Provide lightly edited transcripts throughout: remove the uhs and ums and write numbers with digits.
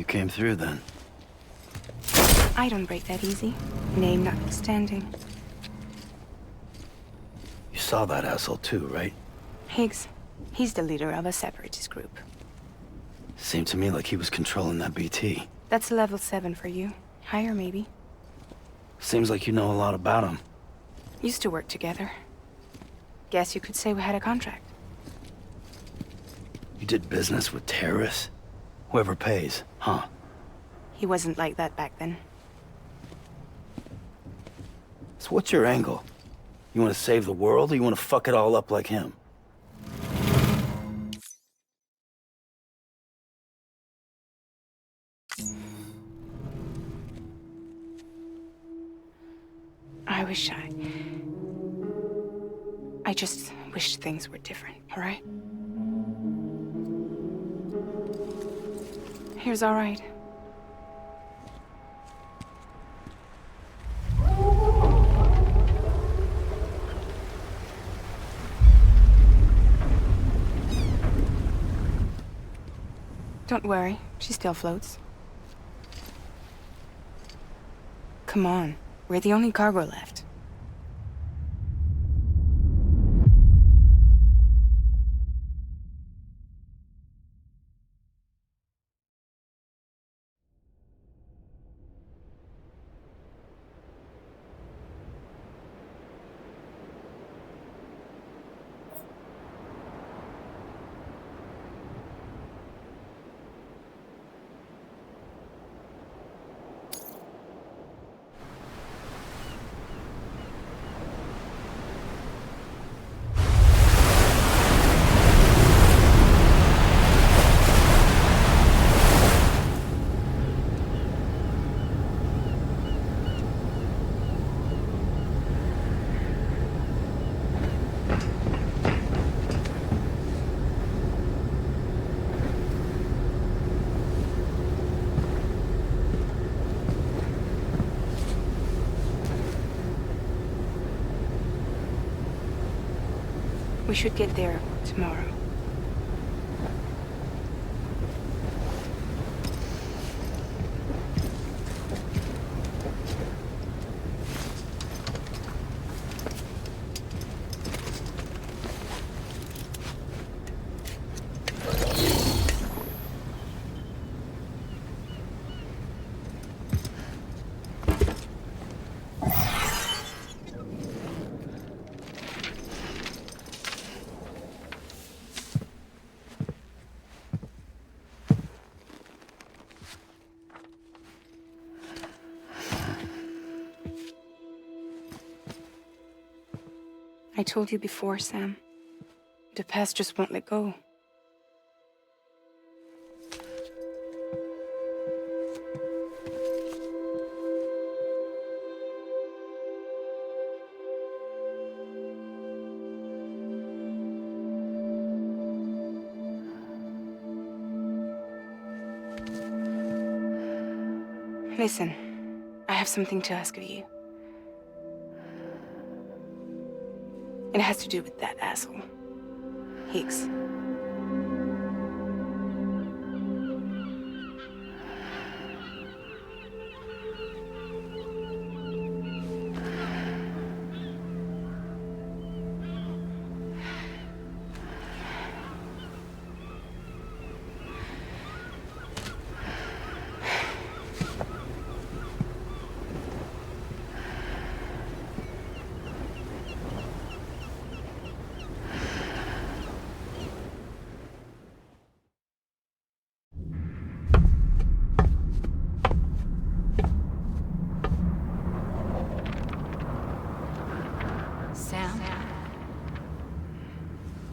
came through then. I don't break that easy. Name notwithstanding. You saw that asshole too, right? Higgs. He's the leader of a separatist group. Seemed to me like he was controlling that BT. That's level 7 for you. Higher, maybe. Seems like you know a lot about him. Used to work together. Guess you could say we had a contract. You did business with terrorists? Whoever pays, huh? He wasn't like that back then. So what's your angle? You want to save the world, or you want to fuck it all up like him? I just wish things were different, all right? Here's all right. Don't worry, she still floats. Come on, we're the only cargo left. We should get there tomorrow. I told you before, Sam. The past just won't let go. Listen, I have something to ask of you. It has to do with that asshole, Higgs.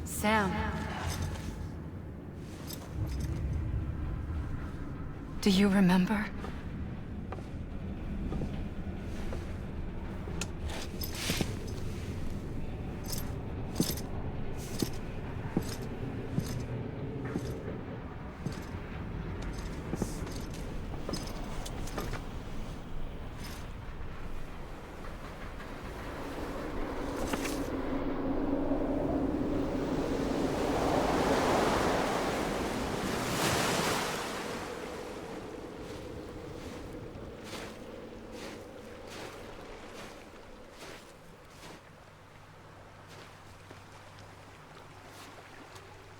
Sam. Do you remember?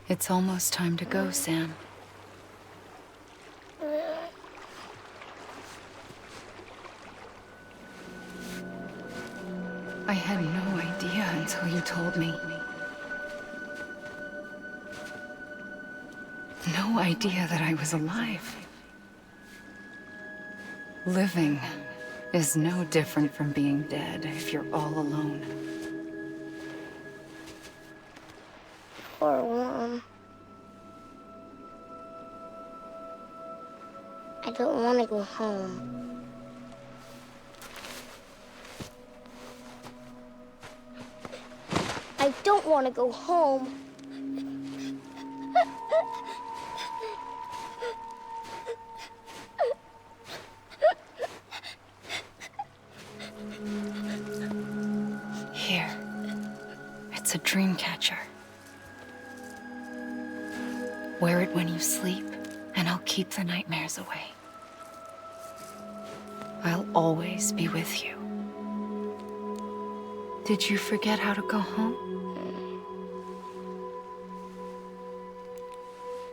It's almost time to go, Sam. I had no idea until you told me. No idea that I was alive. Living is no different from being dead if you're all alone. Poor Mom. I don't want to go home. I don't want to go home. Here. It's a dream catcher. Wear it when you sleep, and I'll keep the nightmares away. I'll always be with you. Did you forget how to go home?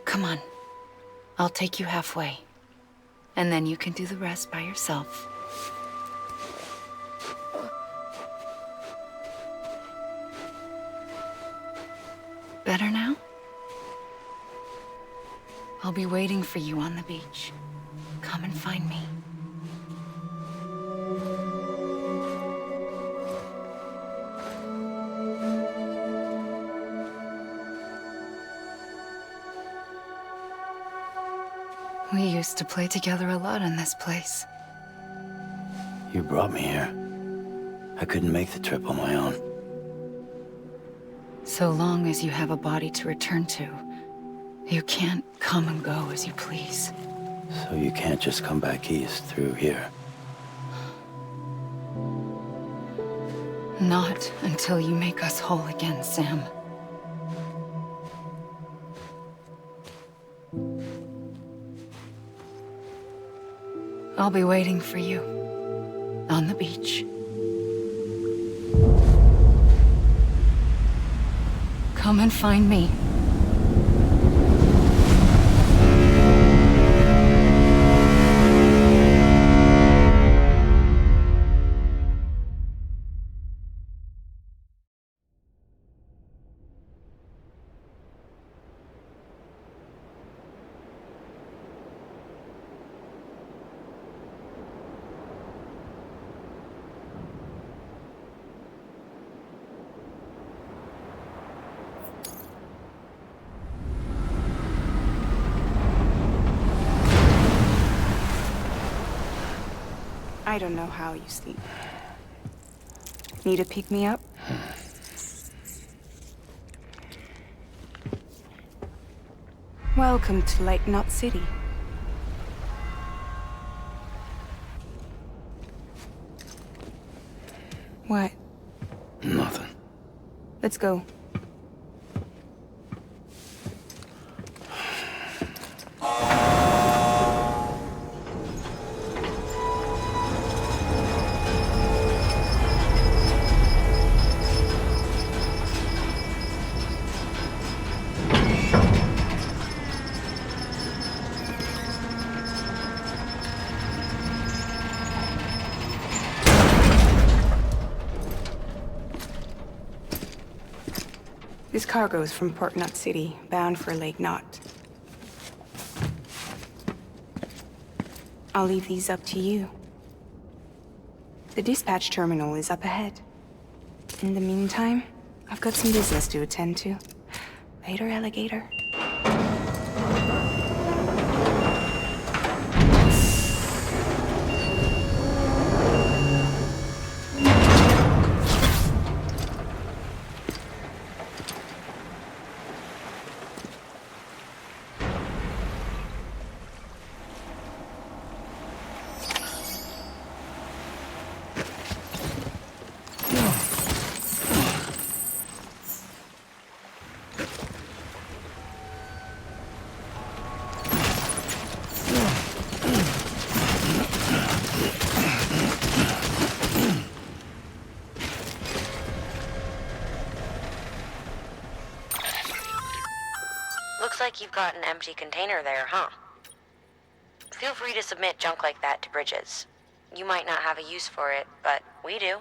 Come on. I'll take you halfway. And then you can do the rest by yourself. Better now? I'll be waiting for you on the beach. Come and find me. We used to play together a lot in this place. You brought me here. I couldn't make the trip on my own. So long as you have a body to return to, you can't come and go as you please. So you can't just come back east through here. Not until you make us whole again, Sam. I'll be waiting for you on the beach. Come and find me. I don't know how you sleep. Need to pick me up? Welcome to Lake Knot City. What? Nothing. Let's go. This cargo is from Port Knot City, bound for Lake Knot. I'll leave these up to you. The dispatch terminal is up ahead. In the meantime, I've got some business to attend to. Later, alligator. Looks like you've got an empty container there, huh? Feel free to submit junk like that to Bridges. You might not have a use for it, but we do.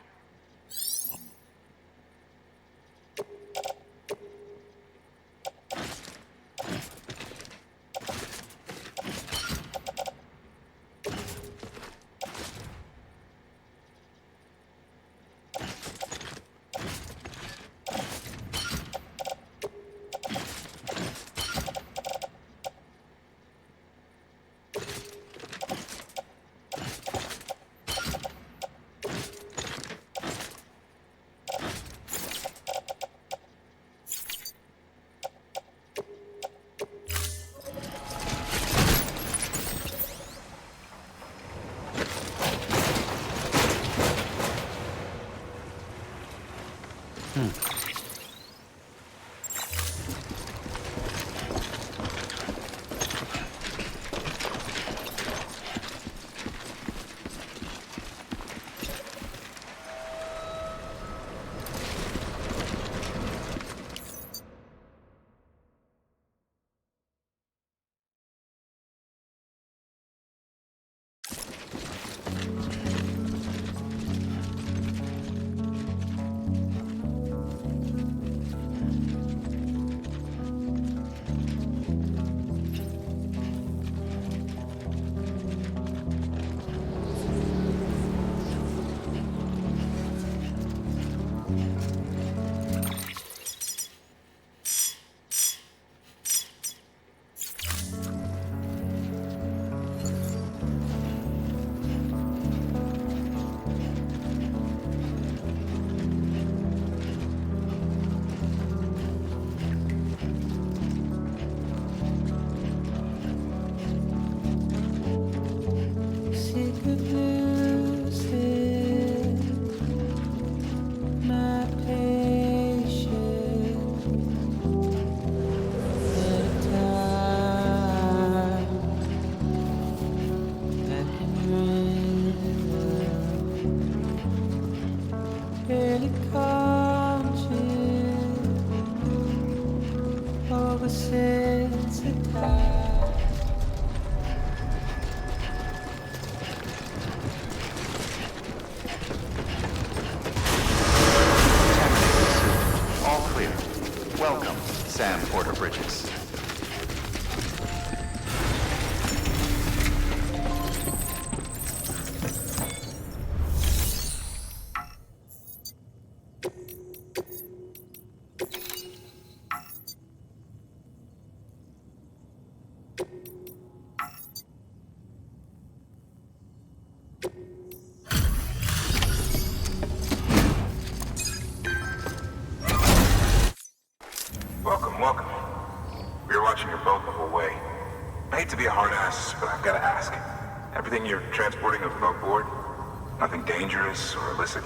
Welcome. We were watching your boat the whole way. I hate to be a hard ass, but I've got to ask. Everything you're transporting above board? Nothing dangerous or illicit?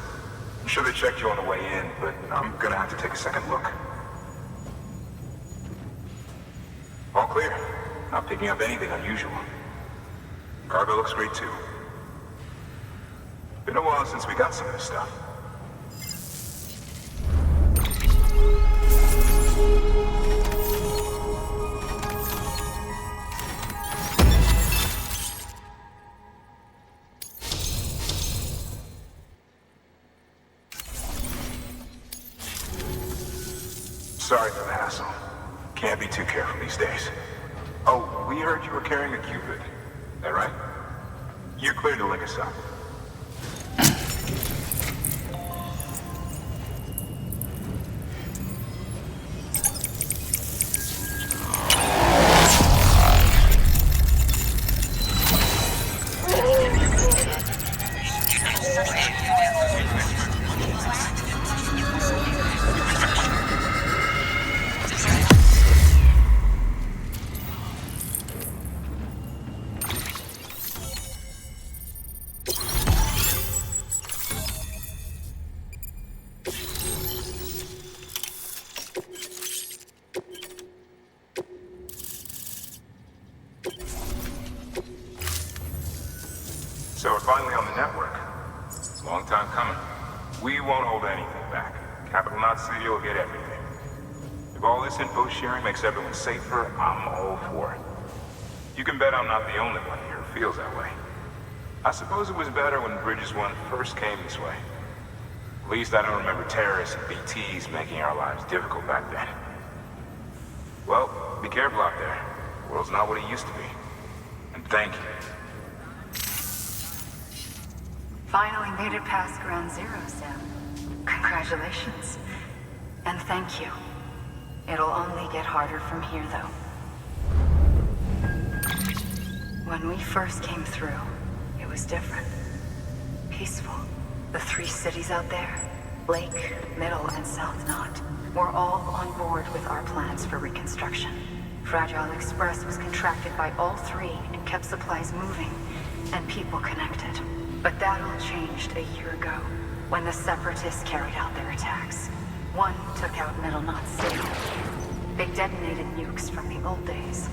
I'm sure they checked you on the way in, but I'm gonna have to take a second look. All clear. Not picking up anything unusual. Cargo looks great too. Been a while since we got some of this stuff. Sorry for the hassle. Can't be too careful these days. Oh, we heard you were carrying a Cupid. That right? You're cleared to link us up. So we're finally on the network. Long time coming. We won't hold anything back. Capital Knot Studio will get everything. If all this info sharing makes everyone safer, I'm all for it. You can bet I'm not the only one here who feels that way. I suppose it was better when Bridges 1 first came this way. At least I don't remember terrorists and BTs making our lives difficult back then. Well, be careful out there. The world's not what it used to be. And thank you. Finally made it past Ground Zero, Sam. Congratulations. And thank you. It'll only get harder from here, though. When we first came through, it was different. Peaceful. The 3 cities out there, Lake, Middle, and South Knot, were all on board with our plans for reconstruction. Fragile Express was contracted by all 3 and kept supplies moving and people connected. But that all changed a year ago, when the Separatists carried out their attacks. One took out Middle Knot City. They detonated nukes from the old days.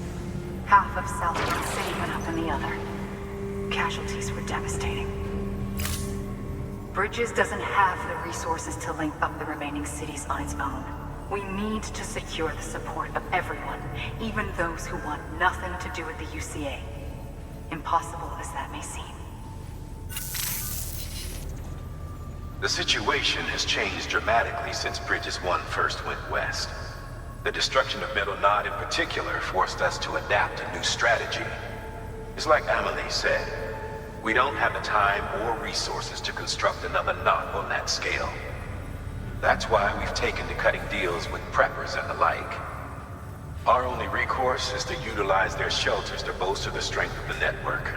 Half of South Knot City went up in the other. Casualties were devastating. Bridges doesn't have the resources to link up the remaining cities on its own. We need to secure the support of everyone, even those who want nothing to do with the UCA. Impossible as that may seem. The situation has changed dramatically since Bridges 1 first went west. The destruction of Middle Knot in particular forced us to adapt a new strategy. It's like Amelie said, we don't have the time or resources to construct another knot on that scale. That's why we've taken to cutting deals with preppers and the like. Our only recourse is to utilize their shelters to bolster the strength of the network.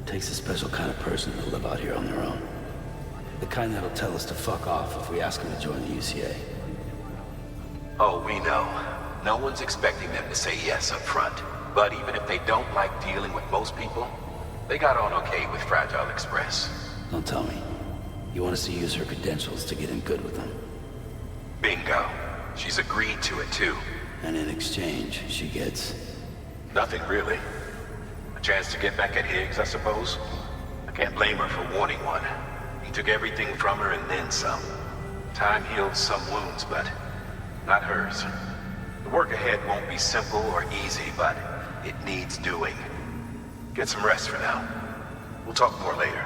Takes a special kind of person to live out here on their own. The kind that'll tell us to fuck off if we ask them to join the UCA. Oh, we know. No one's expecting them to say yes up front. But even if they don't like dealing with most people, they got on okay with Fragile Express. Don't tell me. You want us to use her credentials to get in good with them. Bingo. She's agreed to it too. And in exchange, she gets... Nothing really. A chance to get back at Higgs, I suppose. I can't blame her for wanting one. He took everything from her and then some. Time healed some wounds, but not hers. The work ahead won't be simple or easy, but it needs doing. Get some rest for now. We'll talk more later.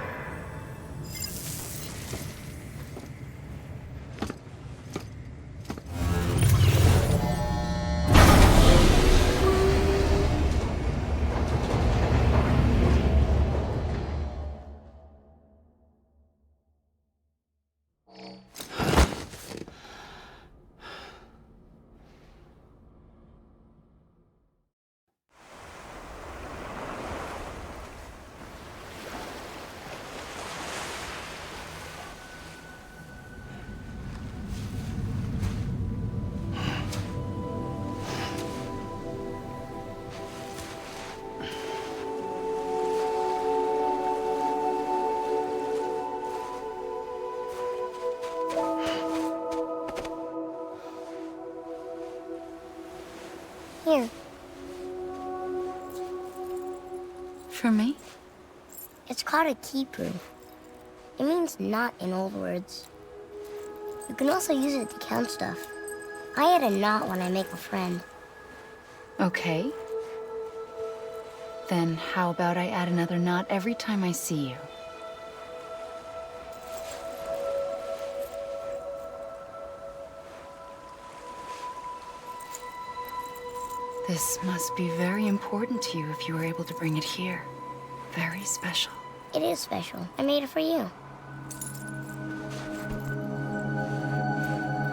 Here. For me? It's called a key proof. It means knot in old words. You can also use it to count stuff. I add a knot when I make a friend. Okay. Then how about I add another knot every time I see you? This must be very important to you if you were able to bring it here. Very special. It is special. I made it for you.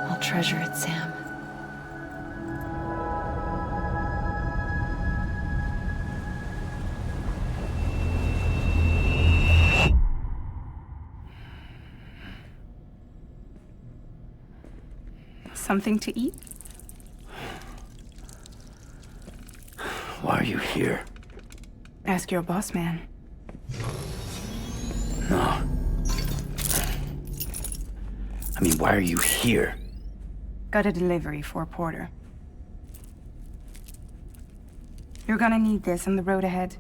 I'll treasure it, Sam. Something to eat? Why are you here? Ask your boss man. No. I mean, why are you here? Got a delivery for a porter. You're gonna need this on the road ahead.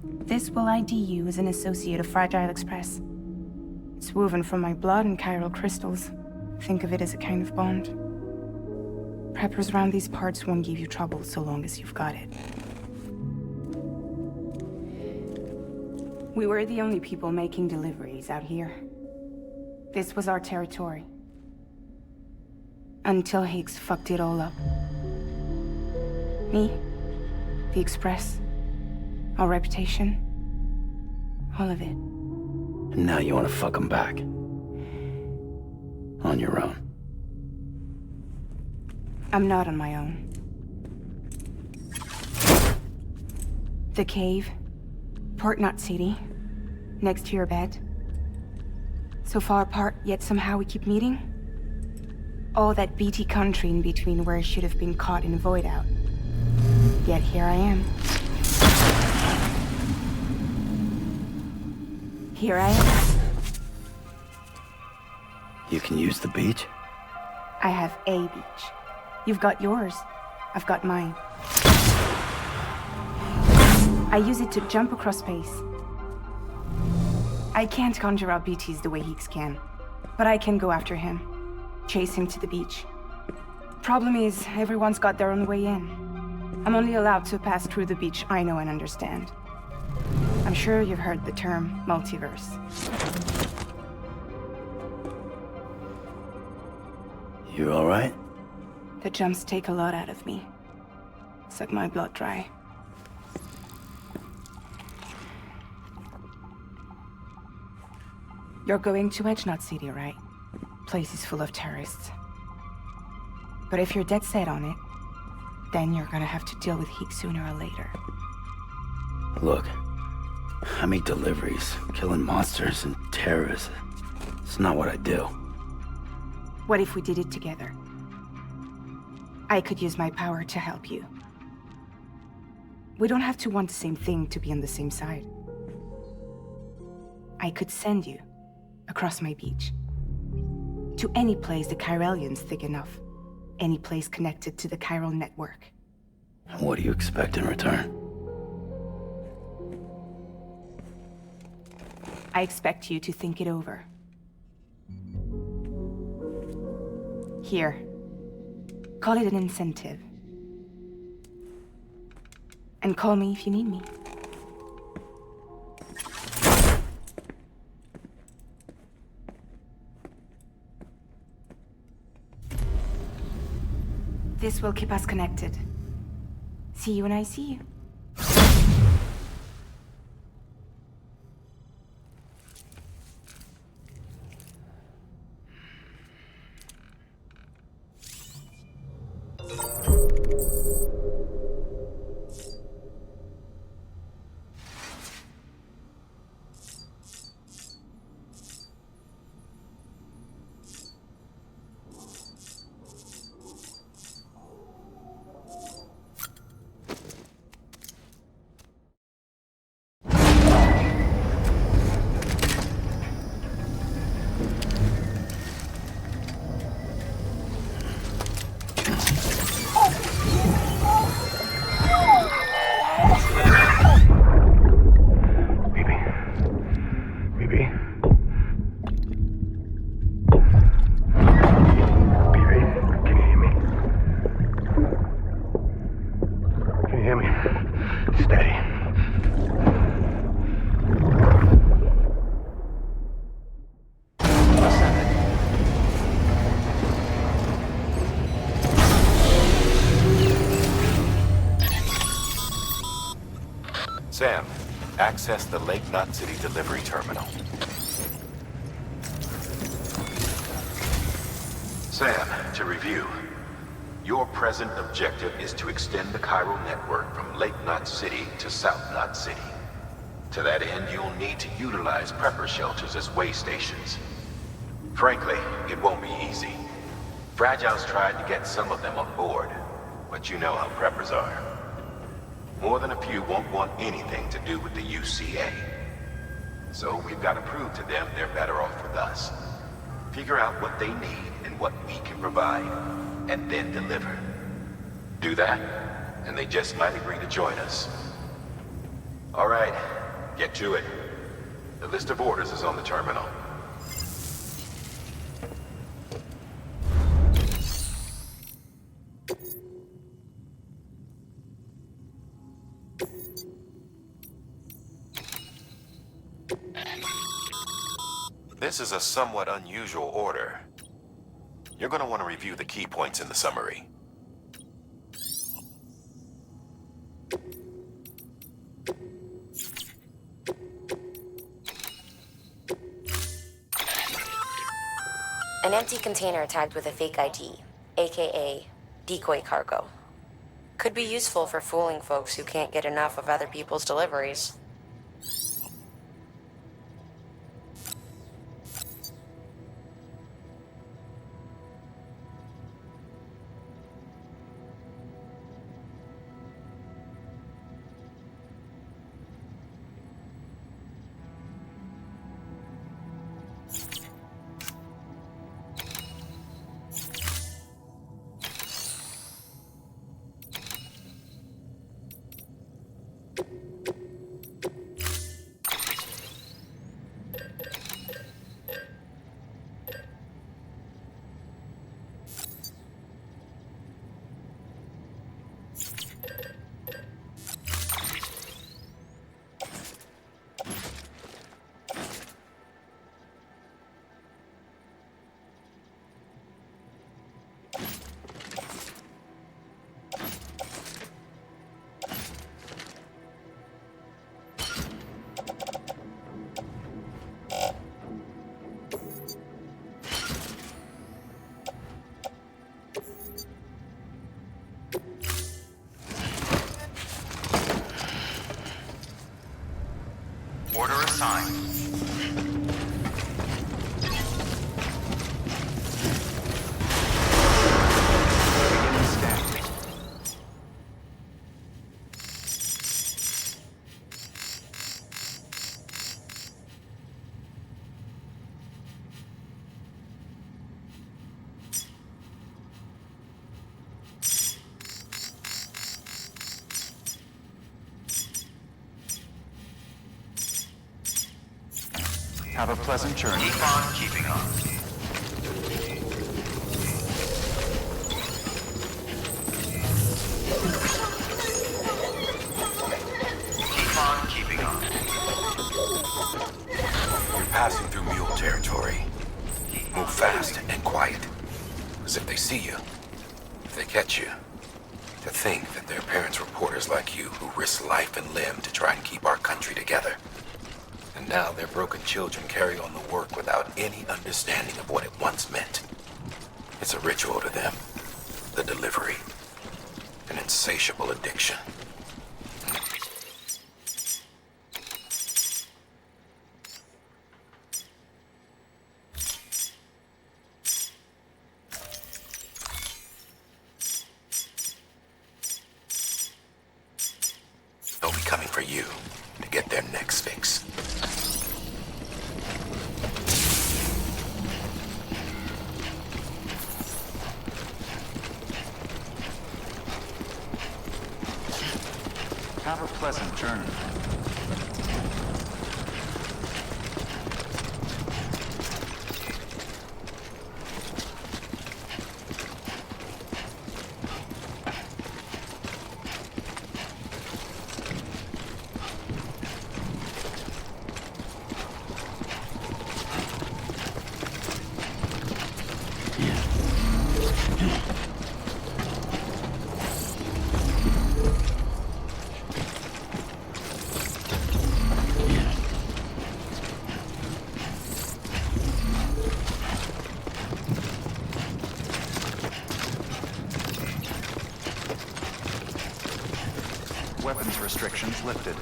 This will ID you as an associate of Fragile Express. It's woven from my blood and chiral crystals. Think of it as a kind of bond. Preppers around these parts won't give you trouble so long as you've got it. We were the only people making deliveries out here. This was our territory. Until Higgs fucked it all up. Me, the Express, our reputation, all of it. And now you want to fuck them back. On your own. I'm not on my own. The cave, Port Knot City, next to your bed. So far apart, yet somehow we keep meeting. All that BT country in between where I should have been caught in a void out. Yet here I am. Here I am. You can use the beach? I have a beach. You've got yours. I've got mine. I use it to jump across space. I can't conjure up BTs the way Higgs can, but I can go after him, chase him to the beach. Problem is, everyone's got their own way in. I'm only allowed to pass through the beach I know and understand. I'm sure you've heard the term multiverse. You all right? The jumps take a lot out of me. Suck my blood dry. You're going to Edge Knot City, right? Place is full of terrorists. But if you're dead set on it, then you're gonna have to deal with Higgs sooner or later. Look, I make deliveries, killing monsters and terrorists. It's not what I do. What if we did it together? I could use my power to help you. We don't have to want the same thing to be on the same side. I could send you across my beach. To any place the Chiralian's thick enough. Any place connected to the Chiral Network. What do you expect in return? I expect you to think it over. Here. Call it an incentive. And call me if you need me. This will keep us connected. See you when I see you. Sam, access the Lake Knot City delivery terminal. Sam, to review. Your present objective is to extend the Chiral Network from Lake Knot City to South Knot City. To that end, you'll need to utilize prepper shelters as way stations. Frankly, it won't be easy. Fragile's tried to get some of them on board, but you know how preppers are. More than a few won't want anything to do with the UCA. So we've got to prove to them they're better off with us. Figure out what they need and what we can provide, and then deliver. Do that, and they just might agree to join us. All right, get to it. The list of orders is on the terminal. This is a somewhat unusual order. You're going to want to review the key points in the summary. An empty container tagged with a fake ID, aka decoy cargo. Could be useful for fooling folks who can't get enough of other people's deliveries. Order assigned. Beginning scan. Have a pleasant journey. Keep on keeping on. Keep on keeping on. You're passing through mule territory. Move fast and quiet. As if they see you. If they catch you. To think that their parents reporters like you who risk life and limb to try and keep our country together. And now their broken children carry on the work without any understanding of what it once meant. It's a ritual to them. The delivery. An insatiable addiction. They'll be coming for you to get their next fix. Have a pleasant journey. Weapons restrictions lifted.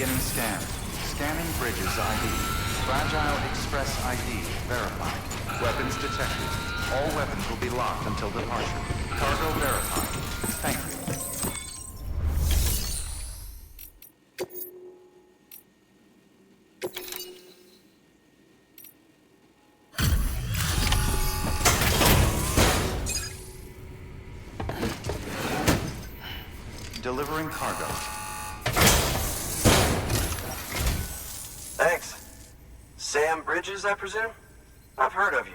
Beginning scan. Scanning bridges ID. Fragile Express ID verified. Weapons detected. All weapons will be locked until departure. Cargo verified. Thank you. Delivering cargo. Thanks. Sam Bridges, I presume? I've heard of you.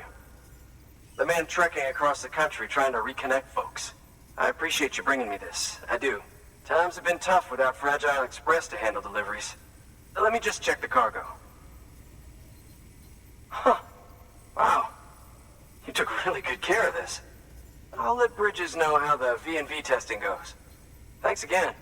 The man trekking across the country trying to reconnect folks. I appreciate you bringing me this. I do. Times have been tough without Fragile Express to handle deliveries. Let me just check the cargo. Huh. Wow. You took really good care of this. I'll let Bridges know how the V&V testing goes. Thanks again.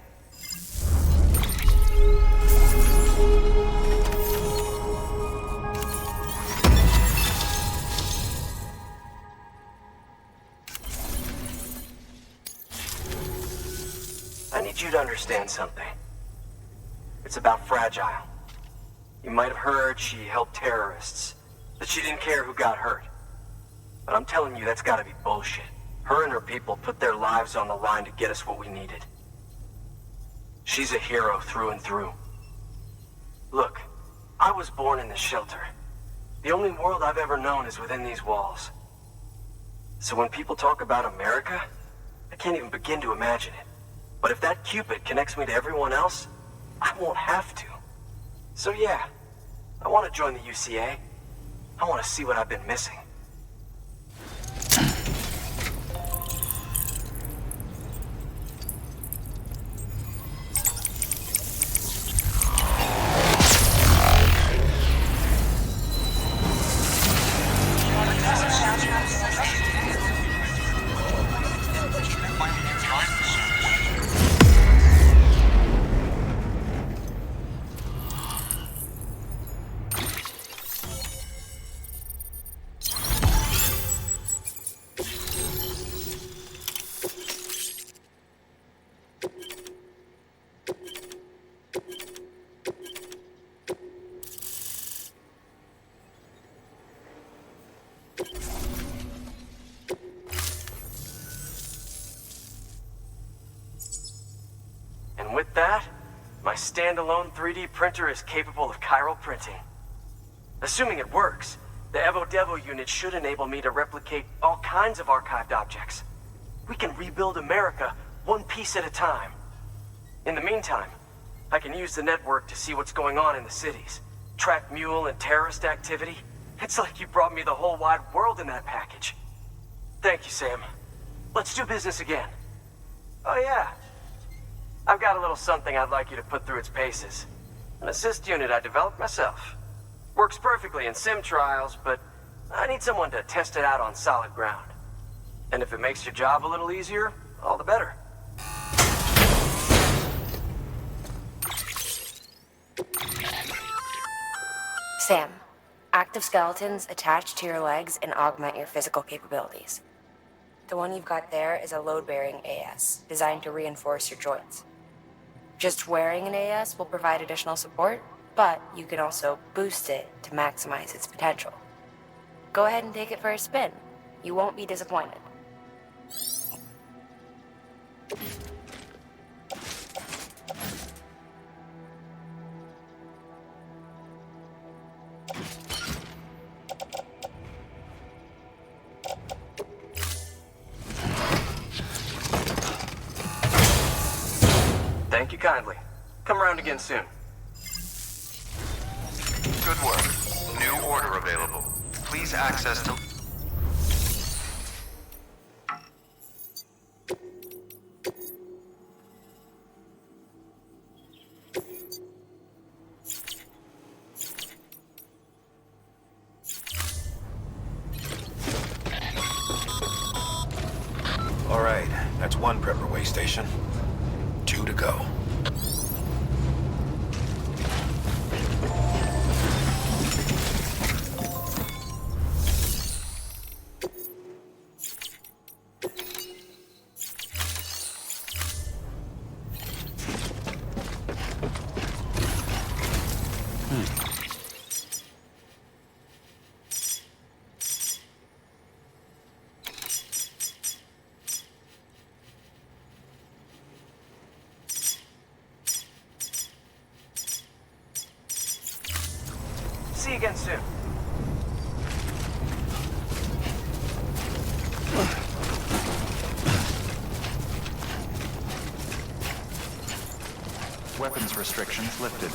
I need you to understand something. It's about Fragile. You might have heard she helped terrorists, that she didn't care who got hurt. But I'm telling you, that's gotta be bullshit. Her and her people put their lives on the line to get us what we needed. She's a hero through and through. Look, I was born in this shelter. The only world I've ever known is within these walls. So when people talk about America, I can't even begin to imagine it. But if that Cupid connects me to everyone else, I won't have to. So yeah, I want to join the UCA. I want to see what I've been missing. And with that, my standalone 3D printer is capable of chiral printing. Assuming it works, the Evo Devo unit should enable me to replicate all kinds of archived objects. We can rebuild America one piece at a time. In the meantime, I can use the network to see what's going on in the cities, track mule and terrorist activity. It's like you brought me the whole wide world in that package. Thank you, Sam. Let's do business again. Oh yeah. I've got a little something I'd like you to put through its paces. An assist unit I developed myself. Works perfectly in sim trials, but I need someone to test it out on solid ground. And if it makes your job a little easier, all the better. Sam, active skeletons attach to your legs and augment your physical capabilities. The one you've got there is a load-bearing AS, designed to reinforce your joints. Just wearing an AS will provide additional support, but you can also boost it to maximize its potential. Go ahead and take it for a spin. You won't be disappointed. Thank you kindly. Come around again soon. Good work. New order available. Please access to... All right, that's one prepper way station. 2 to go. again soon. Weapons restrictions lifted.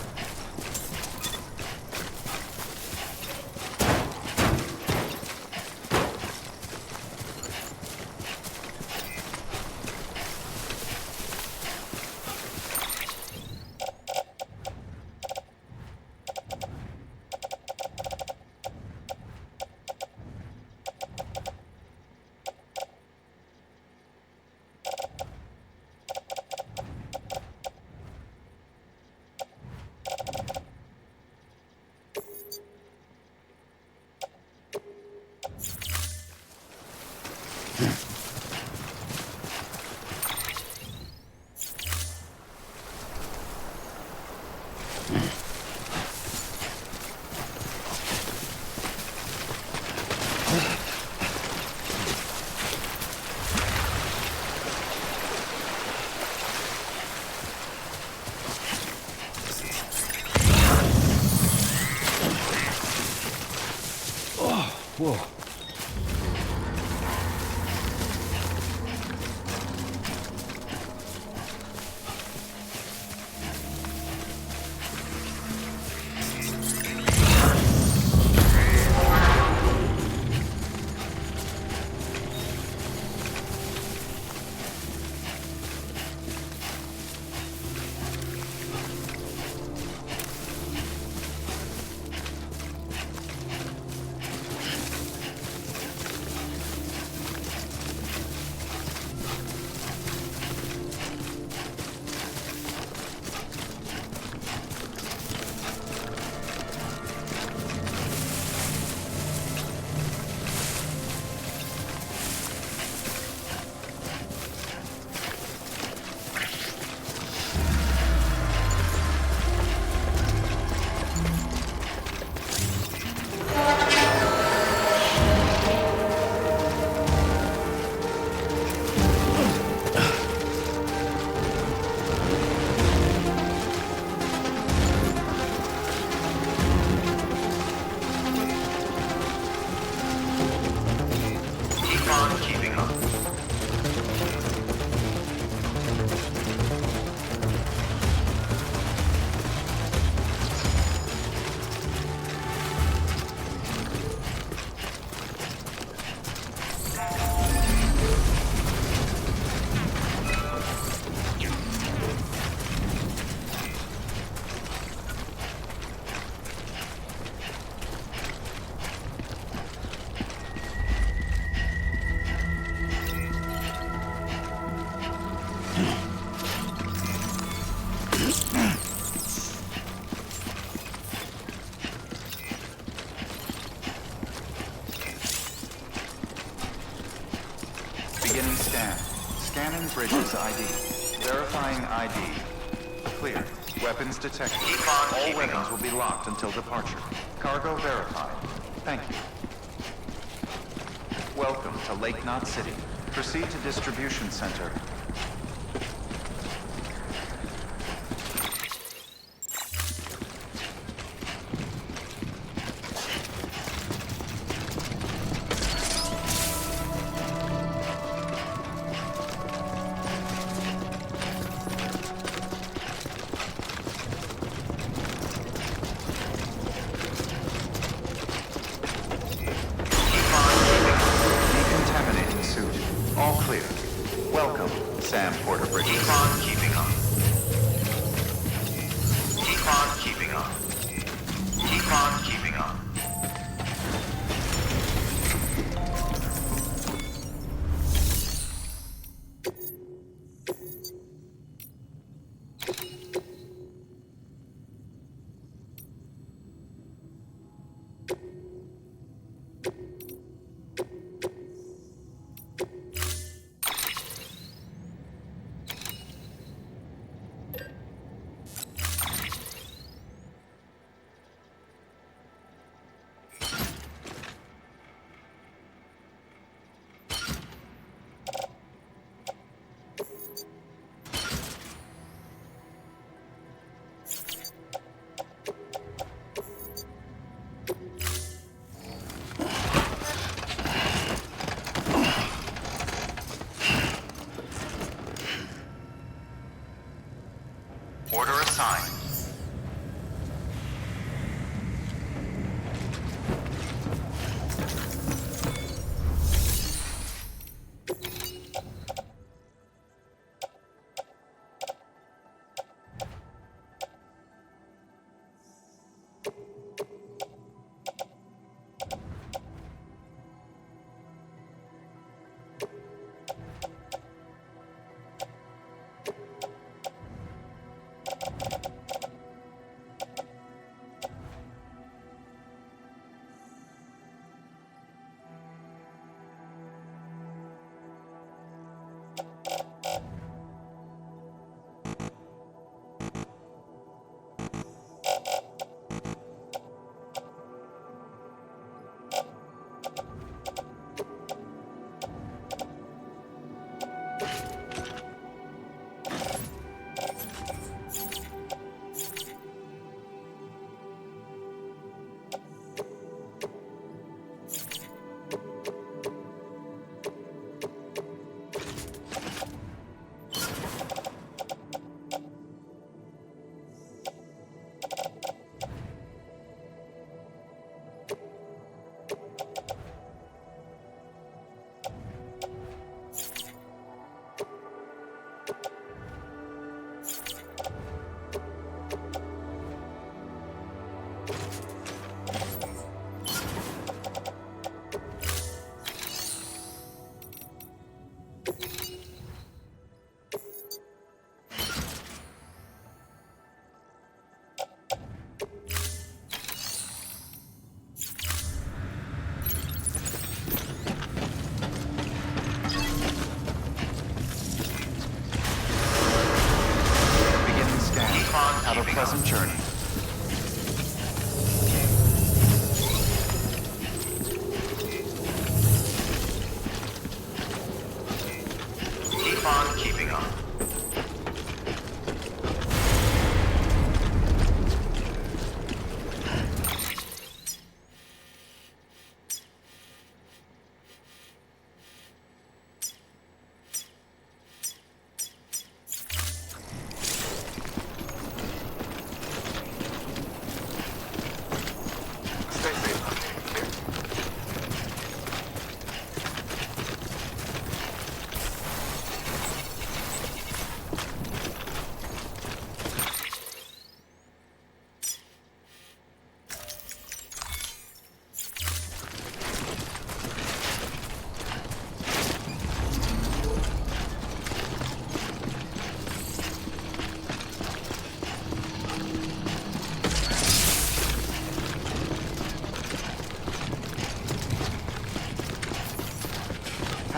Whoa. Beginning scan. Scanning bridges ID. Verifying ID. Clear. Weapons detected. All weapons will be locked until departure. Cargo verified. Thank you. Welcome to Lake Knot City. Proceed to distribution center. Decontaminating suit. All clear. Welcome, Sam Porter Bridges. Decon keeping on. Decon keeping on. Decon keeping on. Order assigned. Have a pleasant journey. Keep on keeping on.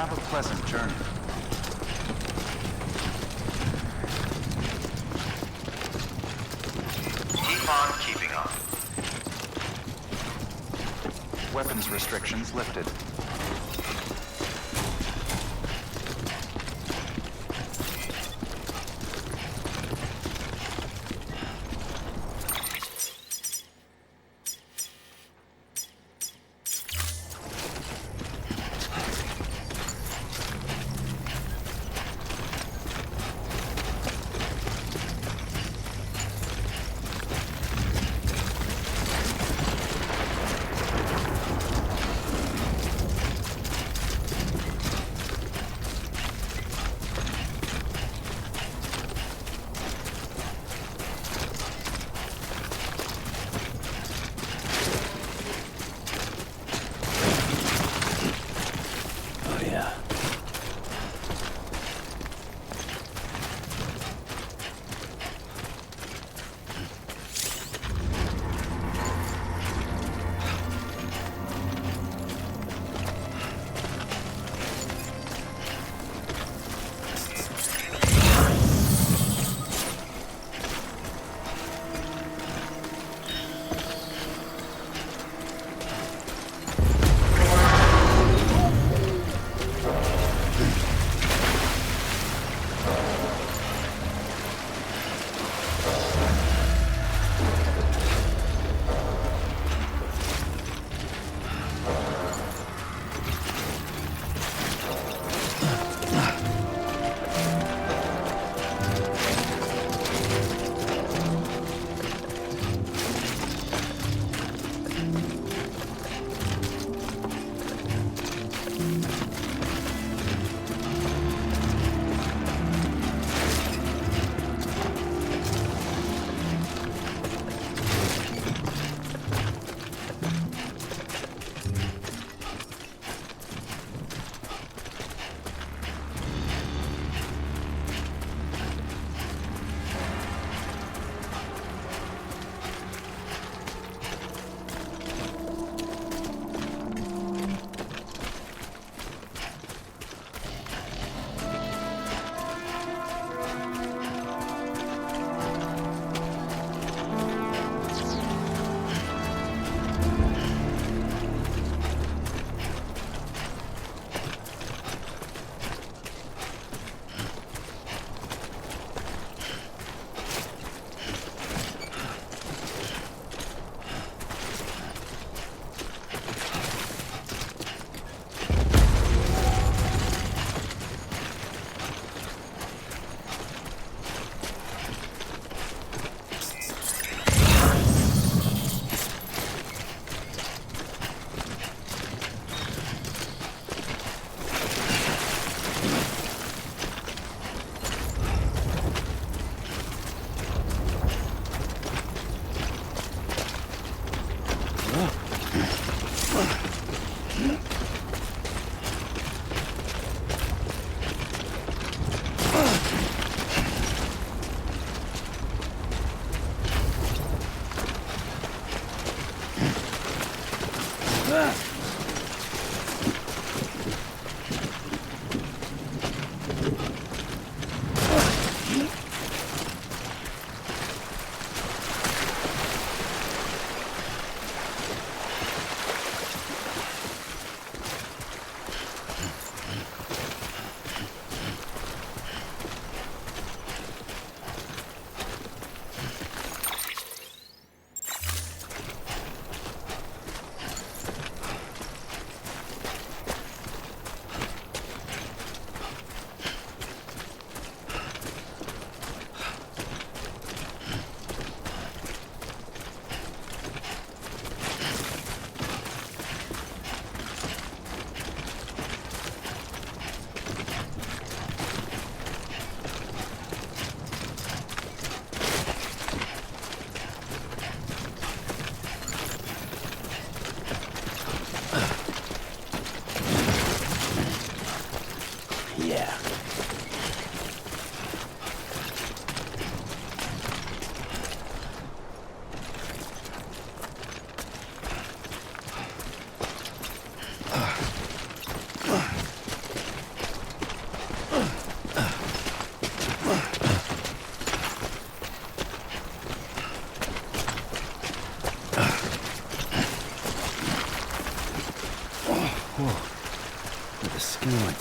Have a pleasant journey. Keep on keeping on. Weapons restrictions lifted.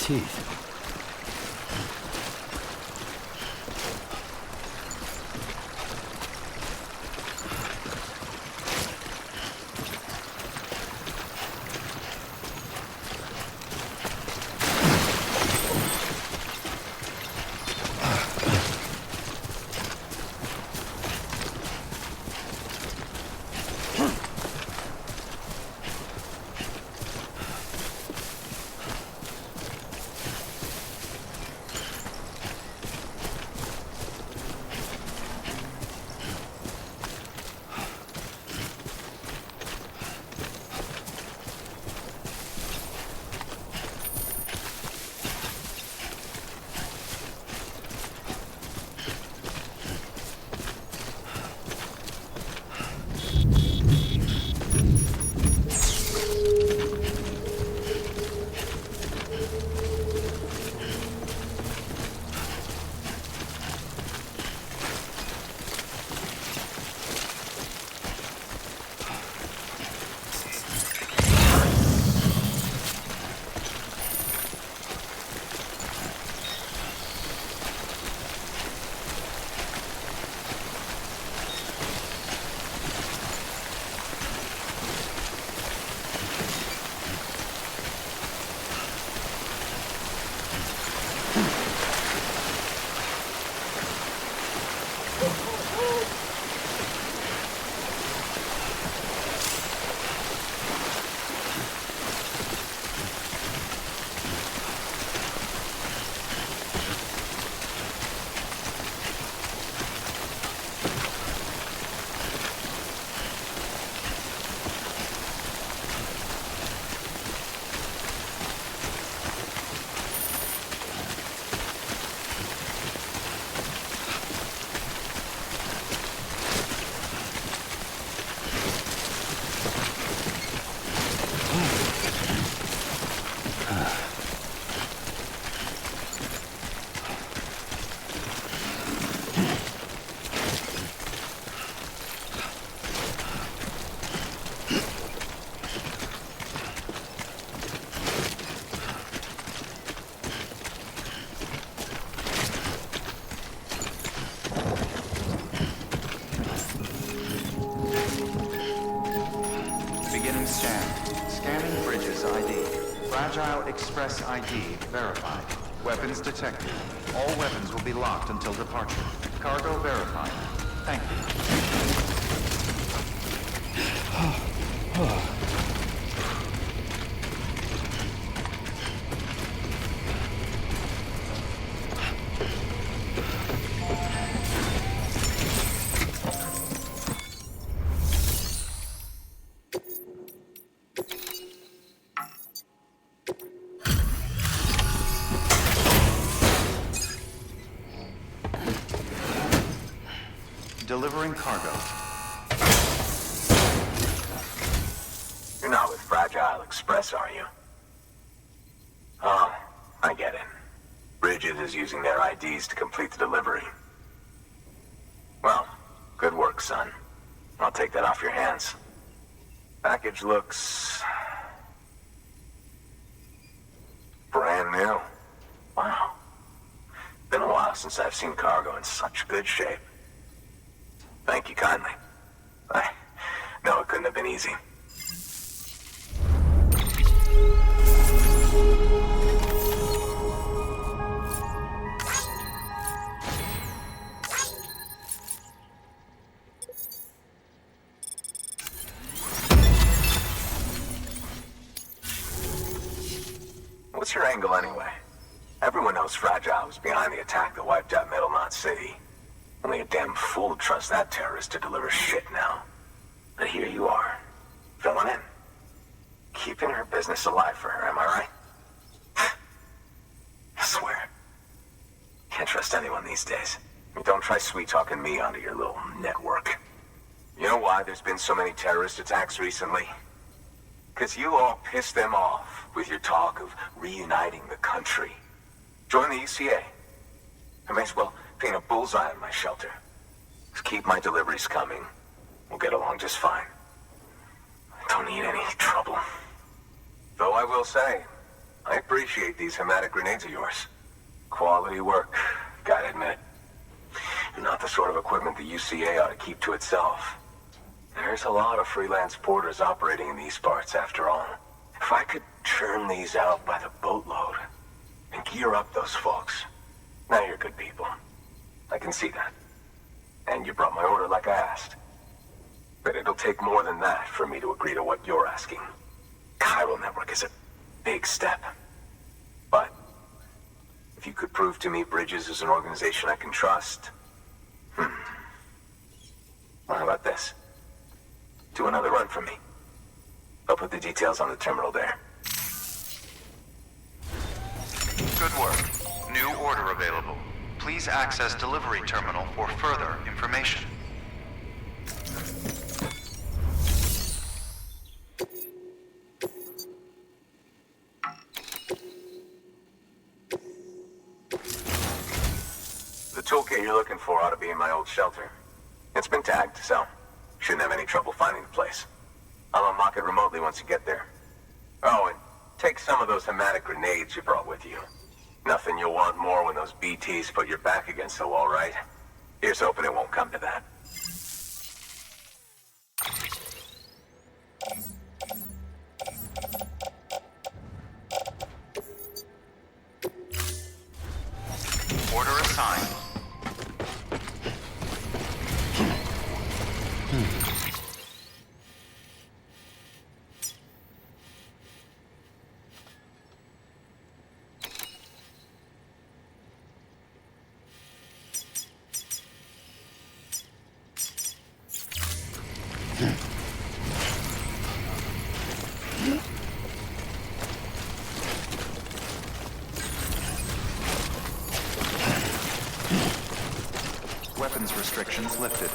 teeth. Fragile Express ID verified. Weapons detected. All weapons will be locked until departure. Cargo verified. Thank you. Delivering cargo. You're not with Fragile Express, are you? Oh, I get it. Bridget is using their IDs to complete the delivery. Well, good work, son. I'll take that off your hands. Package looks... brand new. Wow. Been a while since I've seen cargo in such good shape. Thank you kindly. I know it couldn't have been easy. What's your angle anyway? Everyone knows Fragile was behind the attack that wiped out Middle Knot City. Only a damn fool would trust that terrorist to deliver shit now. But here you are, filling in. Keeping her business alive for her, am I right? I swear. Can't trust anyone these days. Don't try sweet-talking me onto your little network. You know why there's been so many terrorist attacks recently? Because you all pissed them off with your talk of reuniting the country. Join the UCA. I may as well paint a bullseye on my shelter. Just keep my deliveries coming. We'll get along just fine. I don't need any trouble. Though I will say, I appreciate these hematic grenades of yours. Quality work, gotta admit. Not the sort of equipment the UCA ought to keep to itself. There's a lot of freelance porters operating in these parts, after all. If I could churn these out by the boatload and gear up those folks. Now you're good people. I can see that. And you brought my order like I asked. But it'll take more than that for me to agree to what you're asking. Chiral Network is a big step. But if you could prove to me Bridges is an organization I can trust... Well, how about this? Do another run for me. I'll put the details on the terminal there. Good work. New order available. Please access delivery terminal for further information. The toolkit you're looking for ought to be in my old shelter. It's been tagged, so shouldn't have any trouble finding the place. I'll unlock it remotely once you get there. Oh, and take some of those hematic grenades you brought with you. Nothing you'll want more when those BTs put your back against the wall, right? Here's hoping it won't come to that. Order assigned. Weapons restrictions lifted.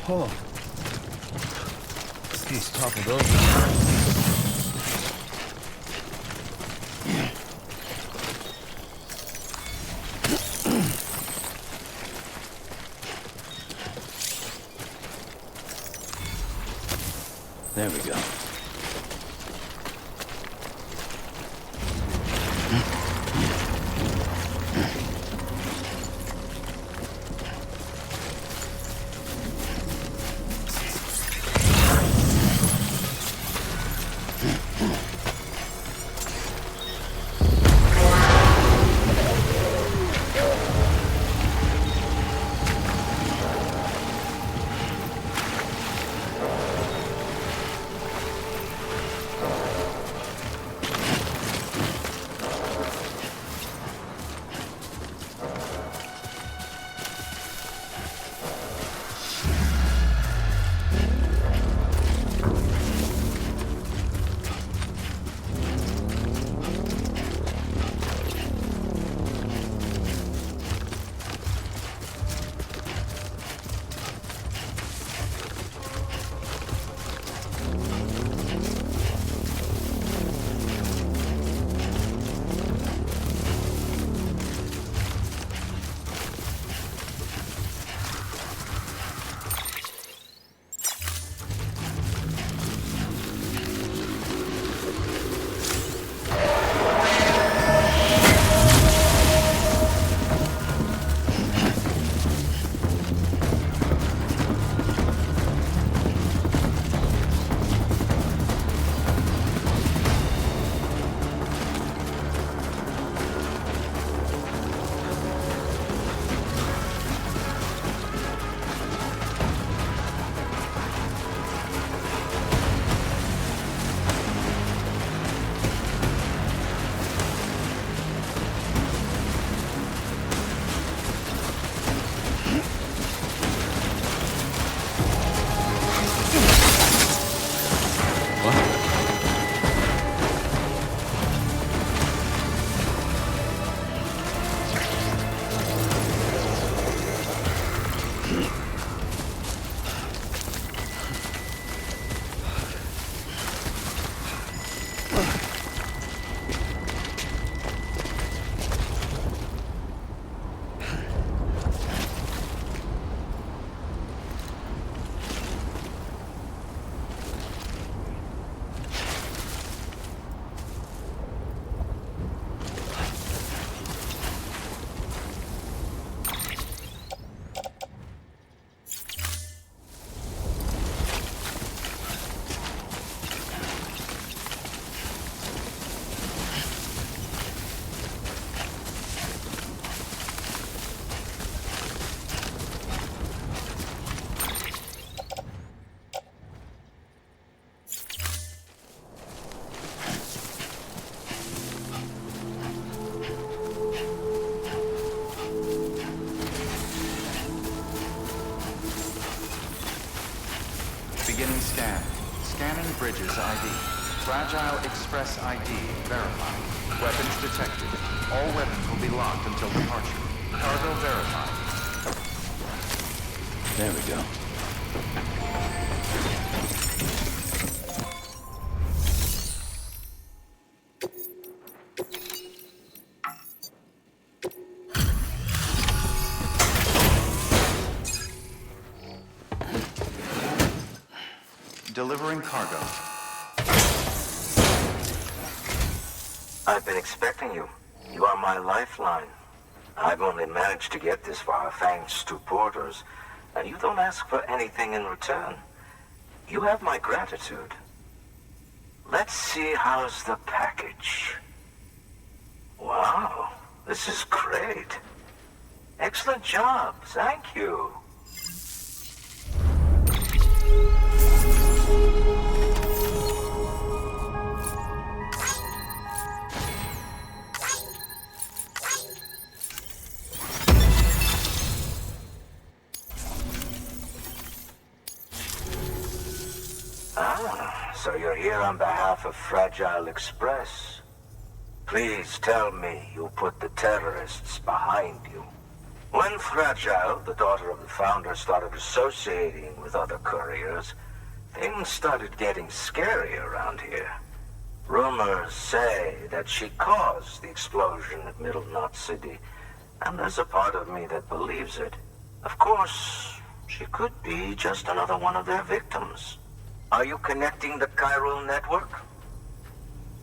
Hold on. Let's topple those. There we go. Bridges ID. Fragile Express ID verified. Weapons detected. All weapons will be locked until departure. Cargo verified. There we go. Delivering cargo. I've been expecting you. You are my lifeline. I've only managed to get this far thanks to porters, and you don't ask for anything in return. You have my gratitude. Let's see how's the package. Wow, this is great. Excellent job, thank you. So you're here on behalf of Fragile Express. Please tell me you put the terrorists behind you. When Fragile, the daughter of the founder, started associating with other couriers, things started getting scary around here. Rumors say that she caused the explosion at Middle Knot City, and there's a part of me that believes it. Of course, she could be just another one of their victims. Are you connecting the Chiral Network?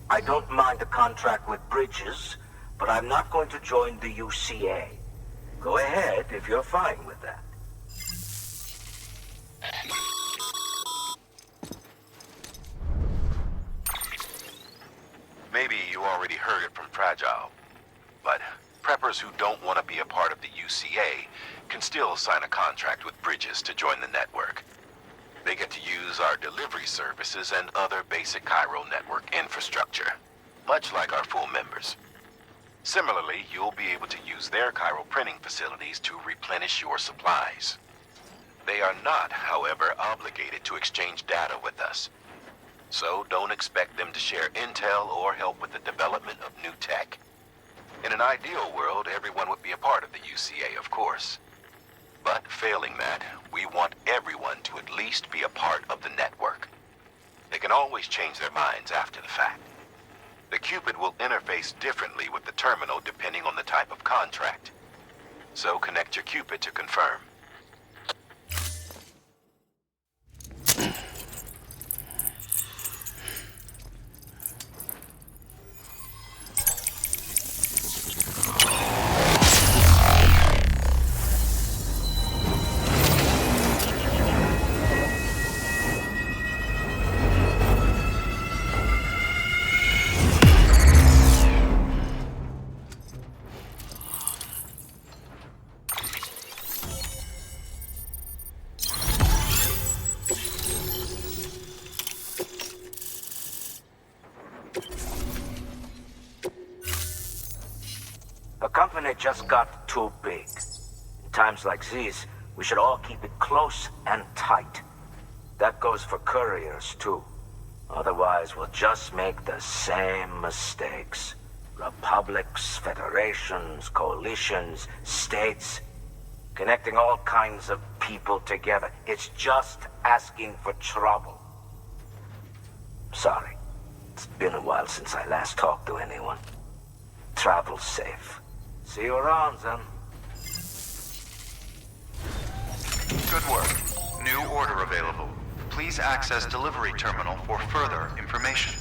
I don't mind a contract with Bridges, but I'm not going to join the UCA. Go ahead if you're fine with that. Maybe you already heard it from Fragile, but preppers who don't want to be a part of the UCA can still sign a contract with Bridges to join the network. They get to use our delivery services and other basic Chiral Network infrastructure, much like our full members. Similarly, you'll be able to use their Chiral printing facilities to replenish your supplies. They are not, however, obligated to exchange data with us. So don't expect them to share intel or help with the development of new tech. In an ideal world, everyone would be a part of the UCA, of course. But failing that, we want everyone to at least be a part of the network. They can always change their minds after the fact. The Cupid will interface differently with the terminal depending on the type of contract. So connect your Cupid to confirm. The company just got too big. In times like these, we should all keep it close and tight. That goes for couriers, too. Otherwise, we'll just make the same mistakes. Republics, federations, coalitions, states, connecting all kinds of people together. It's just asking for trouble. Sorry. It's been a while since I last talked to anyone. Travel safe. See you around, then. Good work. New order available. Please access delivery terminal for further information.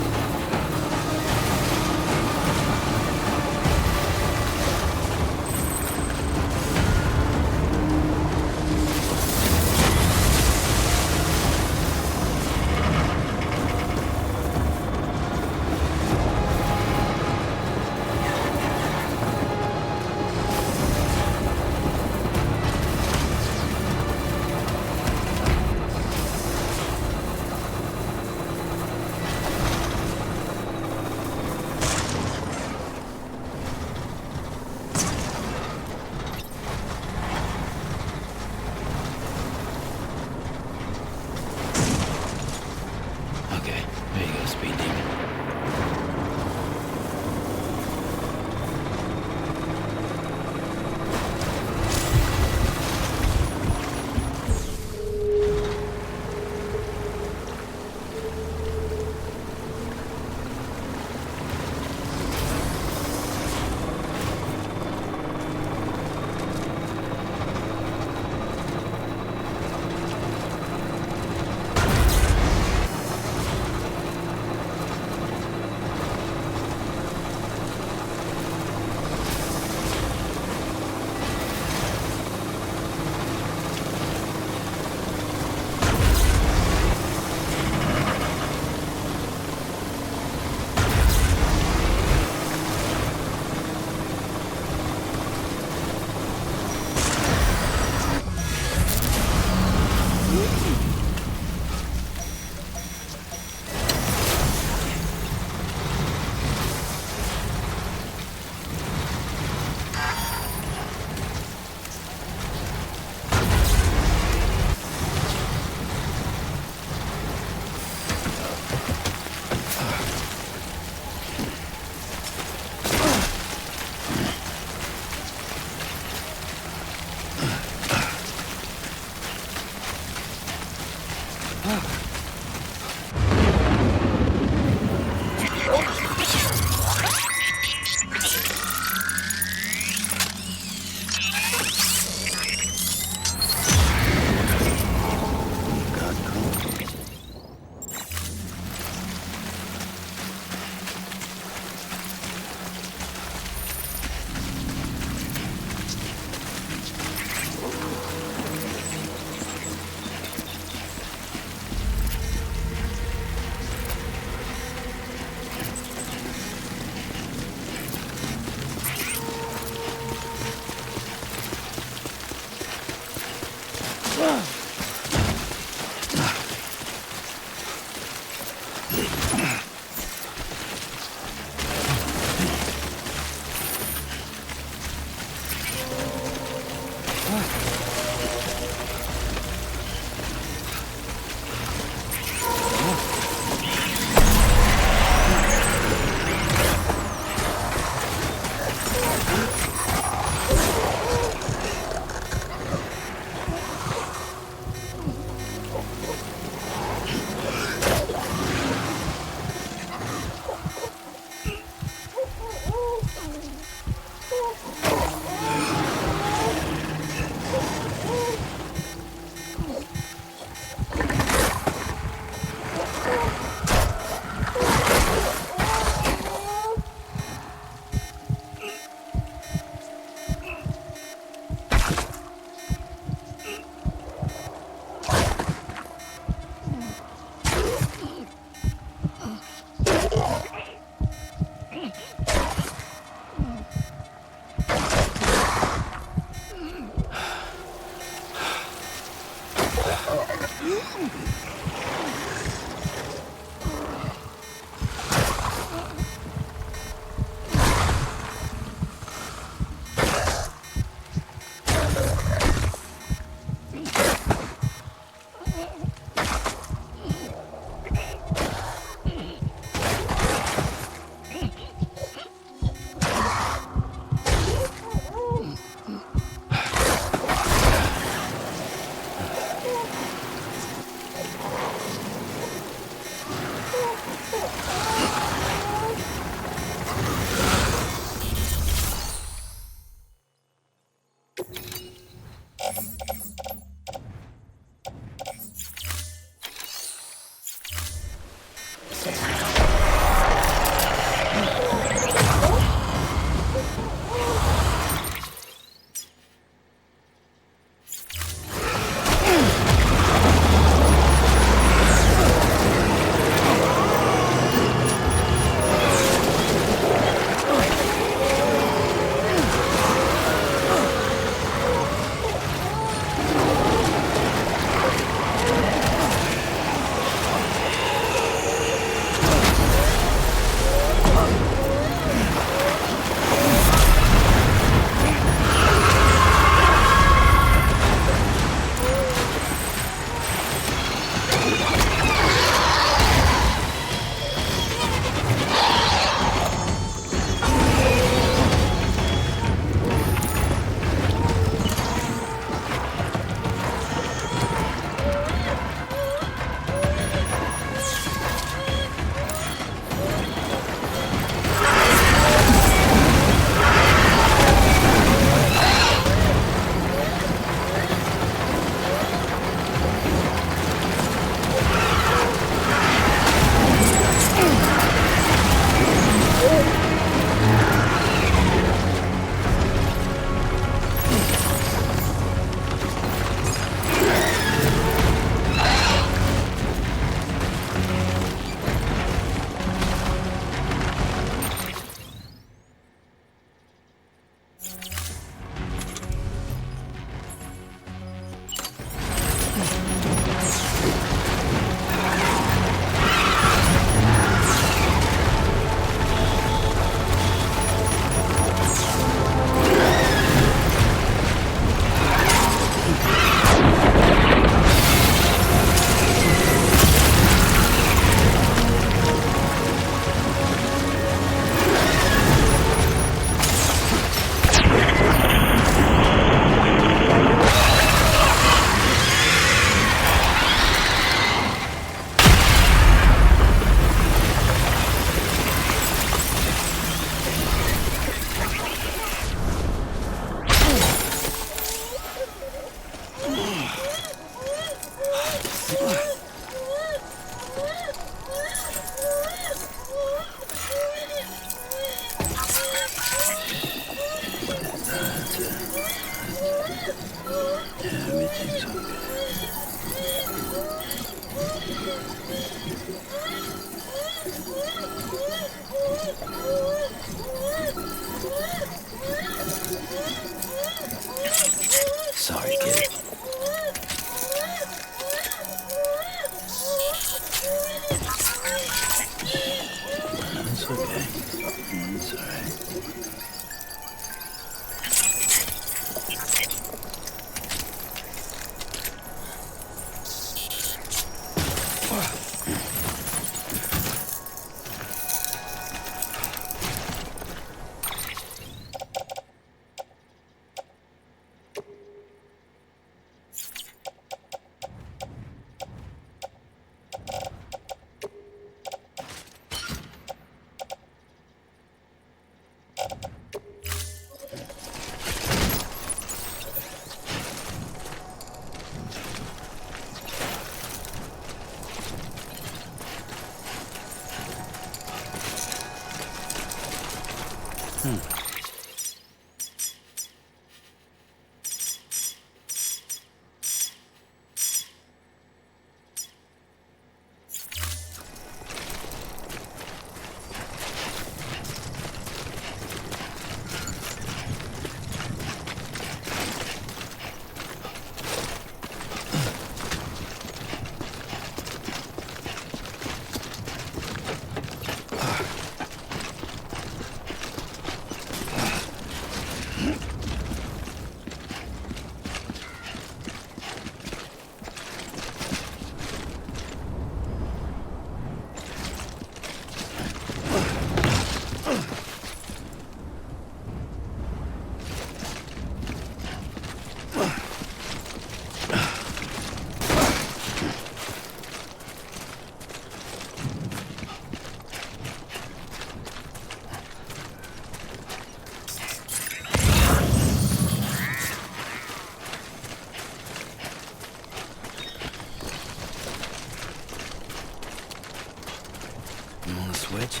Switch?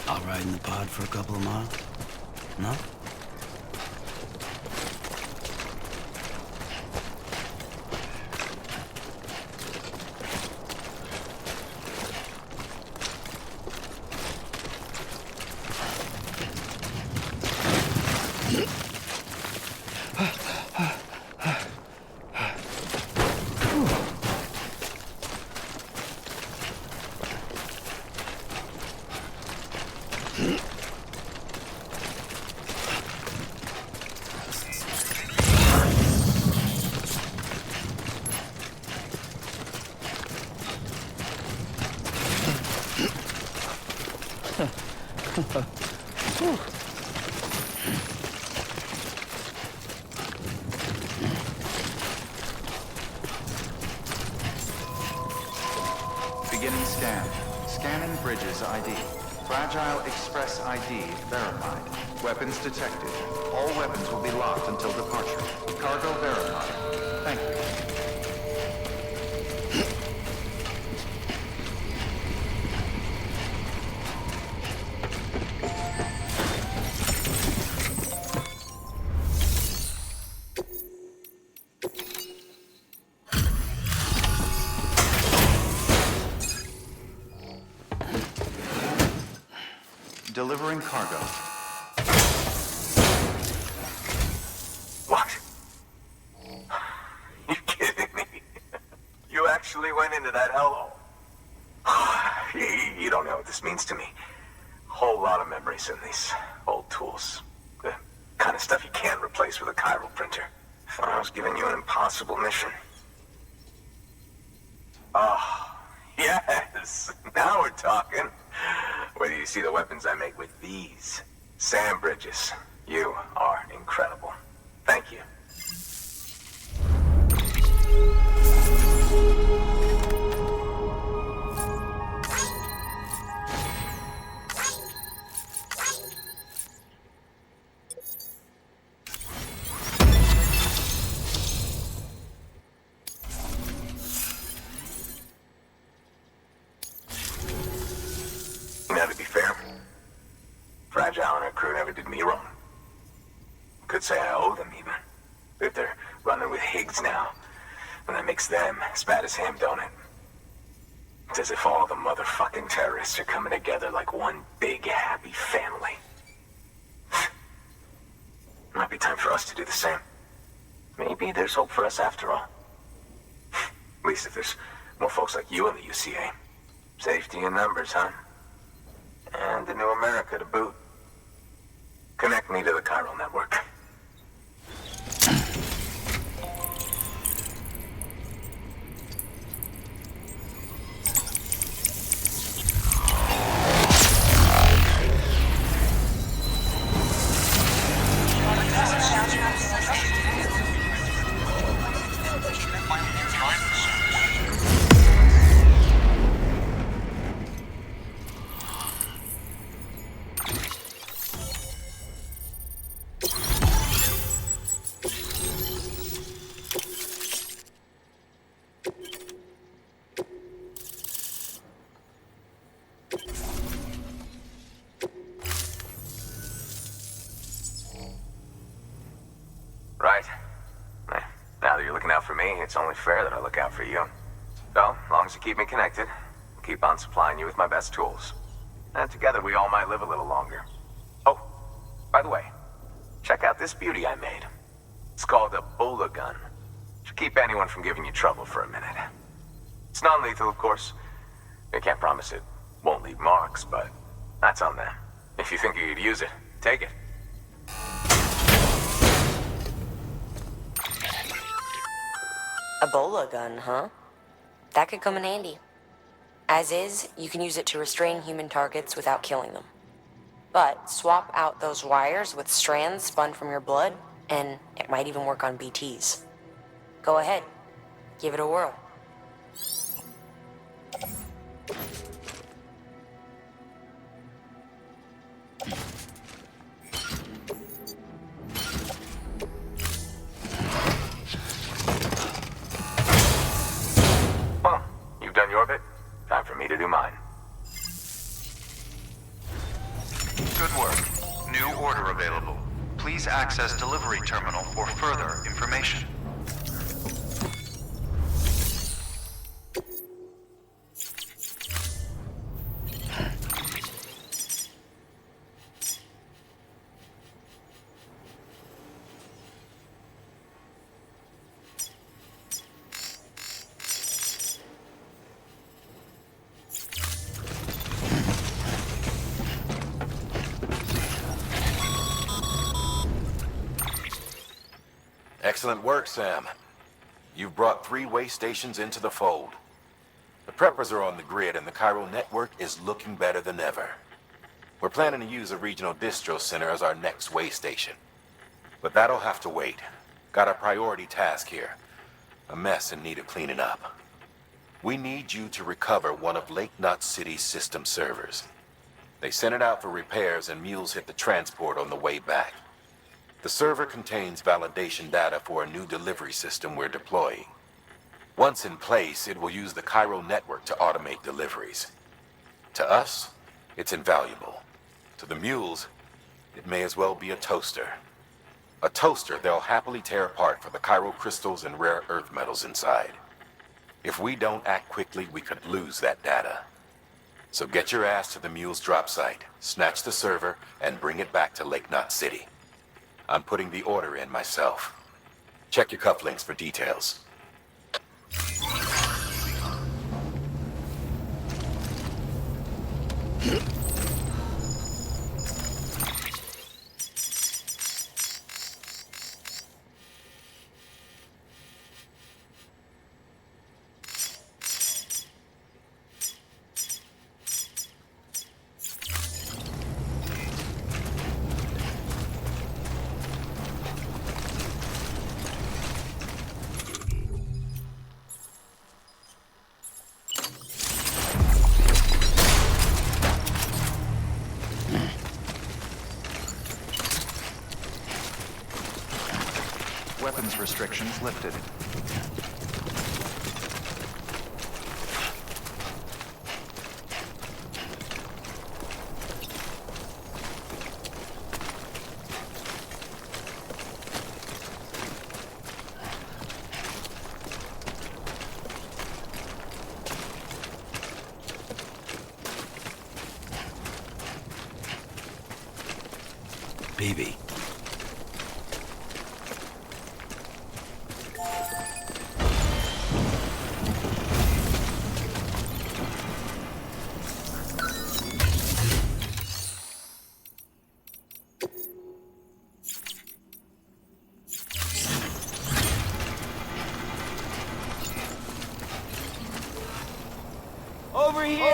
I'll ride in the pod for a couple of miles? No? Beginning scan. Scanning bridges ID. Fragile Express ID verified. Weapons detected. All weapons will be locked until departure. Cargo verified. Thank you. Delivering cargo. What? You kidding me? You actually went into that hellhole? You don't know what this means to me. Whole lot of memories in these old tools. The kind of stuff you can't replace with a chiral printer. I was giving you an impossible mission. Oh, yes. Now we're talking. Wait till you see the weapons I make with these sand bridges. You are incredible. Thank you. Now, to be fair, Fragile and her crew never did me wrong. Could say I owe them, even. If they're running with Higgs now, and that makes them as bad as him, don't it? It's as if all the motherfucking terrorists are coming together like one big, happy family. Might be time for us to do the same. Maybe there's hope for us after all. At least if there's more folks like you in the UCA. Safety in numbers, huh? And the new America to boot. Connect me to the Chiral Network. it's only fair that I look out for you. So, as long as you keep me connected, I'll keep on supplying you with my best tools. And together we all might live a little longer. Oh, by the way, check out this beauty I made. It's called a Bola gun. Should keep anyone from giving you trouble for a minute. It's non-lethal, of course. I can't promise it won't leave marks, but that's on them. If you think you could use it, take it. A Bola gun, huh? That could come in handy. As is, you can use it to restrain human targets without killing them. But swap out those wires with strands spun from your blood, and it might even work on BTs. Go ahead. Give it a whirl. Well, you've done your bit. Time for me to do mine. Good work. New order available. Please access delivery terminal for further information. Excellent work, Sam. You've brought 3 way stations into the fold. The preppers are on the grid and the Chiral Network is looking better than ever. We're planning to use a regional distro center as our next way station. But that'll have to wait. Got a priority task here. A mess in need of cleaning up. We need you to recover one of Lake Knot City's system servers. They sent it out for repairs and mules hit the transport on the way back. The server contains validation data for a new delivery system we're deploying. Once in place, it will use the Chiral Network to automate deliveries. To us, it's invaluable. To the mules, it may as well be a toaster. A toaster they'll happily tear apart for the chiral crystals and rare earth metals inside. If we don't act quickly, we could lose that data. So get your ass to the mule's drop site, snatch the server, and bring it back to Lake Knot City. I'm putting the order in myself. Check your cufflinks for details. Weapons restrictions lifted. BB. Over here!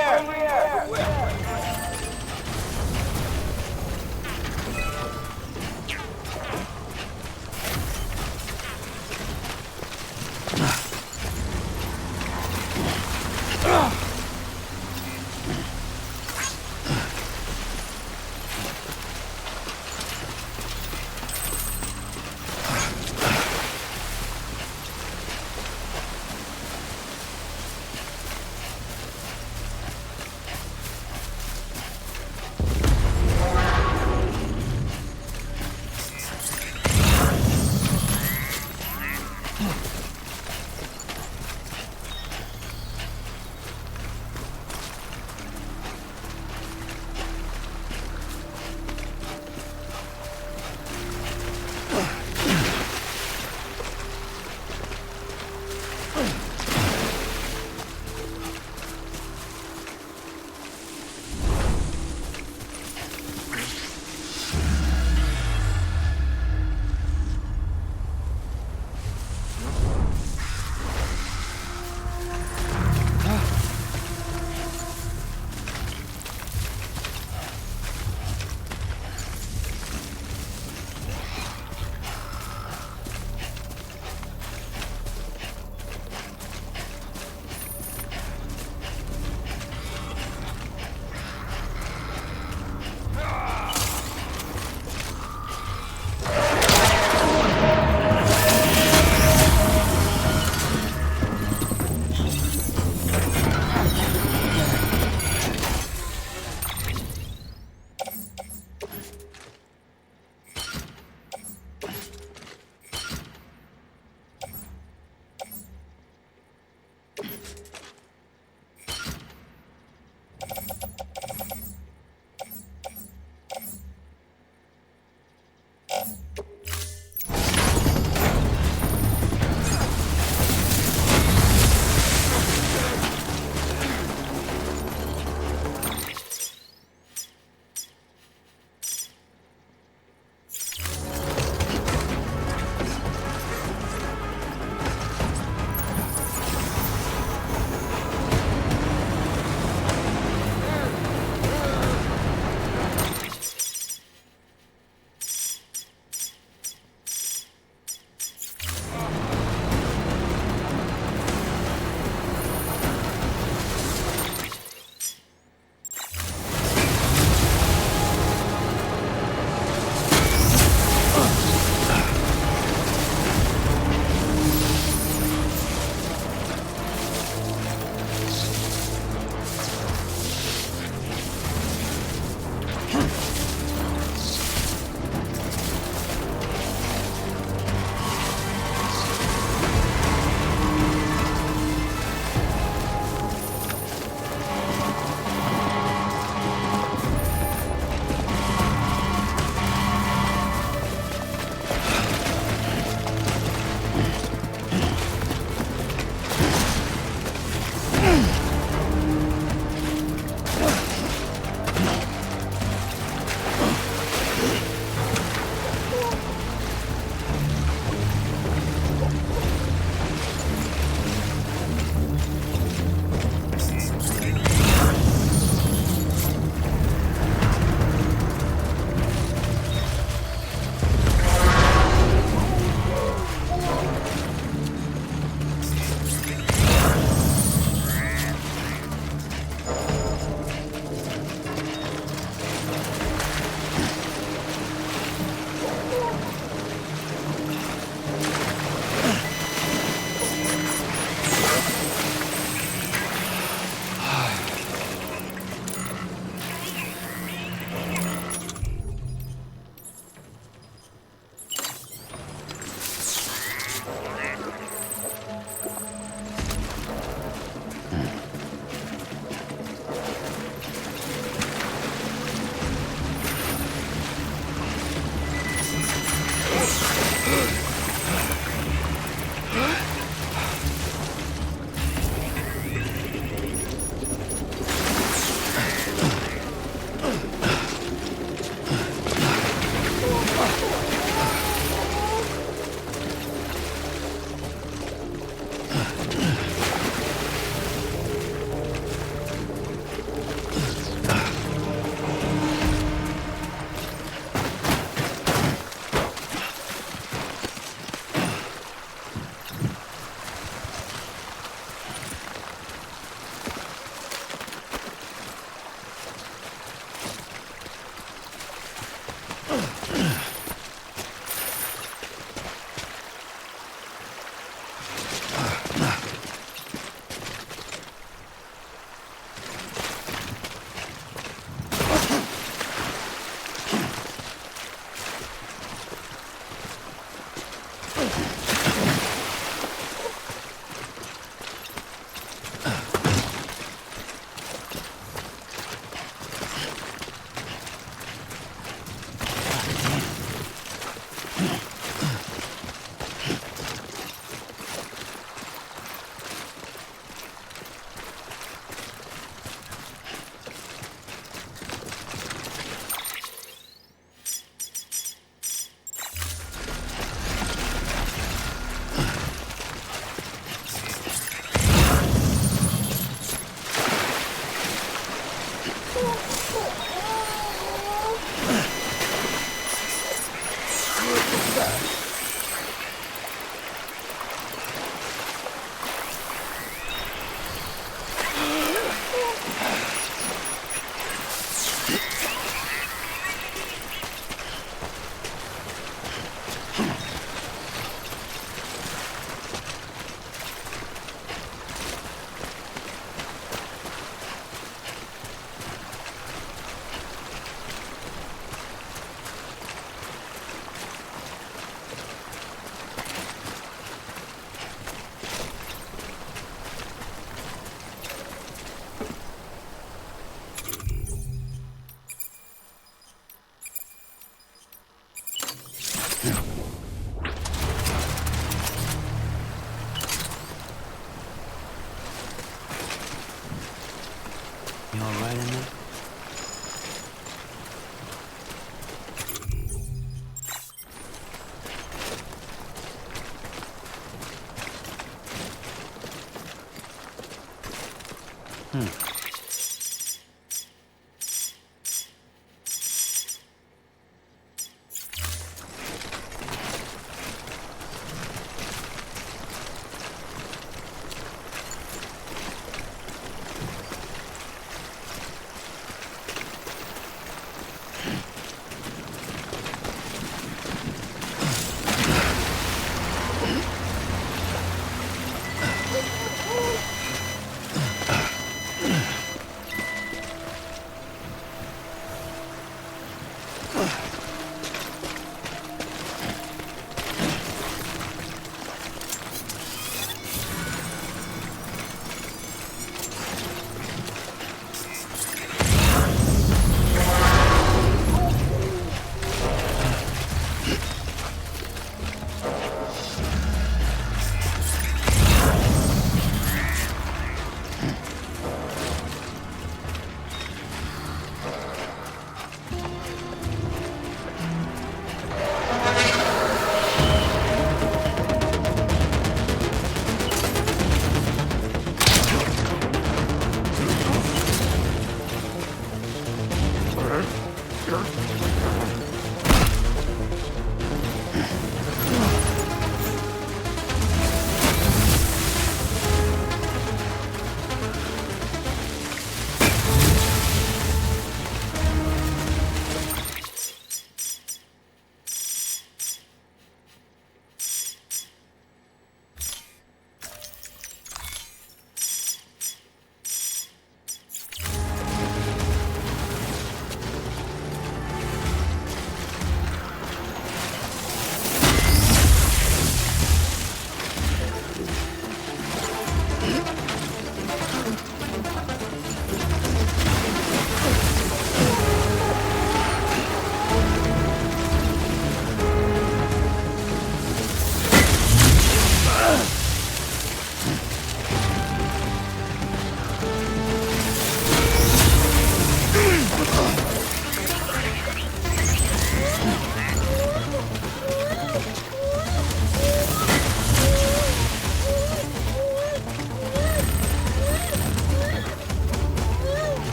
Everything all right in there?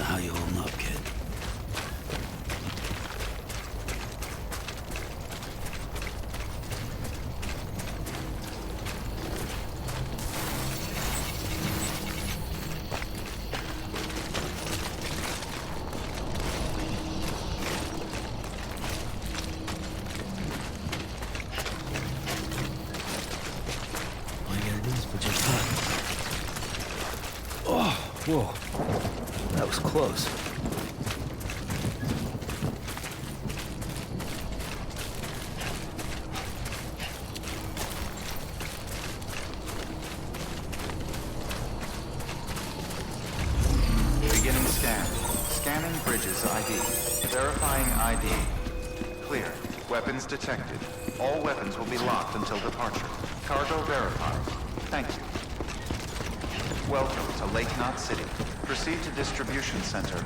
How you holding up, kid? All you gotta do is put your foot. Oh, whoa. That was close. Beginning scan. Scanning bridges ID. Verifying ID. Clear. Weapons detected. All weapons will be locked until departure. Cargo verified. Thank you. Welcome to Lake Knot City. Proceed to distribution center.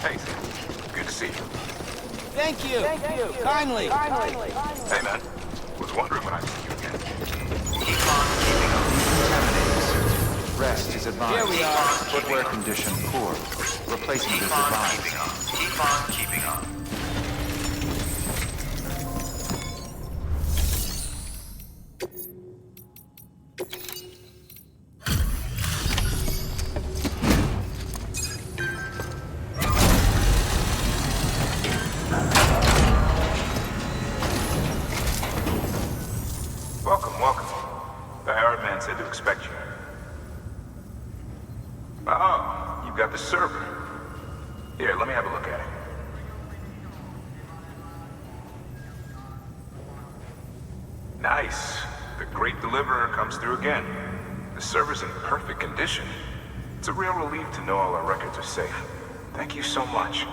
Hey, good to see you. Thank you. Kindly. Hey, man. Was wondering when I'd see you again. Keep on keeping on. Contaminants. Rest is advised. Here we are. Footwear condition poor. Replacement is Keep on advised. keeping on. Keep on keeping on. Welcome. The Arab man said to expect you. Oh, you've got the server. Here, let me have a look at it. Nice. The great deliverer comes through again. The server's in perfect condition. It's a real relief to know all our records are safe. Thank you so much.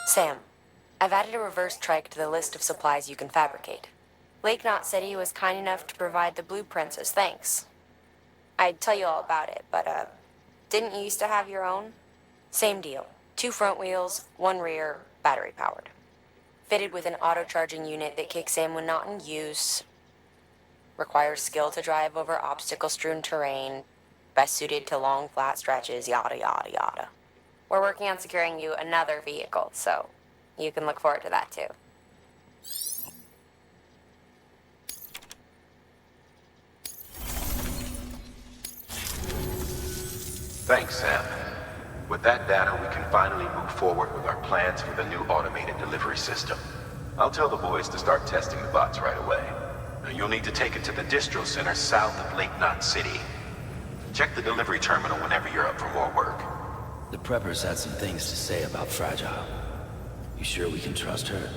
Sam, I've added a reverse trike to the list of supplies you can fabricate. Lake Knot City was kind enough to provide the blueprints as thanks. I'd tell you all about it, but, didn't you used to have your own? Same deal. 2 front wheels, 1 rear, battery-powered. Fitted with an auto-charging unit that kicks in when not in use. Requires skill to drive over obstacle-strewn terrain. Best suited to long, flat stretches, yada, yada, yada. We're working on securing you another vehicle, so you can look forward to that too. Thanks, Sam. With that data, we can finally move forward with our plans for the new automated delivery system. I'll tell the boys to start testing the bots right away. Now, you'll need to take it to the distro center south of Lake Knot City. Check the delivery terminal whenever you're up for more work. The preppers had some things to say about Fragile. You sure we can trust her?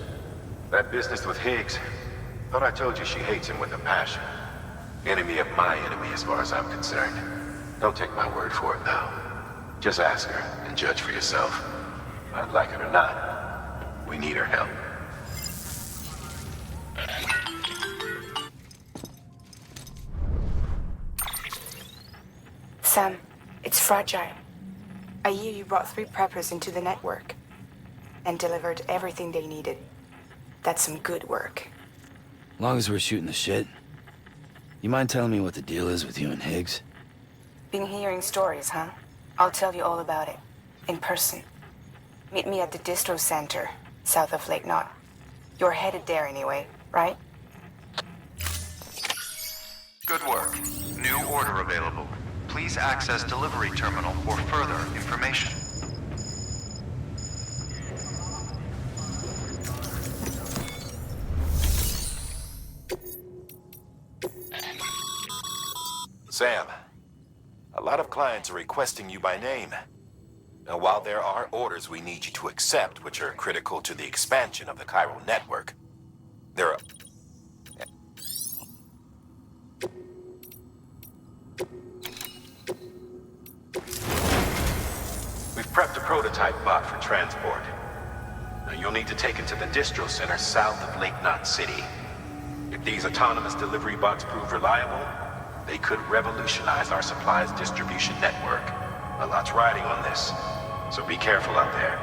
That business with Higgs, thought I told you she hates him with a passion. Enemy of my enemy as far as I'm concerned. Don't take my word for it, though. Just ask her and judge for yourself. I'd like it or not, we need her help. Sam, it's Fragile. I hear you brought 3 preppers into the network and delivered everything they needed. That's some good work. Long as we're shooting the shit. You mind telling me what the deal is with you and Higgs? Been hearing stories, huh? I'll tell you all about it. In person. Meet me at the distro center, south of Lake Knot. You're headed there anyway, right? Good work. New order available. Please access delivery terminal for further information. Sam, a lot of clients are requesting you by name. Now, while there are orders we need you to accept, which are critical to the expansion of the Chiral Network, there are... We've prepped a prototype bot for transport. Now, you'll need to take it to the distro center south of Lake Knot City. If these autonomous delivery bots prove reliable, they could revolutionize our supplies distribution network. A lot's riding on this, so be careful out there.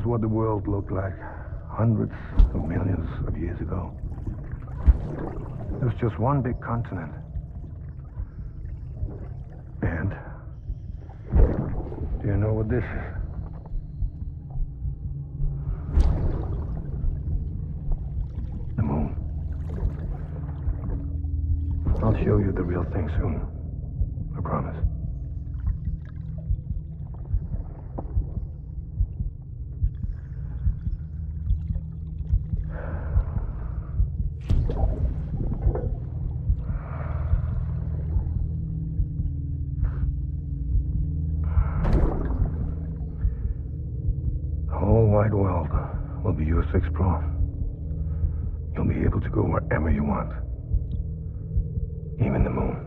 is what the world looked like hundreds of millions of years ago. It was just one big continent. And do you know what this is? The moon. I'll show you the real thing soon. I promise. The whole wide world will be yours to explore. You'll be able to go wherever you want. Even the moon.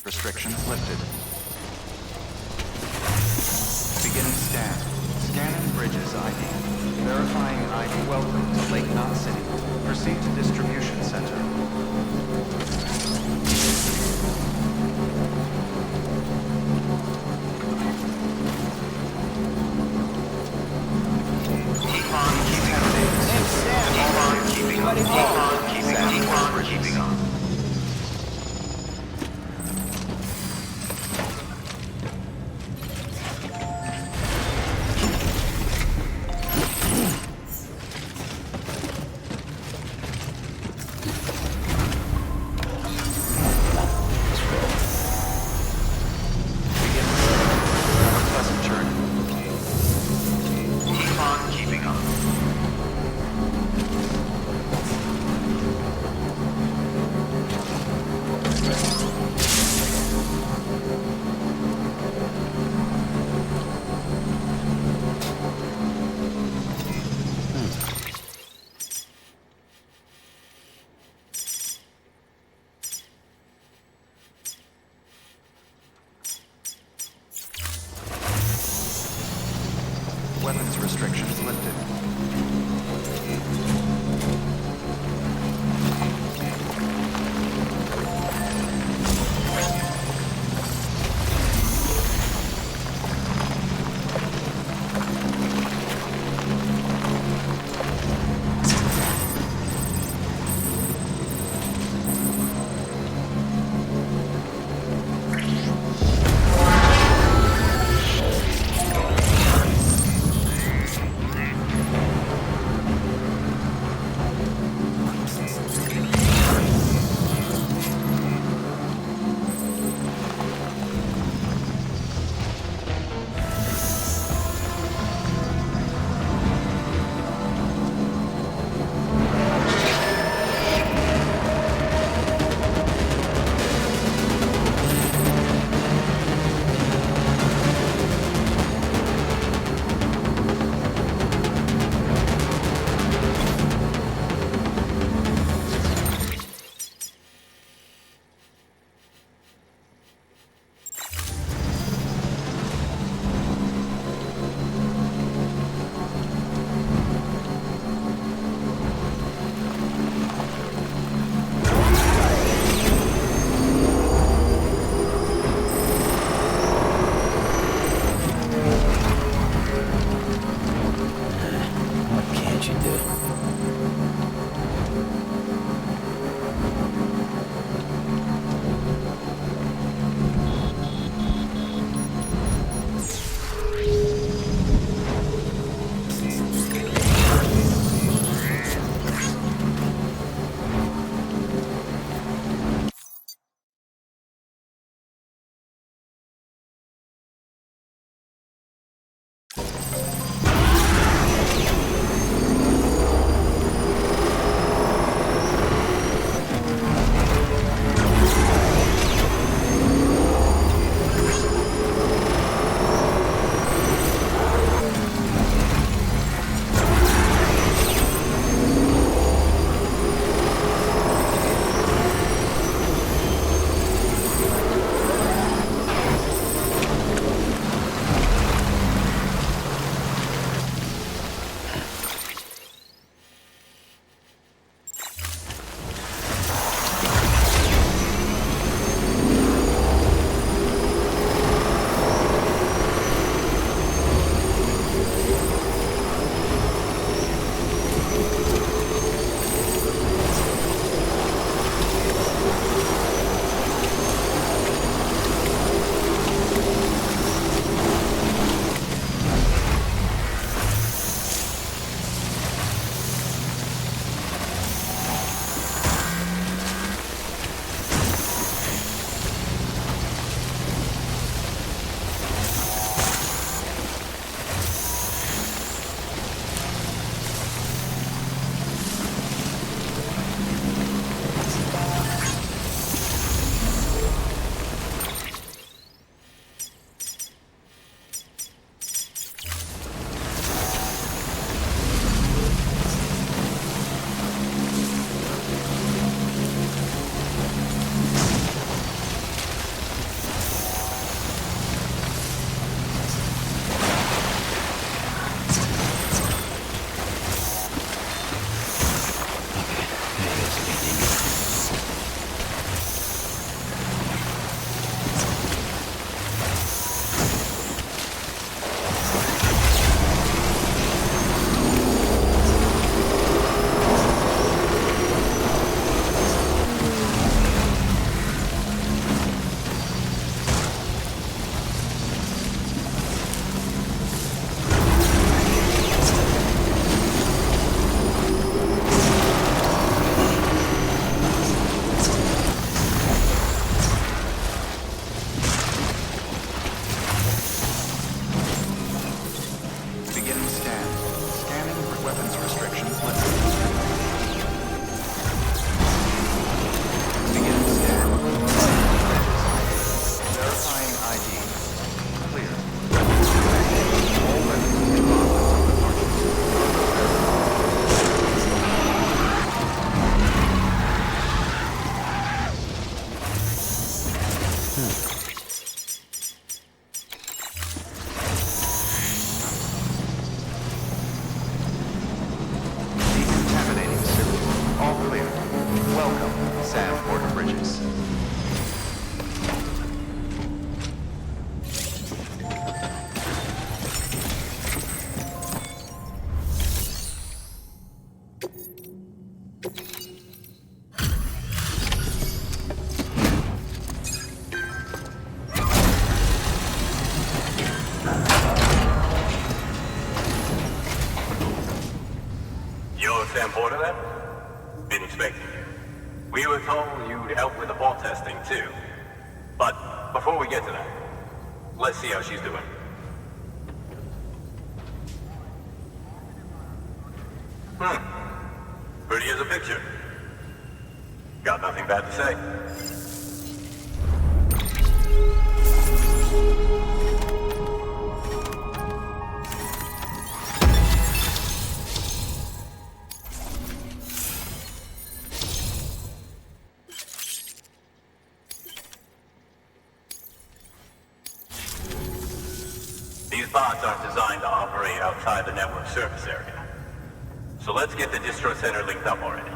Restrictions lifted. Beginning scan. Scanning bridges ID. Verifying ID. Welcome to Lake Knot City. Proceed to distribution center. Keep on keeping on. Keep on keeping on. Keep on keeping on. Keep on keeping on. Weapons restrictions lifted. Weapons restrictions lifted. Begin scan. Verifying ID. Clear. All weapons will be locked until departure. Decontaminating suit. All clear. Welcome, Sam Porter Bridges. You're Sam Porter then? Been expecting you. We were told you'd help with the bot testing too. But before we get to that, let's see how she's doing. Pretty as a picture. Got nothing bad to say. These bots aren't designed to operate outside the network surface area. So let's get the distro center linked up already.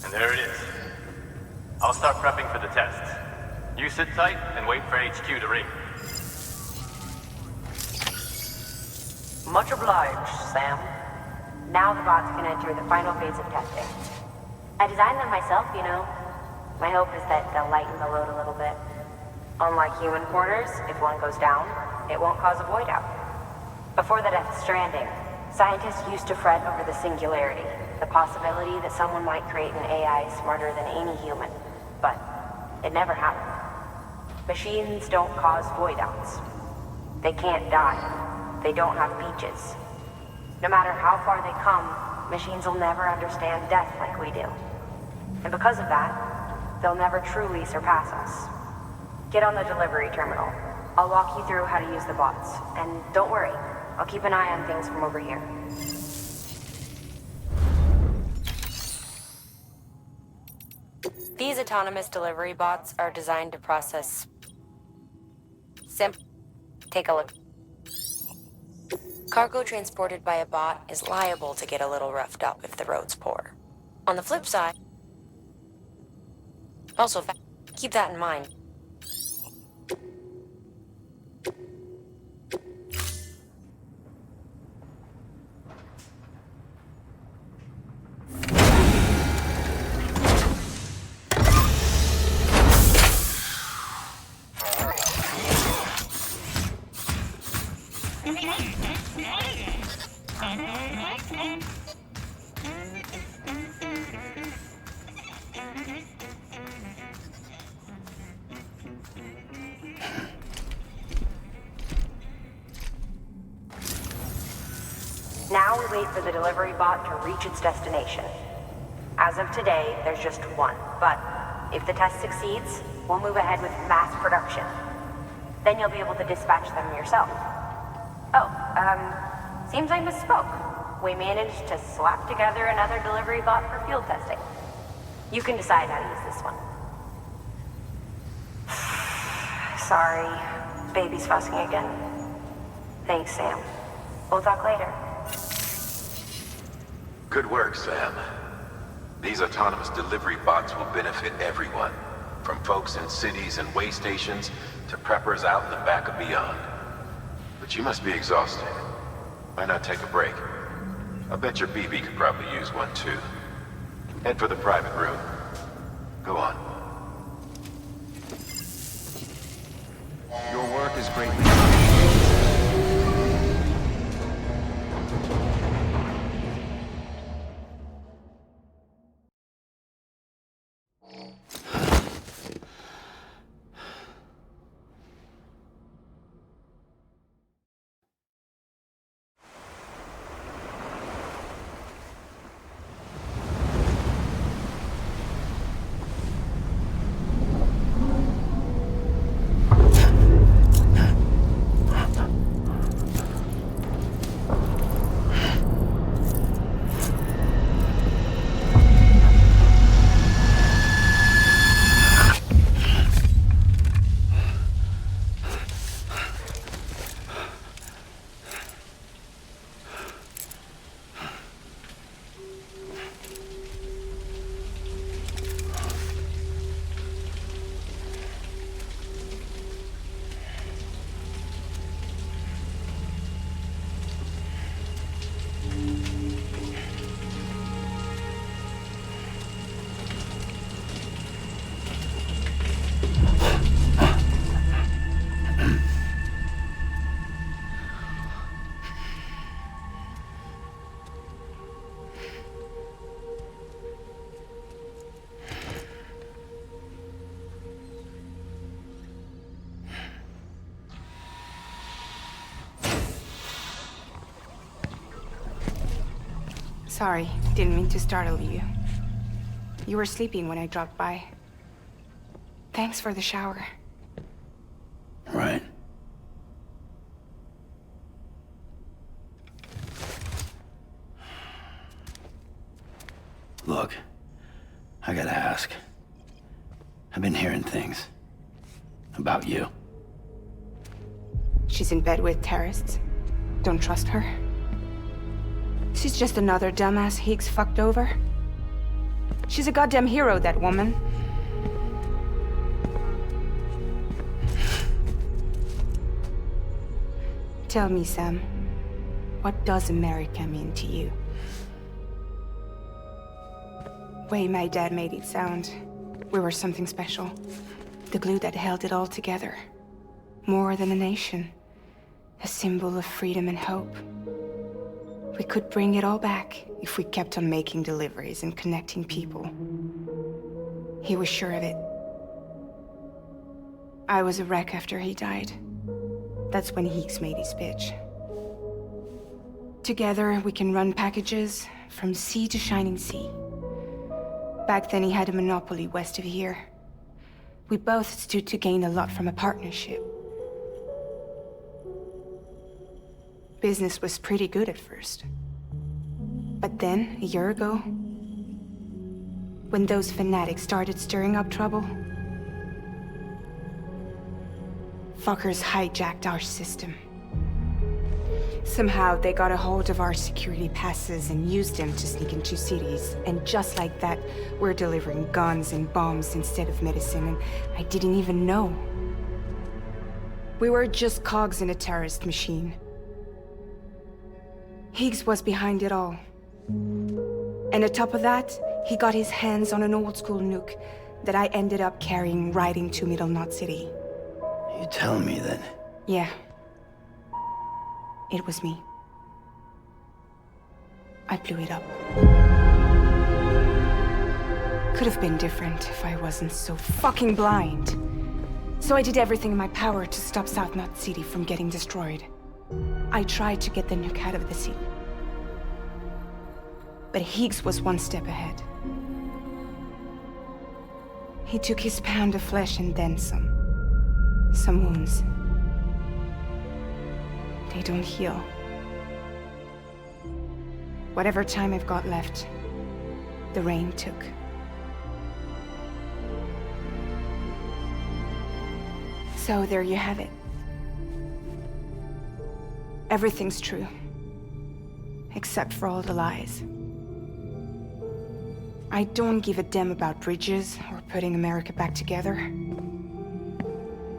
And there it is. I'll start prepping for the test. You sit tight and wait for HQ to ring. Much obliged, Sam. Now the bots can enter the final phase of testing. I designed them myself, you know. My hope is that they'll lighten the load a little bit. Unlike human porters, if one goes down, it won't cause a void out. Before the Death Stranding, scientists used to fret over the singularity, the possibility that someone might create an AI smarter than any human. But it never happened. Machines don't cause void outs. They can't die. They don't have beaches. No matter how far they come, machines will never understand death like we do. And because of that, they'll never truly surpass us. Get on the delivery terminal. I'll walk you through how to use the bots. And don't worry, I'll keep an eye on things from over here. These autonomous delivery bots are designed to process Take a look. Cargo transported by a bot is liable to get a little roughed up if the road's poor. On the flip side, also keep that in mind. Now we wait for the delivery bot to reach its destination. As of today, there's just one, but if the test succeeds, we'll move ahead with mass production. Then you'll be able to dispatch them yourself. Oh, seems I misspoke. We managed to slap together another delivery bot for field testing. You can decide how to use this one. Sorry, baby's fussing again. Thanks, Sam. We'll talk later. Good work, Sam. These autonomous delivery bots will benefit everyone, from folks in cities and way stations to preppers out in the back and beyond. But you must be exhausted. Why not take a break? I bet your BB could probably use one too. Head for the private room. Go on. Your work is greatly appreciated. Sorry, didn't mean to startle you. You were sleeping when I dropped by. Thanks for the shower. Right. Look, I gotta ask. I've been hearing things about you. She's in bed with terrorists. Don't trust her. She's just another dumbass Higgs fucked over. She's a goddamn hero, that woman. Tell me, Sam, what does America mean to you? Way my dad made it sound, we were something special. The glue that held it all together. More than a nation. A symbol of freedom and hope. We could bring it all back if we kept on making deliveries and connecting people. He was sure of it. I was a wreck after he died. That's when Higgs made his pitch. Together, we can run packages from sea to shining sea. Back then, he had a monopoly west of here. We both stood to gain a lot from a partnership. Business was pretty good at first. But then, a year ago, when those fanatics started stirring up trouble, fuckers hijacked our system. Somehow, they got a hold of our security passes and used them to sneak into cities. And just like that, we're delivering guns and bombs instead of medicine, and I didn't even know. We were just cogs in a terrorist machine. Higgs was behind it all. And on top of that, he got his hands on an old-school nuke that I ended up carrying right into Middle Knot City. You telling me that? Yeah. It was me. I blew it up. Could have been different if I wasn't so fucking blind. So I did everything in my power to stop South Knot City from getting destroyed. I tried to get the nuke out of the city. But Higgs was one step ahead. He took his pound of flesh and then some. Some wounds. They don't heal. Whatever time I've got left, the rain took. So there you have it. Everything's true. Except for all the lies. I don't give a damn about bridges or putting America back together.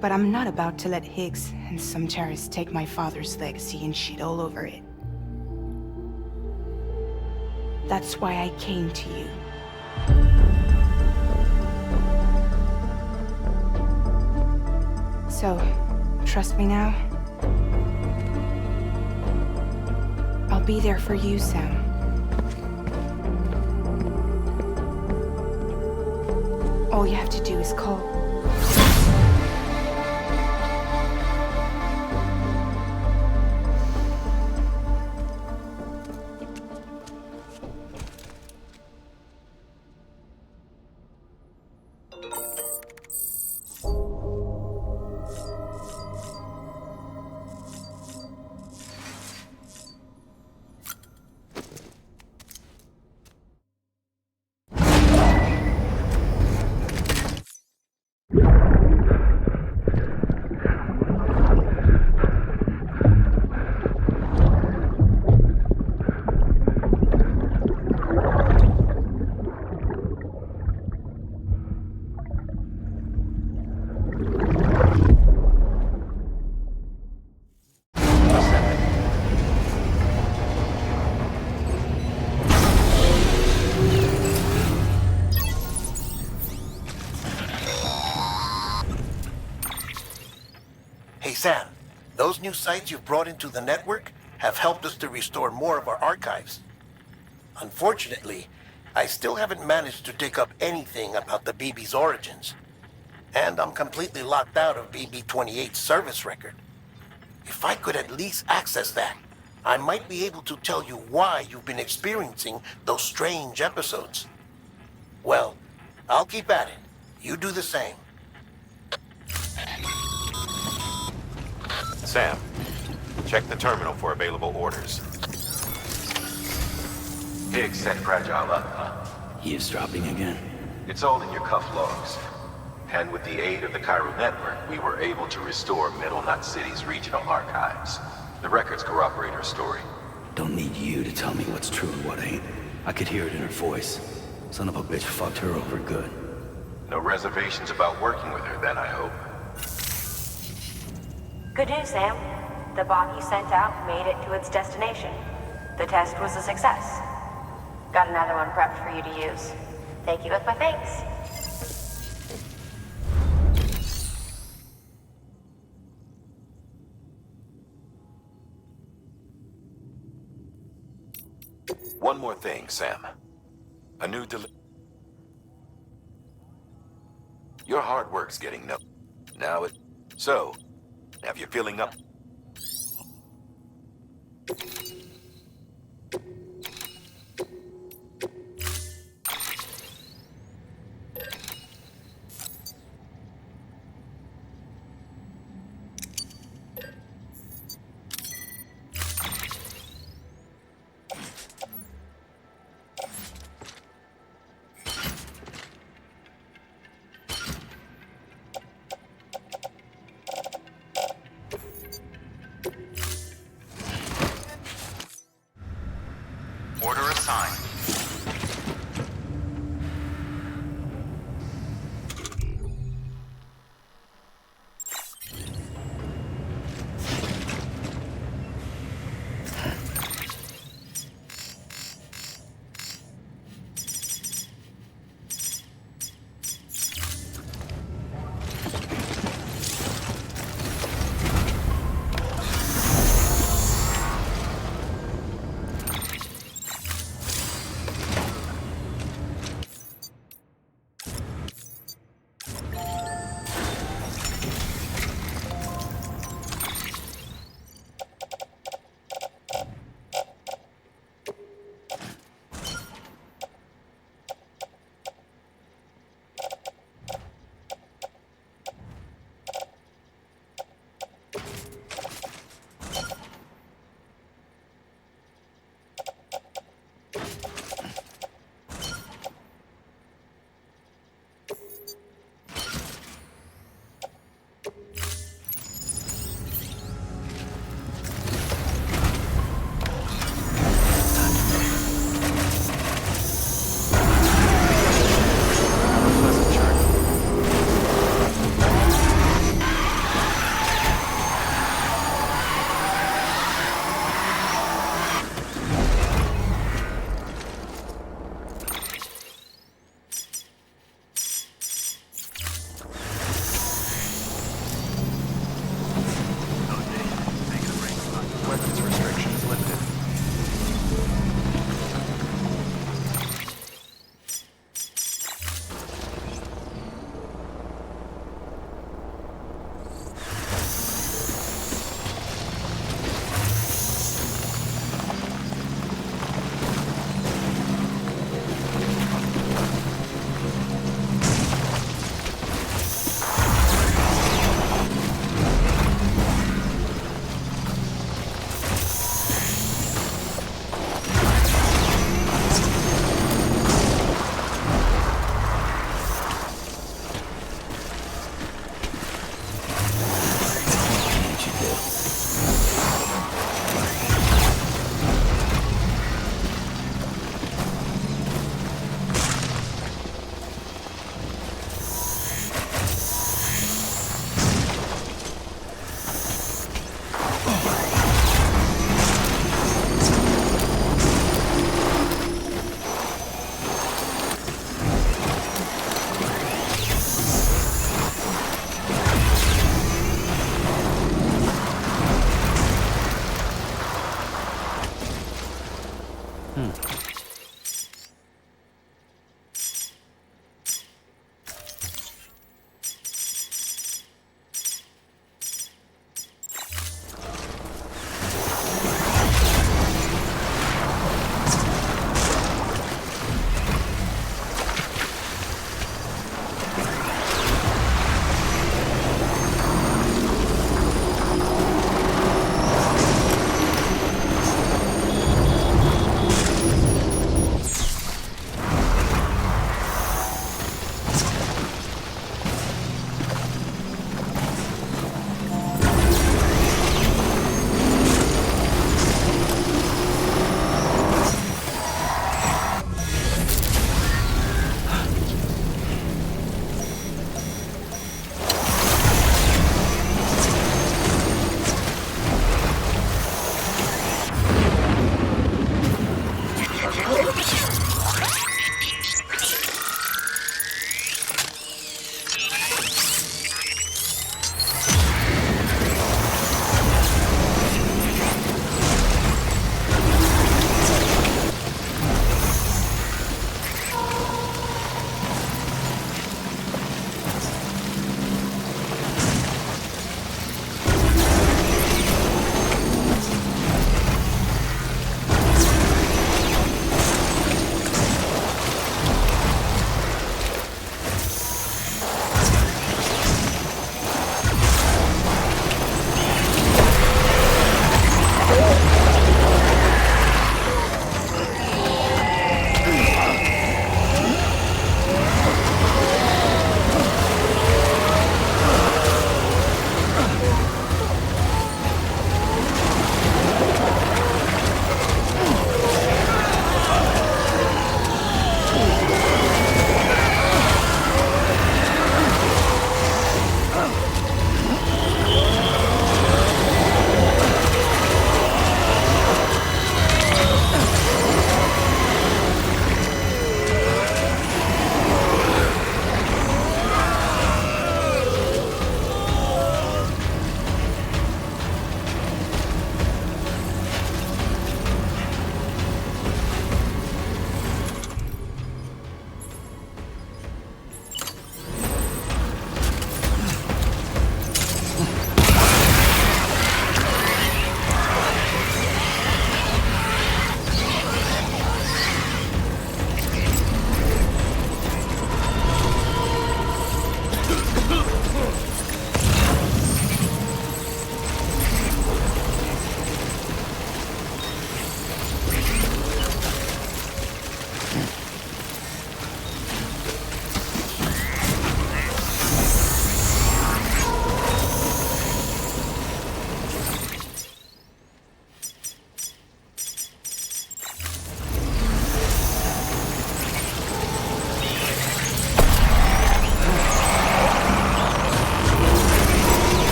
But I'm not about to let Higgs and some terrorists take my father's legacy and shit all over it. That's why I came to you. So, trust me now? I'll be there for you, Sam. All you have to do is call. Sam, those new sites you've brought into the network have helped us to restore more of our archives. Unfortunately, I still haven't managed to dig up anything about the BB's origins. And I'm completely locked out of BB-28's service record. If I could at least access that, I might be able to tell you why you've been experiencing those strange episodes. Well, I'll keep at it. You do the same. Sam, check the terminal for available orders. Higgs set Fragile up, huh? Eavesdropping again. It's all in your cuff logs. And with the aid of the Chiral Network, we were able to restore Middle Knot City's regional archives. The records corroborate her story. Don't need you to tell me what's true and what ain't. I could hear it in her voice. Son of a bitch fucked her over good. No reservations about working with her then, I hope. Good news, Sam. The bot you sent out made it to its destination. The test was a success. Got another one prepped for you to use. Take you with my thanks. One more thing, Sam. A new Your hard work's getting no. Now it. So, have you feeling up? Order assigned. Huh.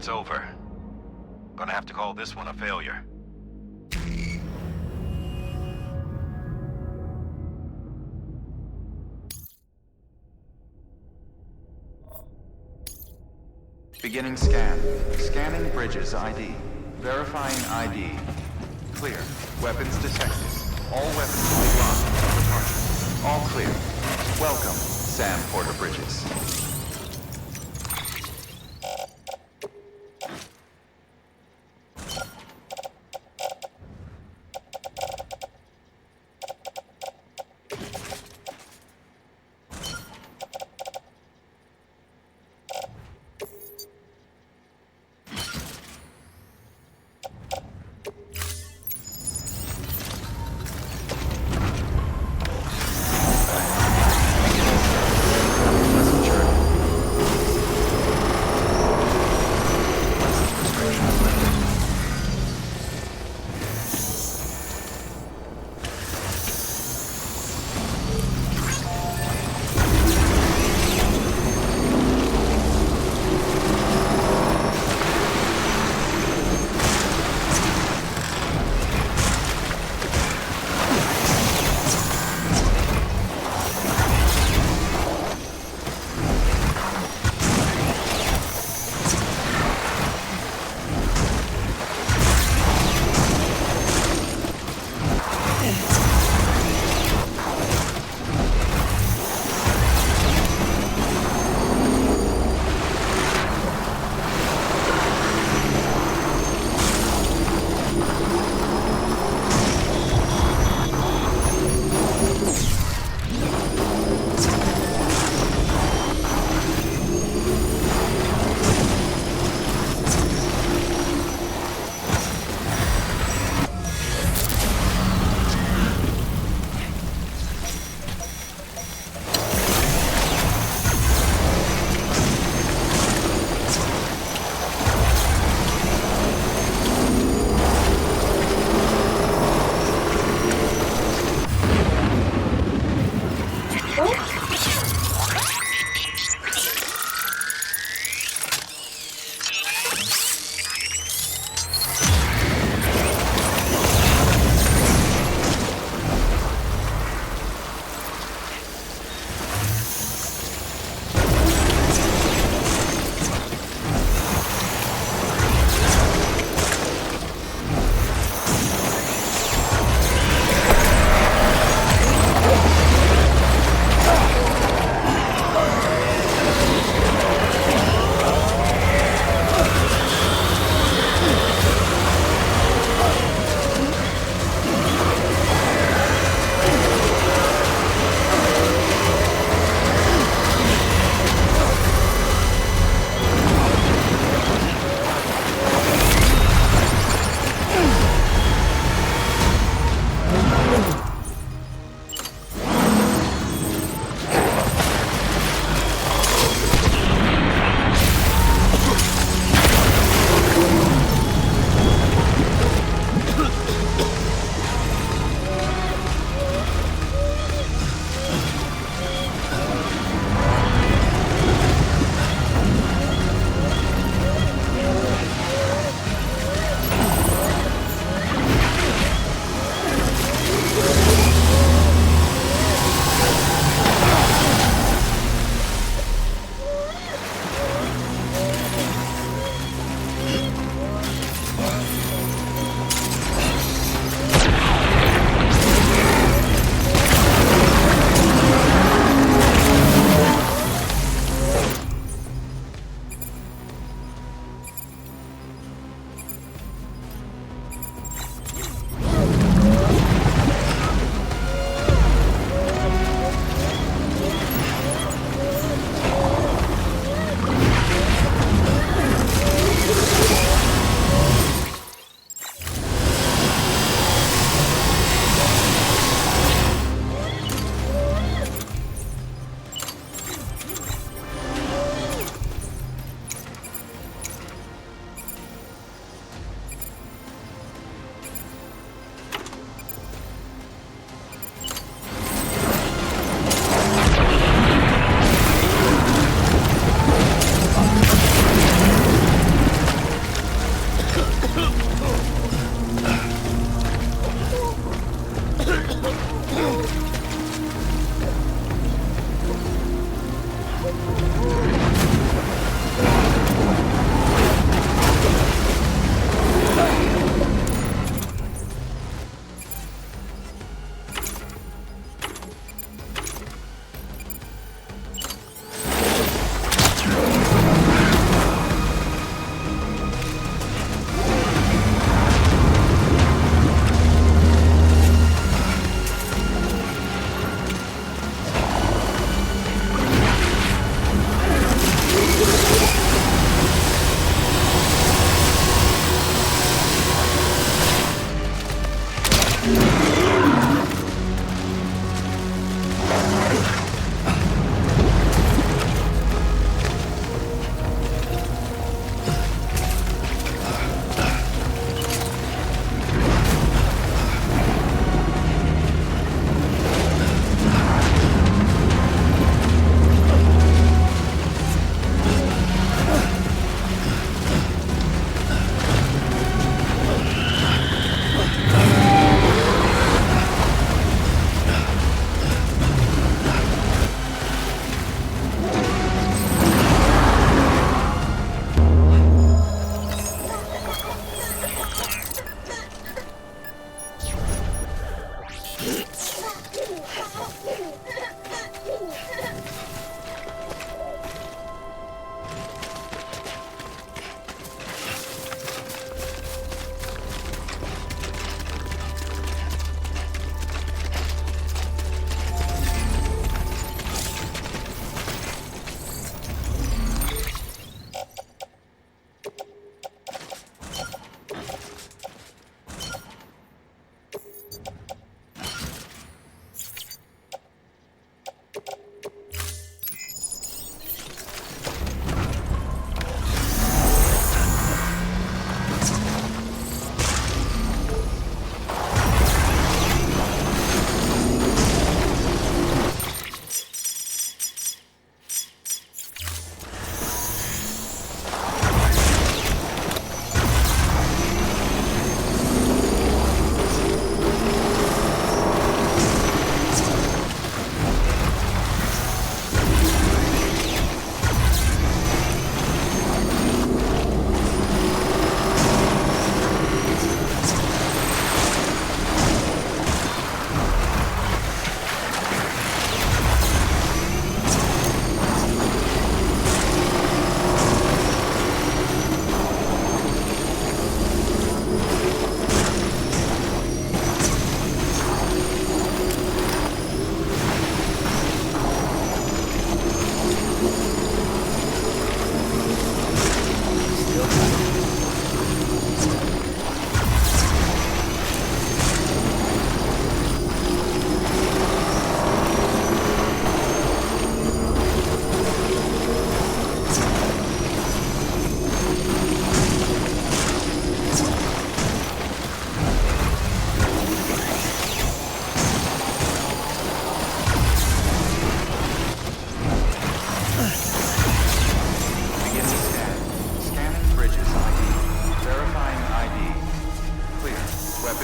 It's over. Gonna have to call this one a failure. Beginning scan. Scanning bridges ID. Verifying ID. Clear. Weapons detected. All weapons will be locked until departure. All clear. Welcome, Sam Porter Bridges. Pleasant journey.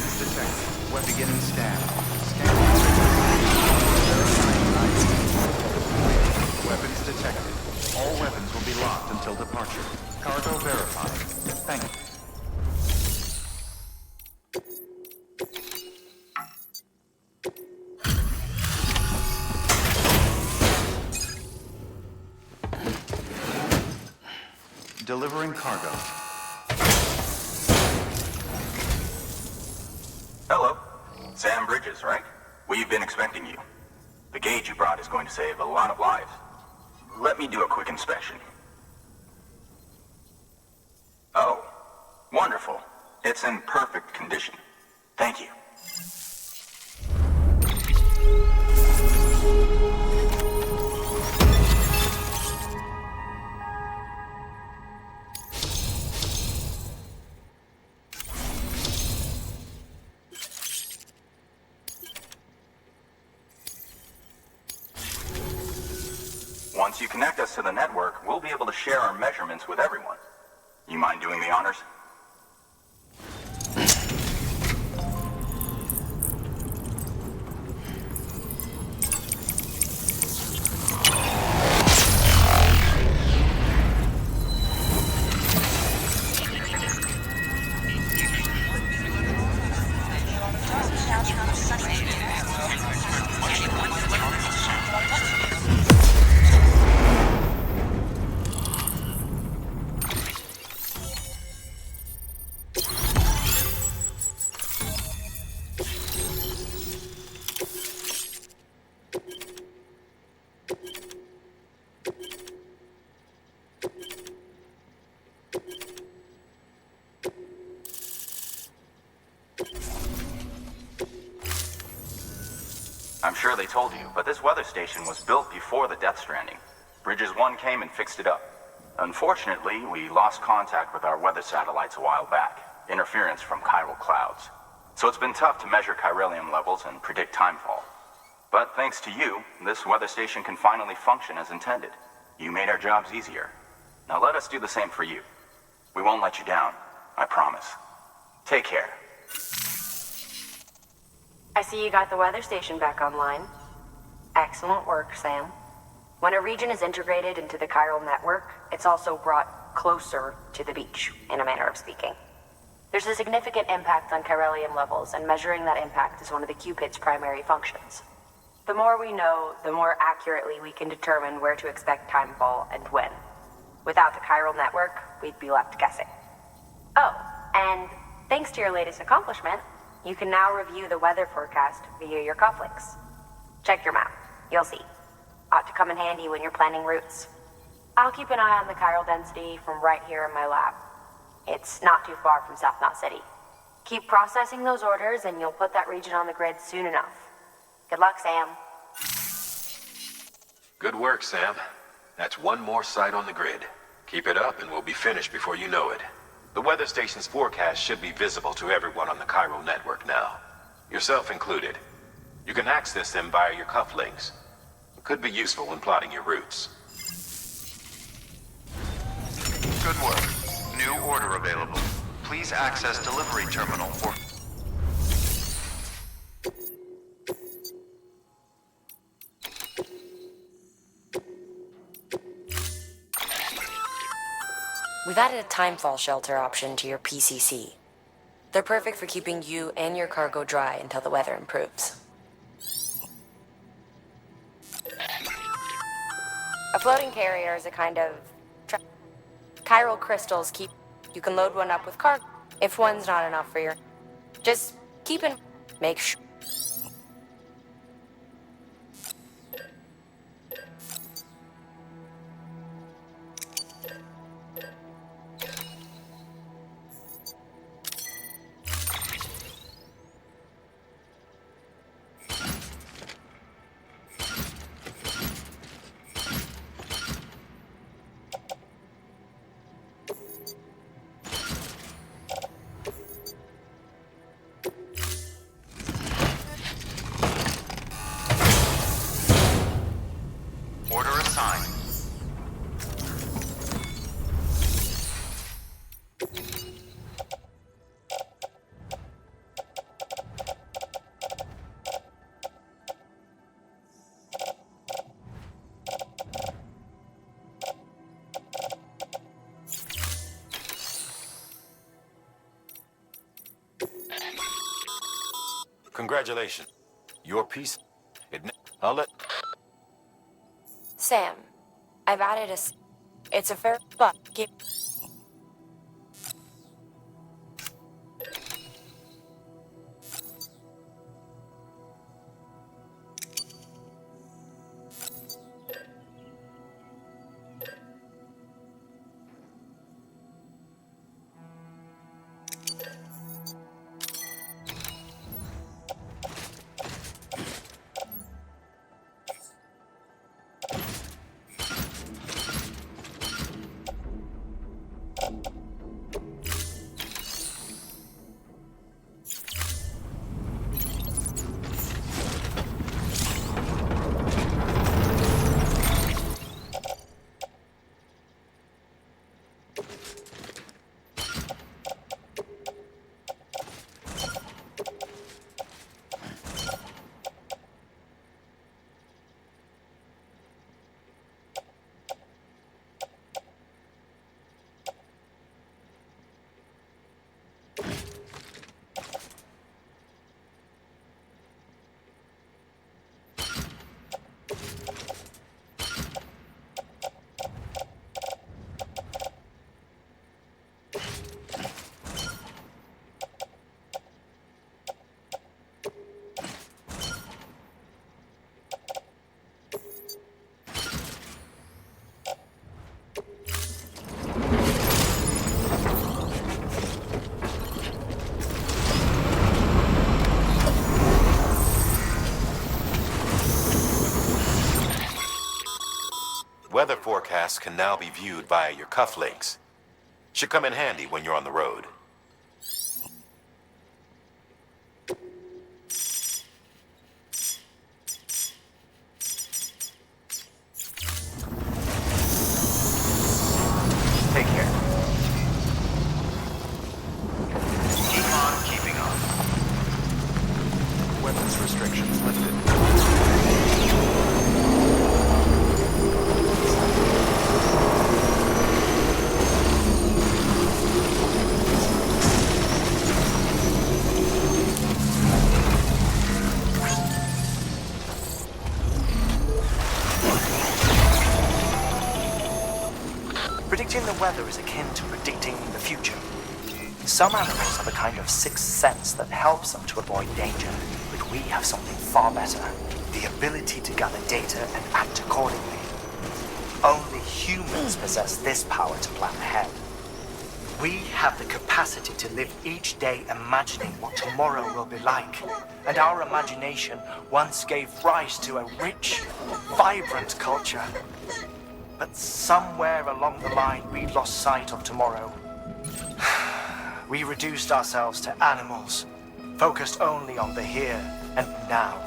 Weapons detected. Beginning scan. Scanning bridges. Verifying ID. Weapons detected. All weapons will be locked until departure. Cargo verified. Thank you. Delivering cargo. Hello. Sam Bridges, right? We've been expecting you. The gauge you brought is going to save a lot of lives. Let me do a quick inspection. Oh, wonderful. It's in perfect condition. Thank you. Once you connect us to the network, we'll be able to share our measurements with everyone. You mind doing the honors? I'm sure they told you, but this weather station was built before the Death Stranding. Bridges 1 came and fixed it up. Unfortunately, we lost contact with our weather satellites a while back. Interference from chiral clouds. So it's been tough to measure chiralium levels and predict timefall. But thanks to you, this weather station can finally function as intended. You made our jobs easier. Now let us do the same for you. We won't let you down, I promise. Take care. I see you got the weather station back online. Excellent work, Sam. When a region is integrated into the chiral network, it's also brought closer to the beach, in a manner of speaking. There's a significant impact on chiralium levels, and measuring that impact is one of the Cupid's primary functions. The more we know, the more accurately we can determine where to expect timefall and when. Without the chiral network, we'd be left guessing. Oh, and thanks to your latest accomplishment, you can now review the weather forecast via your cufflinks. Check your map. You'll see. Ought to come in handy when you're planning routes. I'll keep an eye on the chiral density from right here in my lab. It's not too far from South Knot City. Keep processing those orders and you'll put that region on the grid soon enough. Good luck, Sam. Good work, Sam. That's one more site on the grid. Keep it up and we'll be finished before you know it. The weather station's forecast should be visible to everyone on the chiral network now. Yourself included. You can access them via your cufflinks. It could be useful when plotting your routes. Good work. New order available. Please access delivery terminal for... We've added a timefall shelter option to your PCC. They're perfect for keeping you and your cargo dry until the weather improves. A floating carrier is a kind of... chiral crystals keep... You can load one up with cargo if one's not enough for your... Just keep in... Make sure... Congratulations. Your piece. I'll let... Sam, I've added it's a fair but keep. Weather forecasts can now be viewed via your cufflinks. Should come in handy when you're on the road. Take care. Keep on keeping on. Weapons restrictions lifted. Predicting the weather is akin to predicting the future. Some animals have a kind of sixth sense that helps them to avoid danger, but we have something far better. The ability to gather data and act accordingly. Only humans possess this power to plan ahead. We have the capacity to live each day imagining what tomorrow will be like. And our imagination once gave rise to a rich, vibrant culture. But somewhere along the line, we lost sight of tomorrow. We reduced ourselves to animals, focused only on the here and now.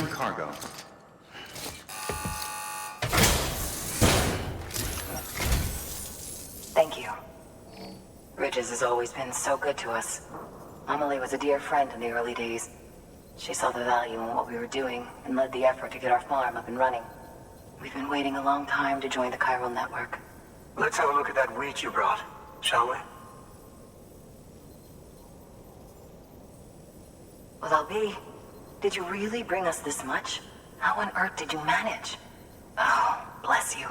Delivering cargo. Thank you. Bridges has always been so good to us. Amelie was a dear friend in the early days. She saw the value in what we were doing and led the effort to get our farm up and running. We've been waiting a long time to join the Chiral Network. Let's have a look at that wheat you brought, shall we? Well, I'll be. Did you really bring us this much? How on earth did you manage? Oh, bless you.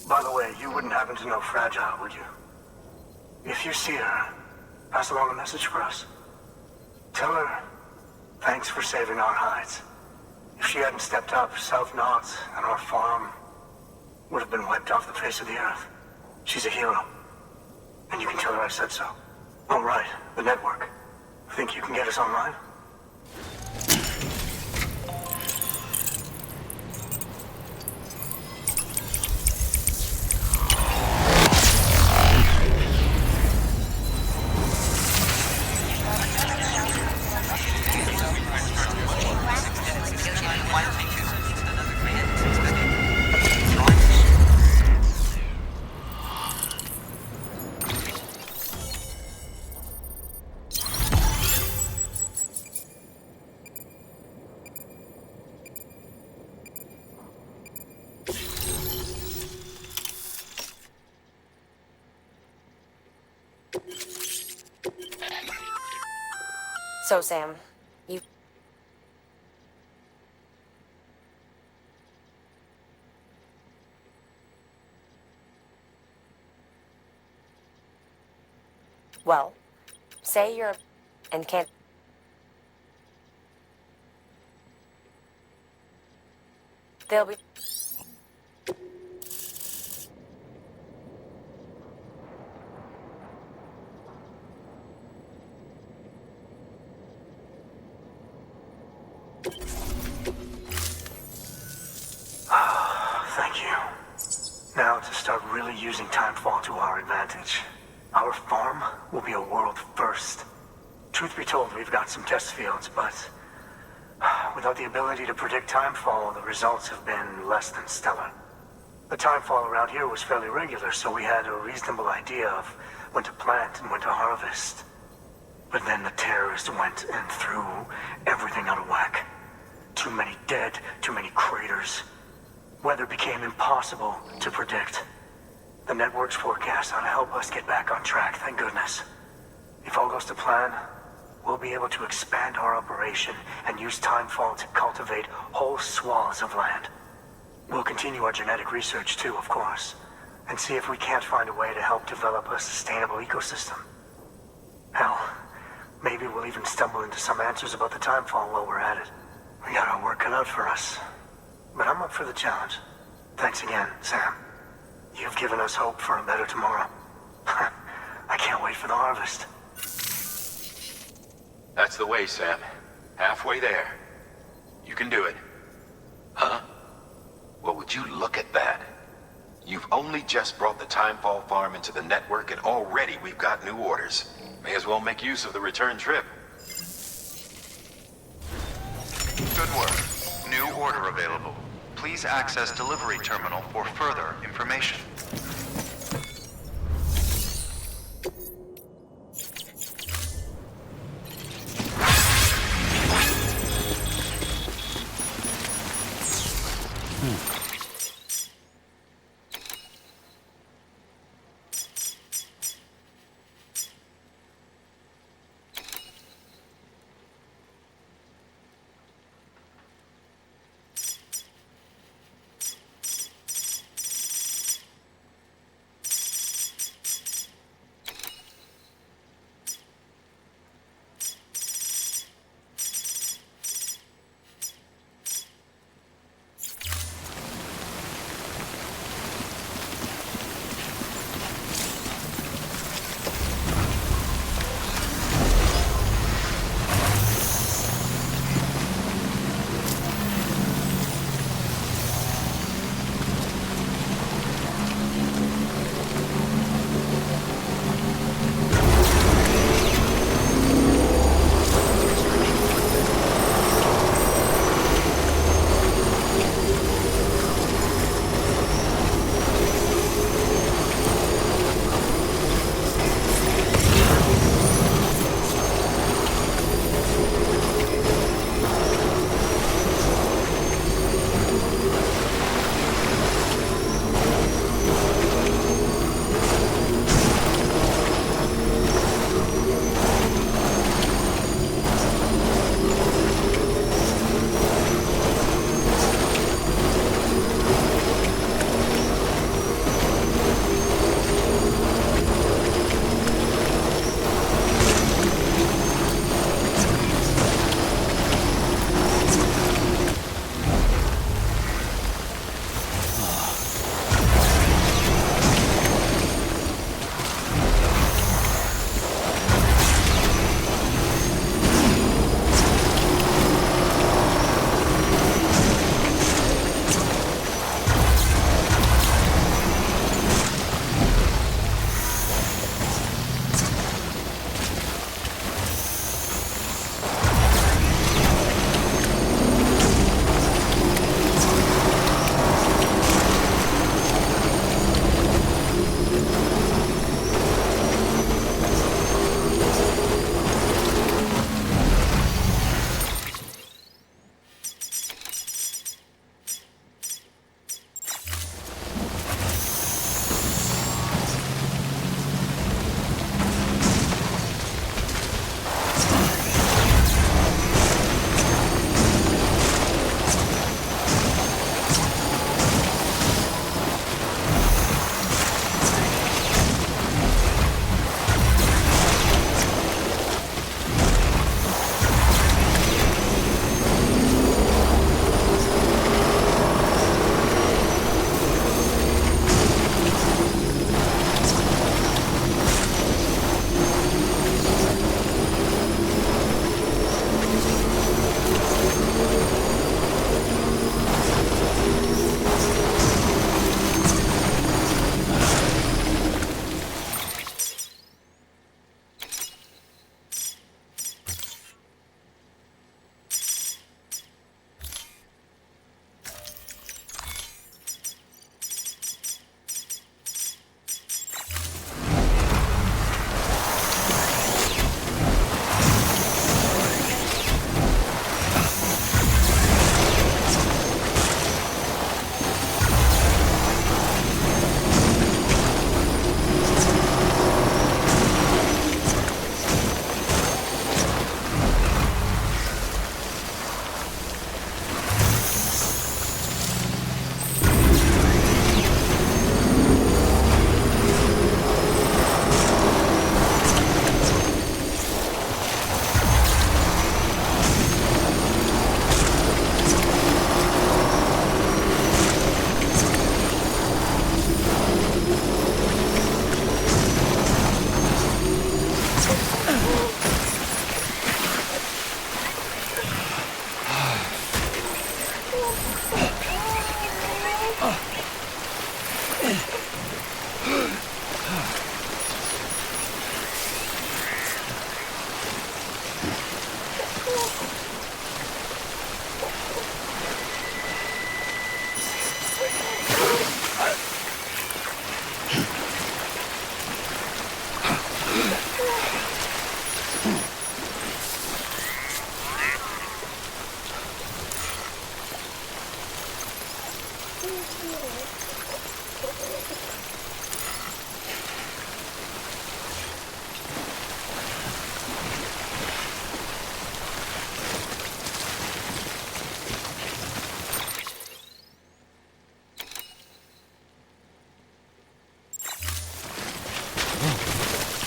By the way, you wouldn't happen to know Fragile, would you? If you see her, pass along a message for us. Tell her, thanks for saving our hides. If she hadn't stepped up, South Knots and our farm would have been wiped off the face of the earth. She's a hero. And you can tell her I said so. Oh, right, the network. Think you can get us online? So, Sam, you... Well, say you're... and can't... They'll be... Thank you. Now to start really using timefall to our advantage. Our farm will be a world first. Truth be told, we've got some test fields, but without the ability to predict timefall, the results have been less than stellar. The timefall around here was fairly regular, so we had a reasonable idea of when to plant and when to harvest. But then the terrorists went and threw everything out of whack. Too many dead, too many craters. Weather became impossible to predict. The network's forecast ought to help us get back on track, thank goodness. If all goes to plan, we'll be able to expand our operation and use timefall to cultivate whole swaths of land. We'll continue our genetic research too, of course, and see if we can't find a way to help develop a sustainable ecosystem. Hell, maybe we'll even stumble into some answers about the timefall while we're at it. We got our work cut out for us. But I'm up for the challenge. Thanks again, Sam. You've given us hope for a better tomorrow. I can't wait for the harvest. That's the way, Sam. Halfway there. You can do it. Huh? Well, would you look at that? You've only just brought the Timefall farm into the network, and already we've got new orders. May as well make use of the return trip. Good work. New order available. Please access delivery terminal for further information.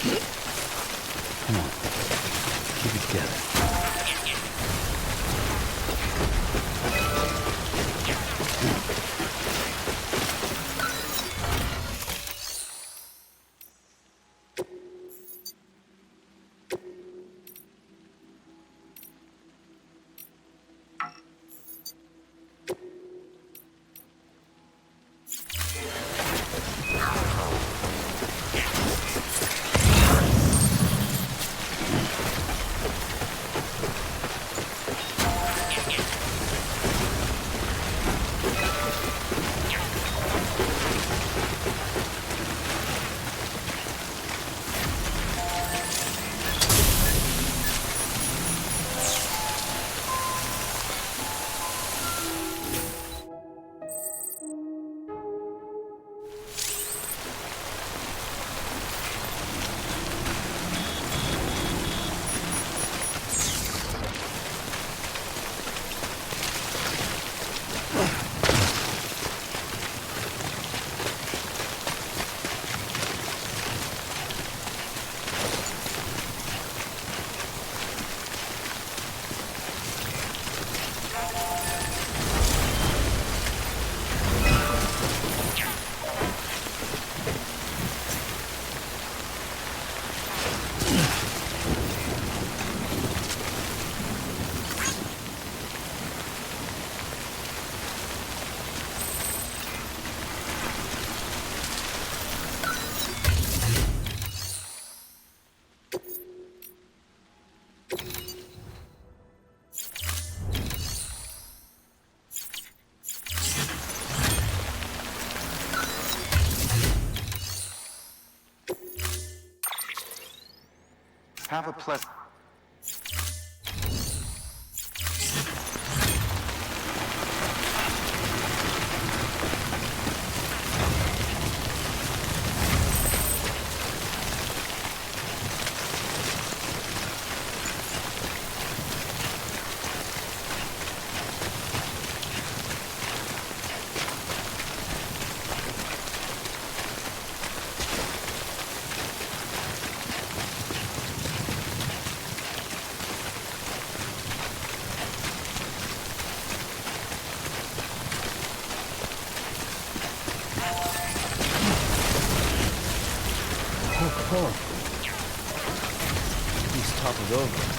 Come on. Keep it together. Have a pleasant... Oh. He's toppled over.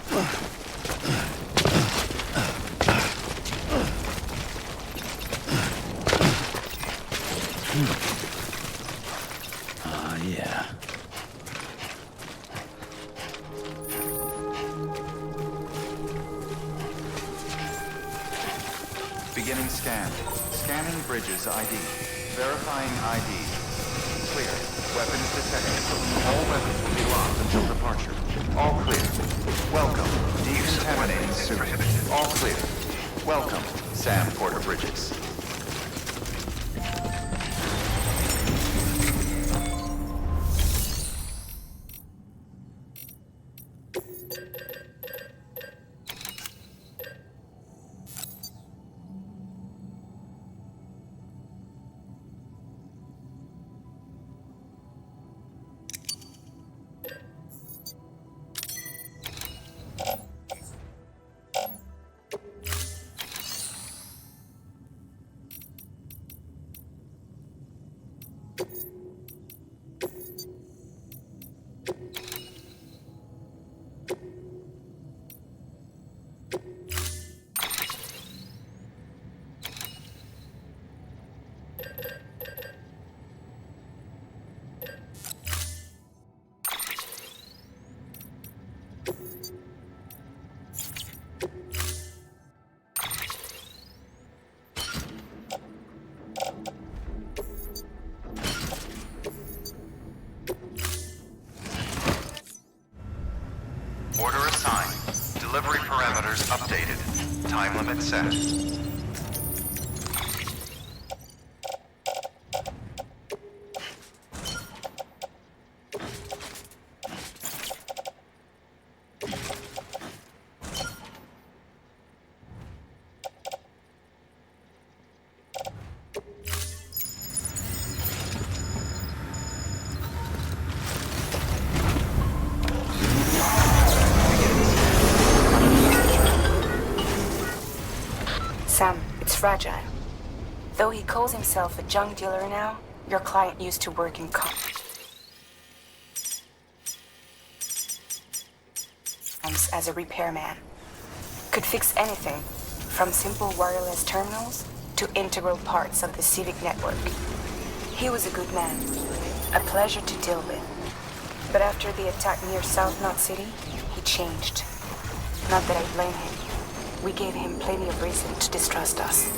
Yeah. Beginning scan. Scanning bridges ID. Verifying ID. Clear. Weapons detected. All weapons will be locked until departure. All clear. Welcome. Decontaminating suit. All clear. Welcome, Sam Porter Bridges. Order assigned. Delivery parameters updated. Time limit set. Sam, it's fragile. Though he calls himself a junk dealer now, your client used to work in as a repairman. Could fix anything, from simple wireless terminals to integral parts of the civic network. He was a good man, a pleasure to deal with. But after the attack near South Knot City, he changed. Not that I blame him. We gave him plenty of reason to distrust us.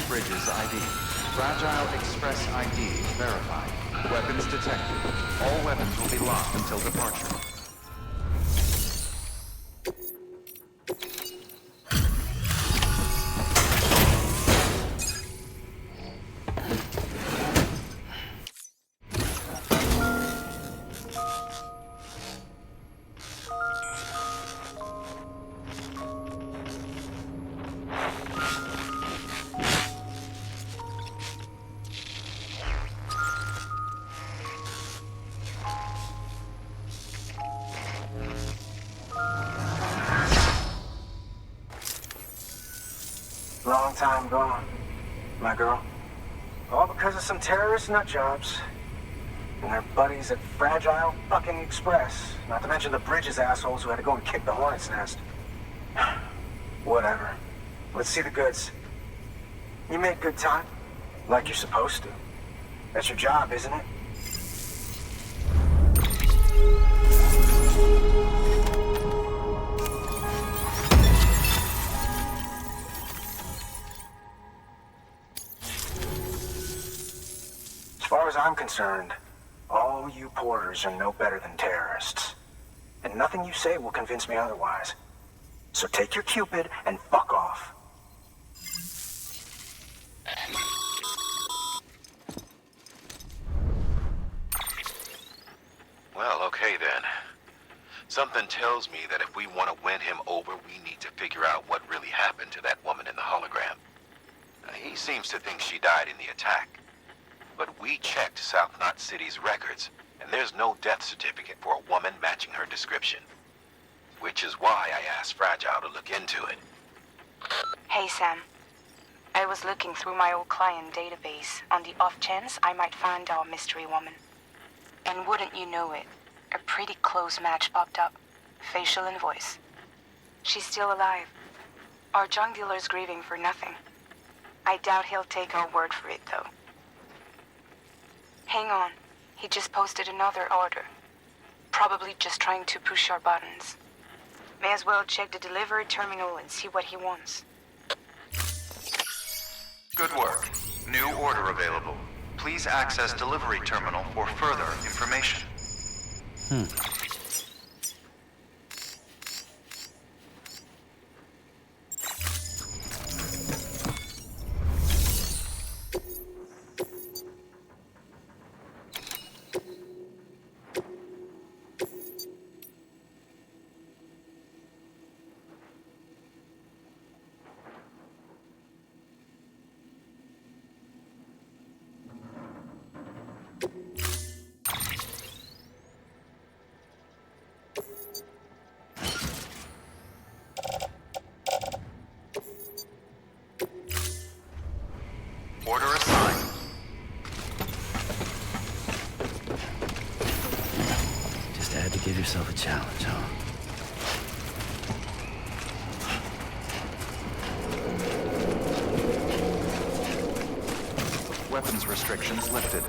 Bridges ID. Fragile Express ID verified. Weapons detected. All weapons will be locked until departure. Long time gone, my girl. All because of some terrorist nutjobs. And their buddies at Fragile fucking Express. Not to mention the Bridges assholes who had to go and kick the hornet's nest. Whatever. Let's see the goods. You make good time. Like you're supposed to. That's your job, isn't it? As far as I'm concerned, all you porters are no better than terrorists. And nothing you say will convince me otherwise. So take your Cupid and fuck off. Well, okay then. Something tells me that if we want to win him over, we need to figure out what really happened to that woman in the hologram. He seems to think she died in the attack. But we checked South Knot City's records, and there's no death certificate for a woman matching her description. Which is why I asked Fragile to look into it. Hey, Sam. I was looking through my old client database on the off chance I might find our mystery woman. And wouldn't you know it, a pretty close match popped up. Facial and voice. She's still alive. Our junk dealer's grieving for nothing. I doubt he'll take our word for it, though. Hang on. He just posted another order. Probably just trying to push our buttons. May as well check the delivery terminal and see what he wants. Good work. New order available. Please access delivery terminal for further information. Order assigned. Just had to give yourself a challenge, huh? Weapons restrictions lifted.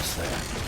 almost there.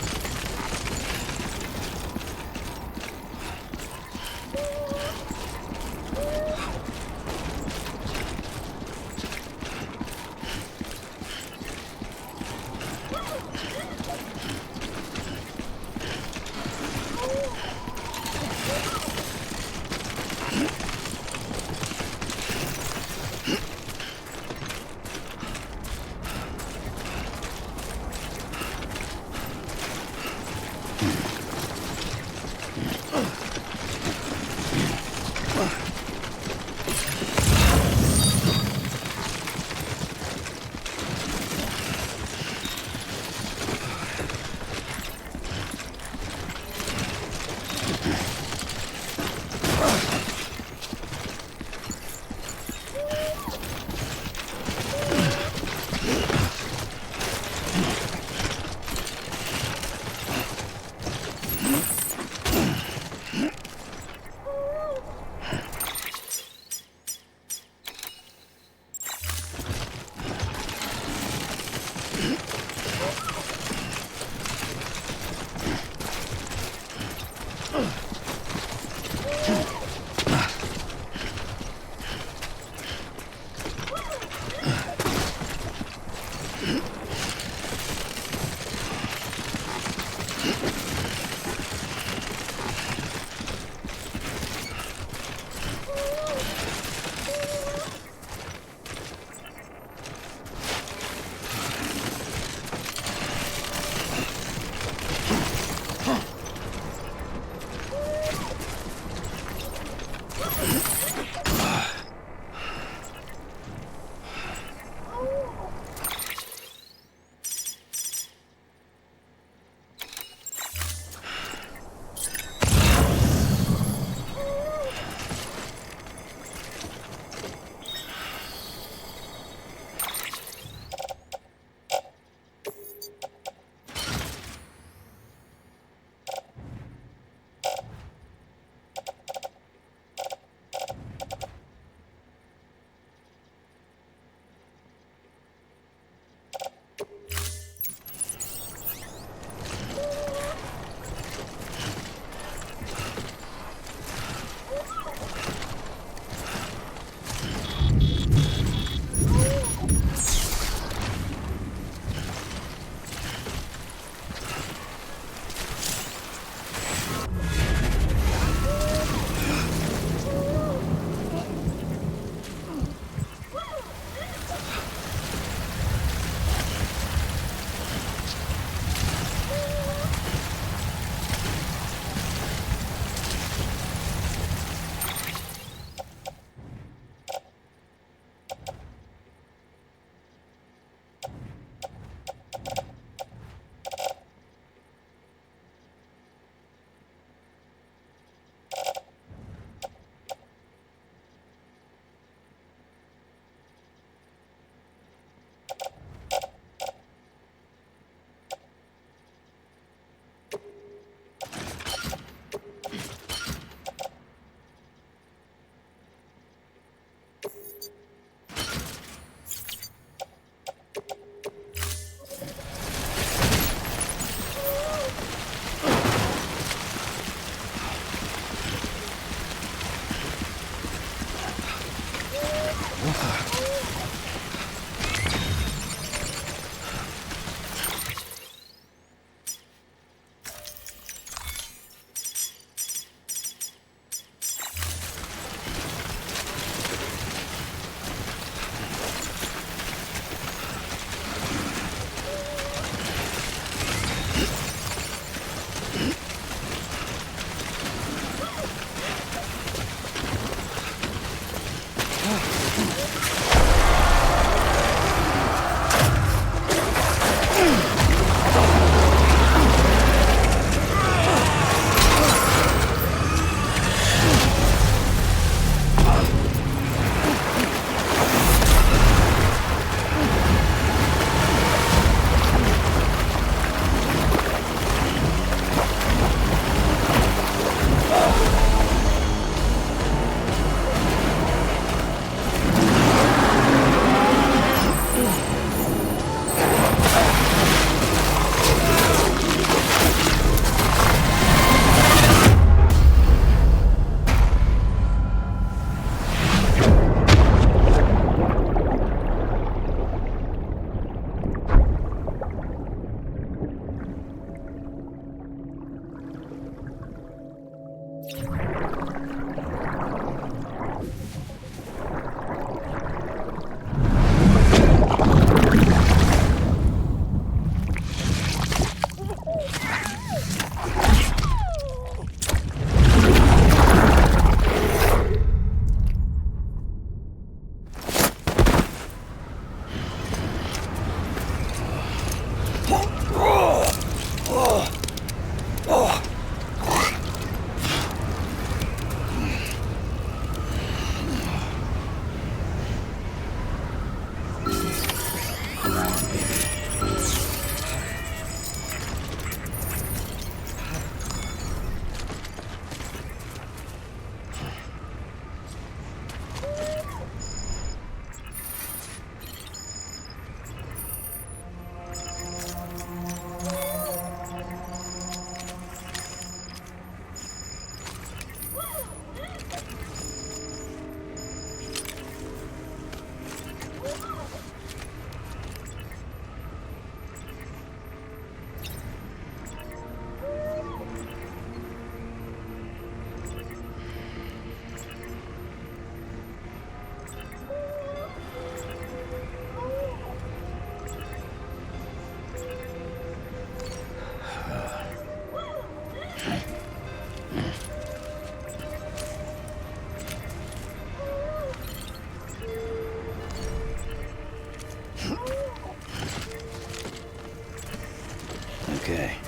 Okay.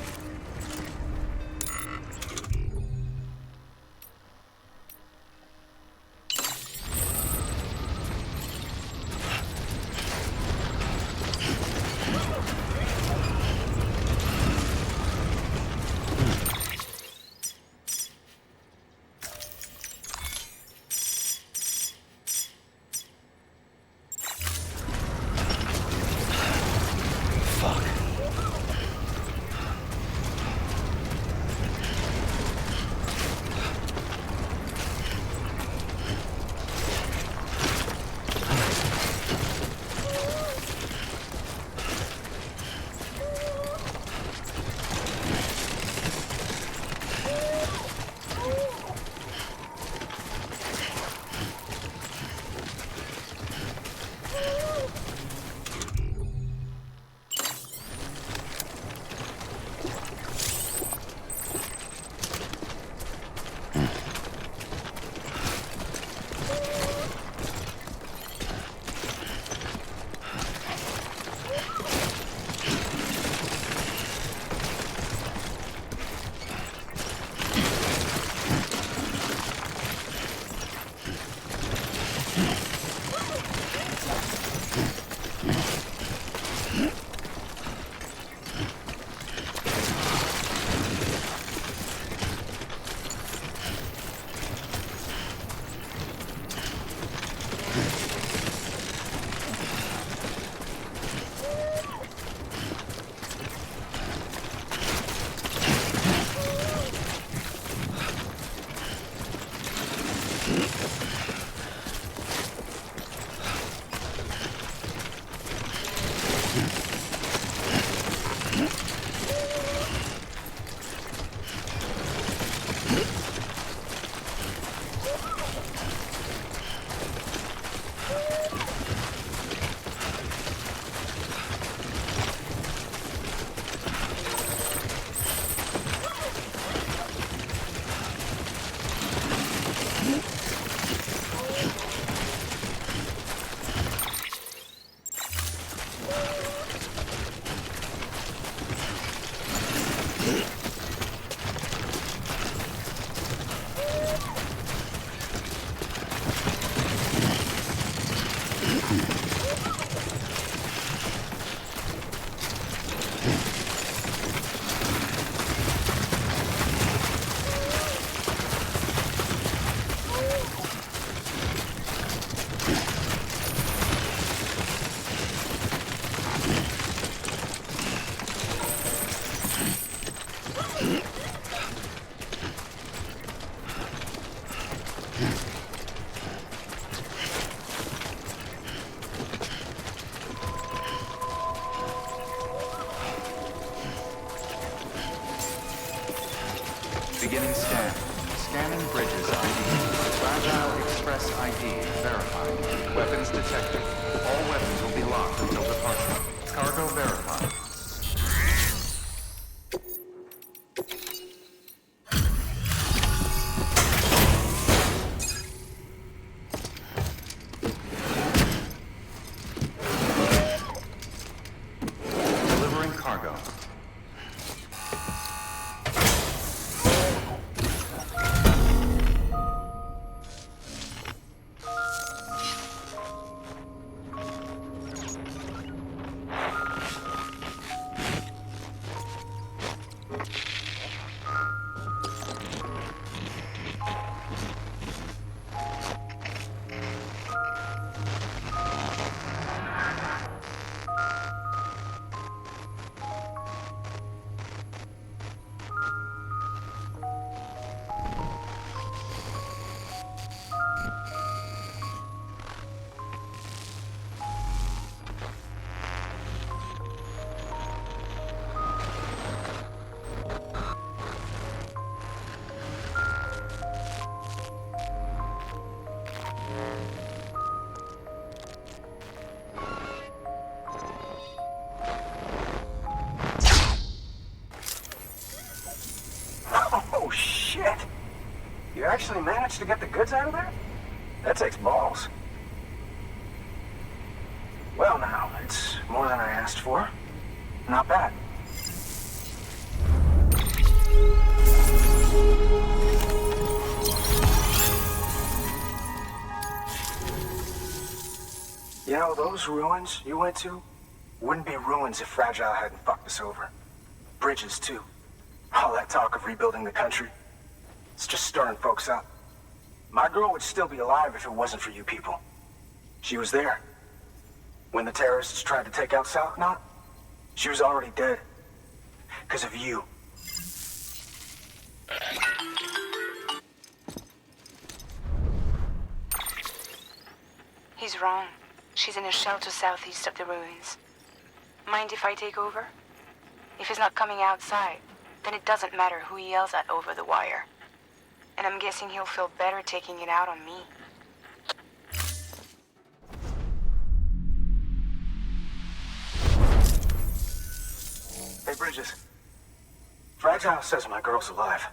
Beginning scan. Scanning bridges ID. Fragile Express ID verified. Weapons detected. All weapons will be locked until departure. Cargo verified. Delivering cargo. Oh, shit! You actually managed to get the goods out of there? That takes balls. Well now, it's more than I asked for. Not bad. You know, those ruins you went to wouldn't be ruins if Fragile hadn't fucked us over. Bridges, too. All that talk of rebuilding the country, it's just stirring folks up. My girl would still be alive if it wasn't for you people. She was there. When the terrorists tried to take out South Knot, she was already dead. Because of you. He's wrong. She's in a shelter southeast of the ruins. Mind if I take over? If he's not coming outside, then it doesn't matter who he yells at over the wire. And I'm guessing he'll feel better taking it out on me. Hey, Bridges. Fragile says my girl's alive.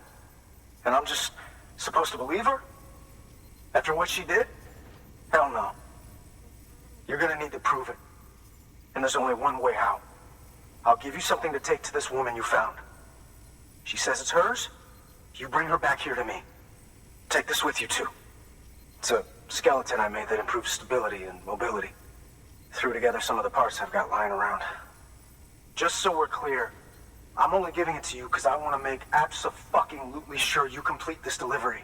And I'm just supposed to believe her? After what she did? Hell no. You're gonna need to prove it. And there's only one way out. I'll give you something to take to this woman you found. She says it's hers. You bring her back here to me. Take this with you, too. It's a skeleton I made that improves stability and mobility. Threw together some of the parts I've got lying around. Just so we're clear, I'm only giving it to you because I want to make abso-fucking-lutely sure you complete this delivery.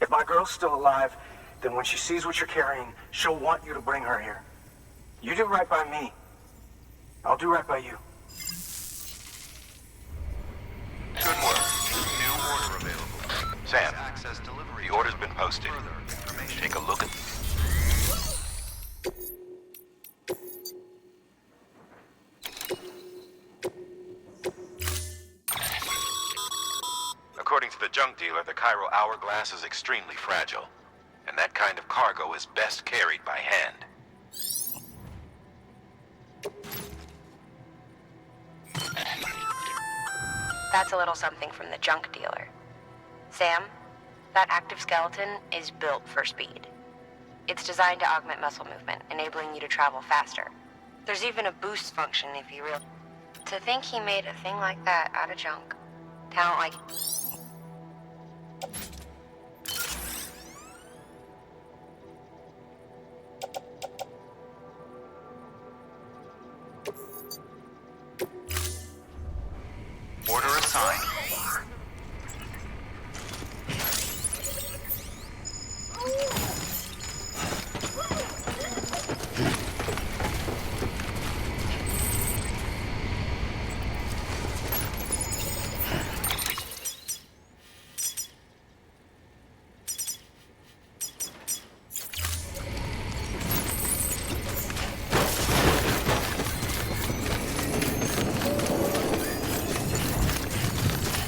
If my girl's still alive, then when she sees what you're carrying, she'll want you to bring her here. You do right by me. I'll do right by you. Good work. New order available. Sam, the order's been posted. Take a look at... According to the junk dealer, the Chiral hourglass is extremely fragile. And that kind of cargo is best carried by hand. That's a little something from the junk dealer. Sam, that active skeleton is built for speed. It's designed to augment muscle movement, enabling you to travel faster. There's even a boost function if you really... To think he made a thing like that out of junk. Talent like... Order assigned.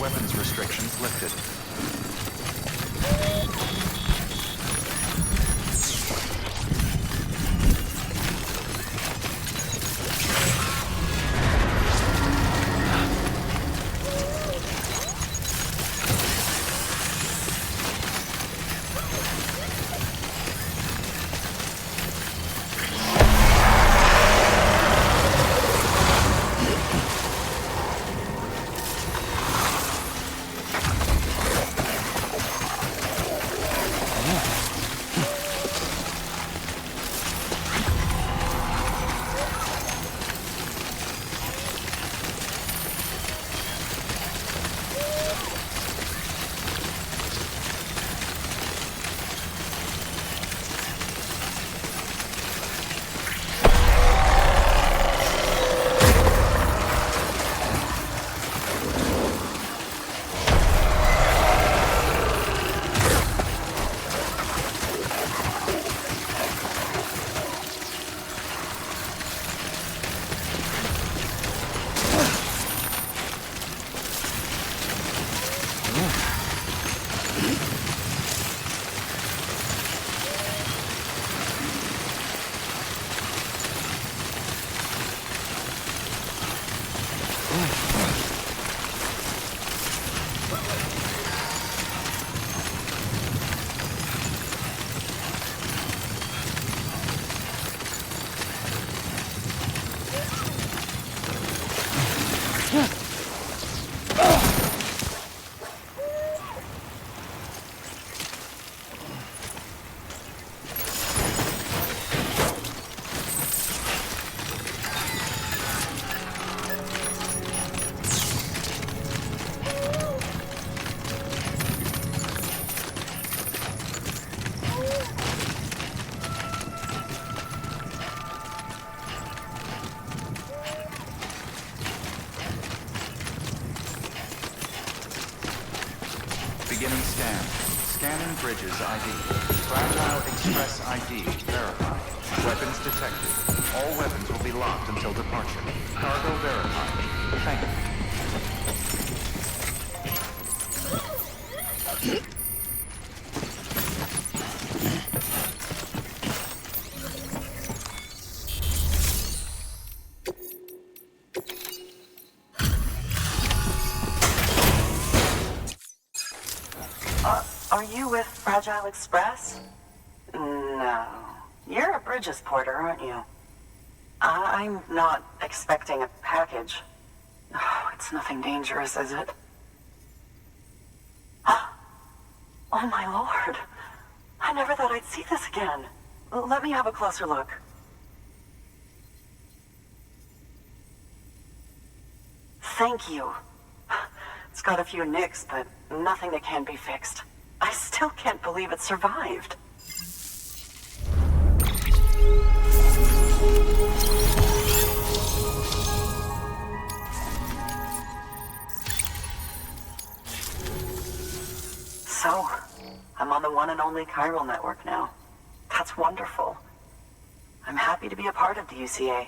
Weapons restrictions lifted. Beginning scan. Scanning bridges ID. Fragile Express ID verified. Weapons detected. All weapons will be locked until departure. Cargo verified. Thank you. Are you with Fragile Express? No. You're a Bridges porter, aren't you? I'm not expecting a package. Oh, it's nothing dangerous, is it? Oh my lord. I never thought I'd see this again. Let me have a closer look. Thank you. It's got a few nicks, but nothing that can't be fixed. I still can't believe it survived. So, I'm on the one and only Chiral Network now. That's wonderful. I'm happy to be a part of the UCA.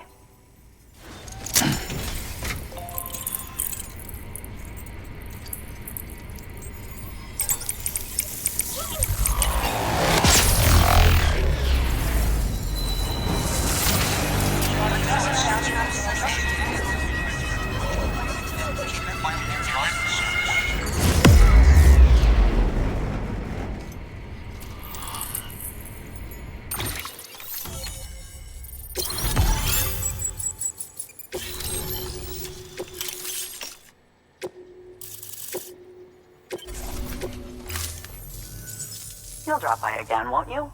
You'll drop by again, won't you?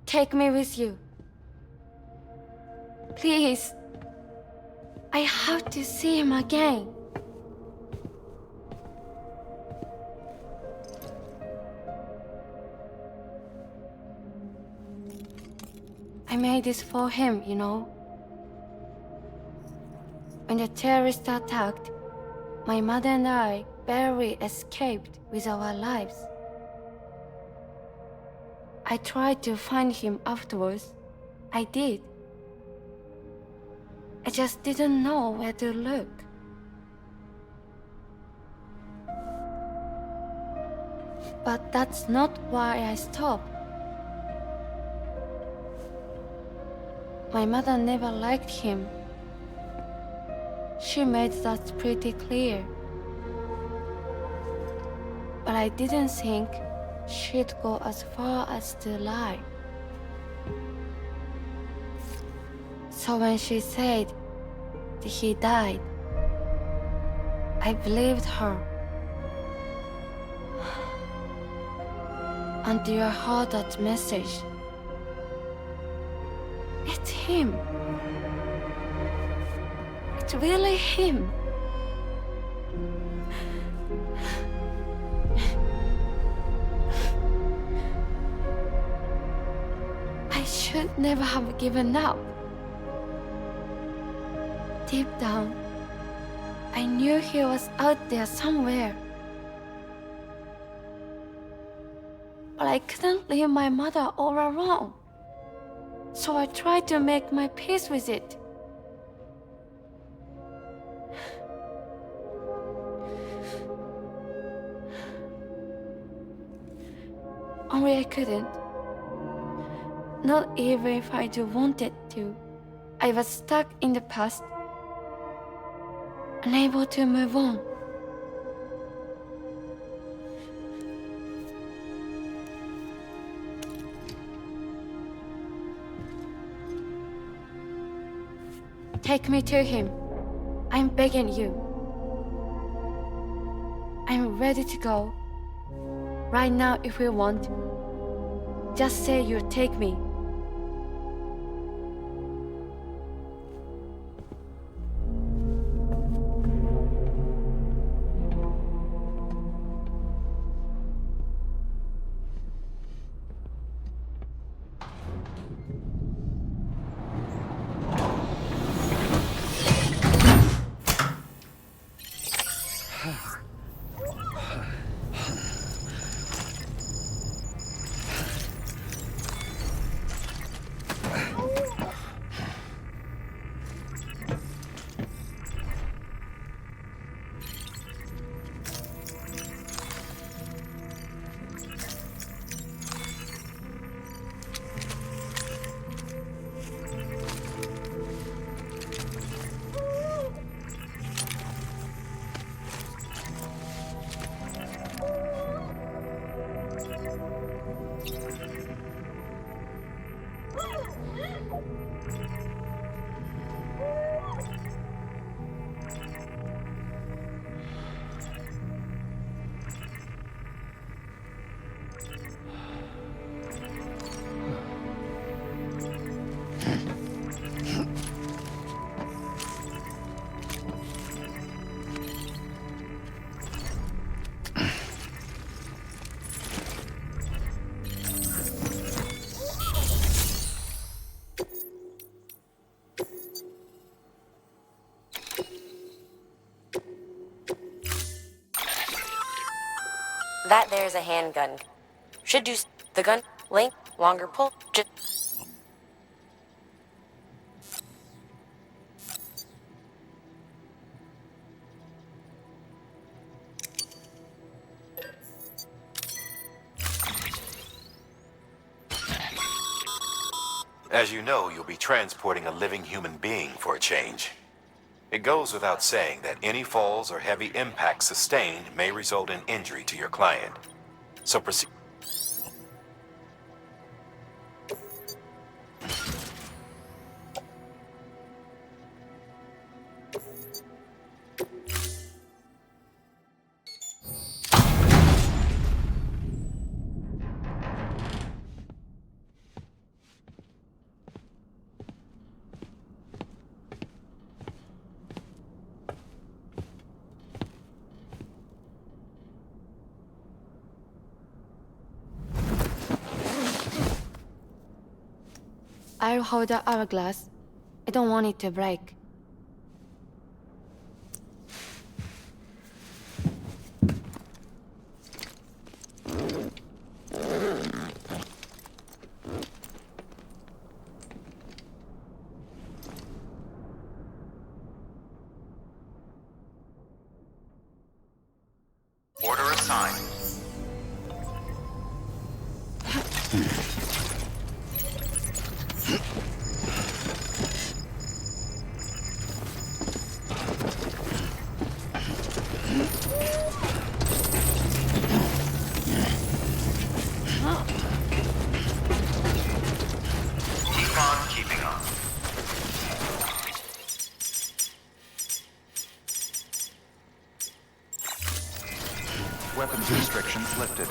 Take me with you. Please. I have to see him again. I made this for him, you know. When the terrorists attacked, my mother and I barely escaped with our lives. I tried to find him afterwards. I did. I just didn't know where to look. But that's not why I stopped. My mother never liked him. She made that pretty clear. But I didn't think she'd go as far as to lie. So when she said that he died, I believed her. Until I heard that message. It's him. It's really him. I should never have given up. Deep down, I knew he was out there somewhere. But I couldn't leave my mother all alone. So I tried to make my peace with it. Only I couldn't. Not even if I wanted to. I was stuck in the past, unable to move on. Take me to him. I'm begging you. I'm ready to go. Right now if you want. Just say you'll take me. That there's a handgun. Should do the gun, length, longer pull, just... As you know, you'll be transporting a living human being for a change. It goes without saying that any falls or heavy impacts sustained may result in injury to your client. So proceed. I'll hold the hourglass. I don't want it to break. Order assigned. Keep on keeping on. Weapons restrictions lifted.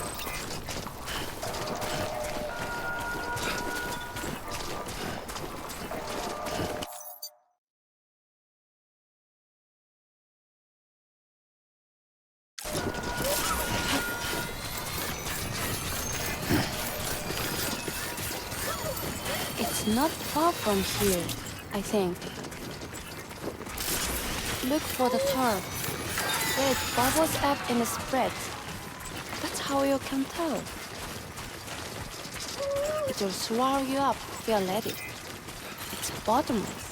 It's not far from here, I think. Look for the tar. Where it bubbles up and spreads. That's how you can tell. It will swallow you up if you let it. It's bottomless.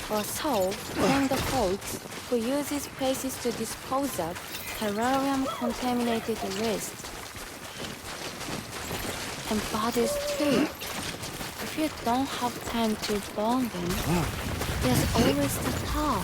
For so, among the folks who use these places to dispose of terrarium-contaminated waste. And bodies too. If you don't have time to burn them, there's always the tar.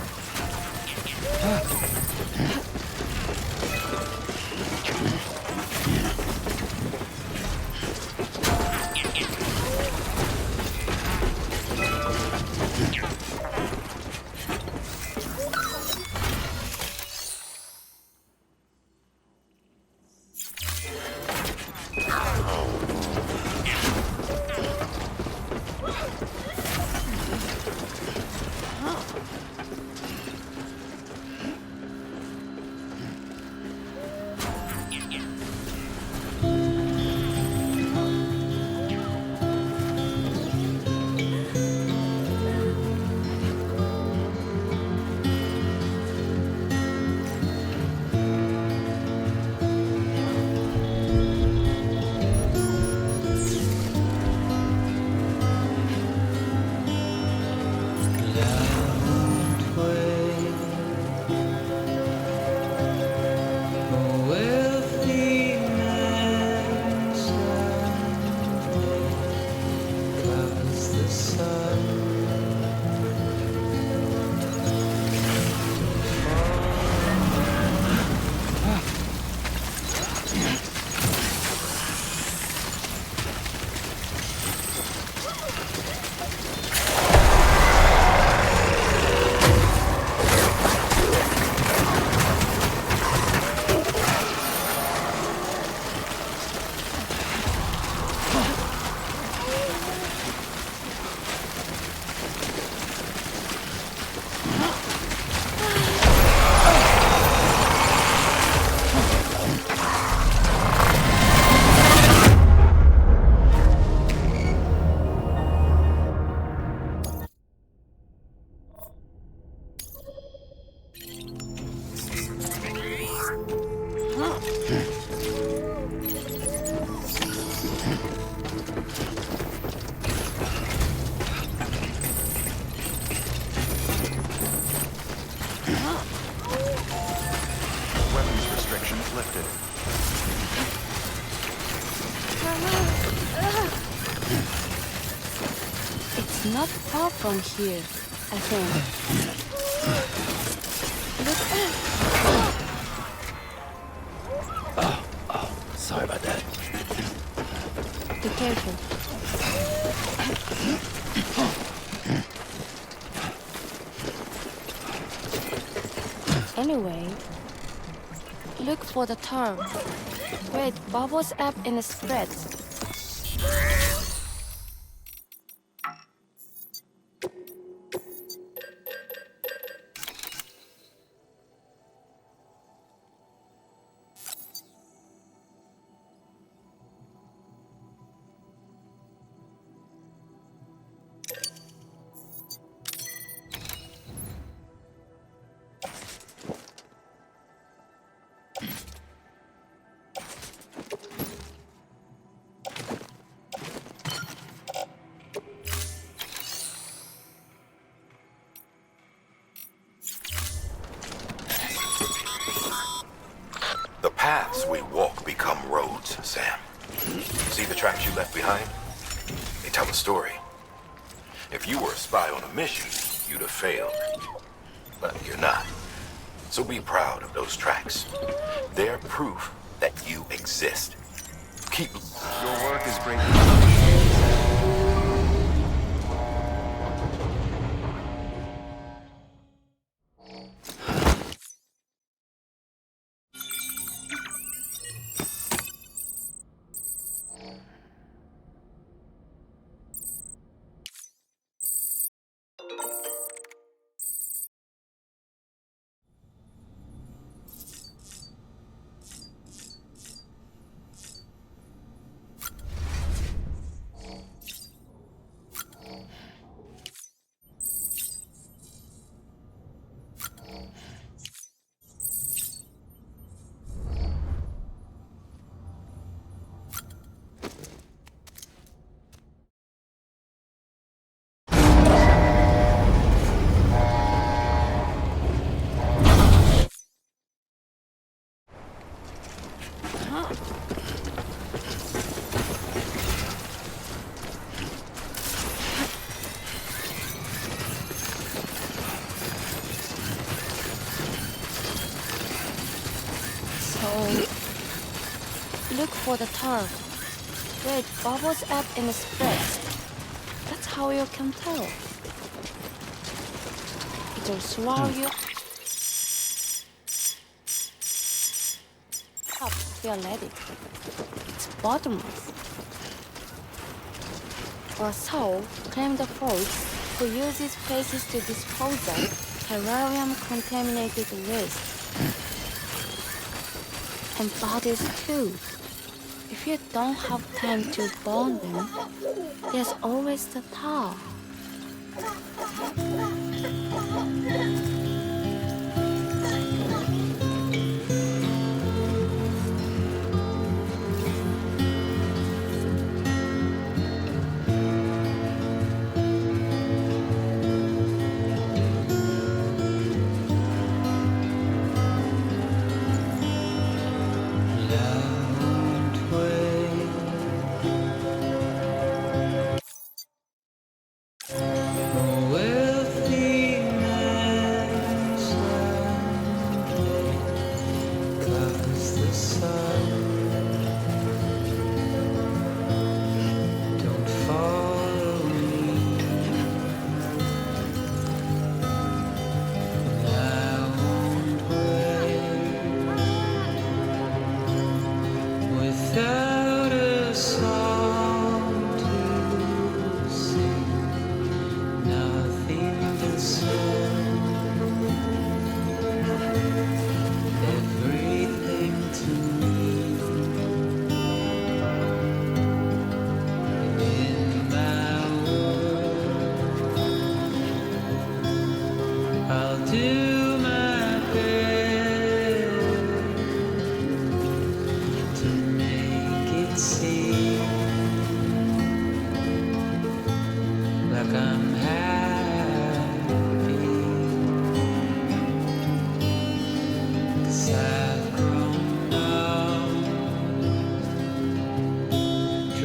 It's not far from here, I think. Look up! Oh, sorry about that. Be careful. Anyway, look for the tar. Where it bubbles up and spreads. The paths we walk become roads, Sam. See the tracks you left behind? They tell a story. If you were a spy on a mission, you'd have failed. But you're not. So be proud of those tracks. They're proof that you exist. Keep... Your work is great. Look for the tar. Where it bubbles up and spreads. That's how you can tell. It'll swallow you up if you let it. It's bottomless. Or so claim the folks who use these places to dispose of terrarium-contaminated waste. And bodies too. If you don't have time to burn them, there's always the tar. With the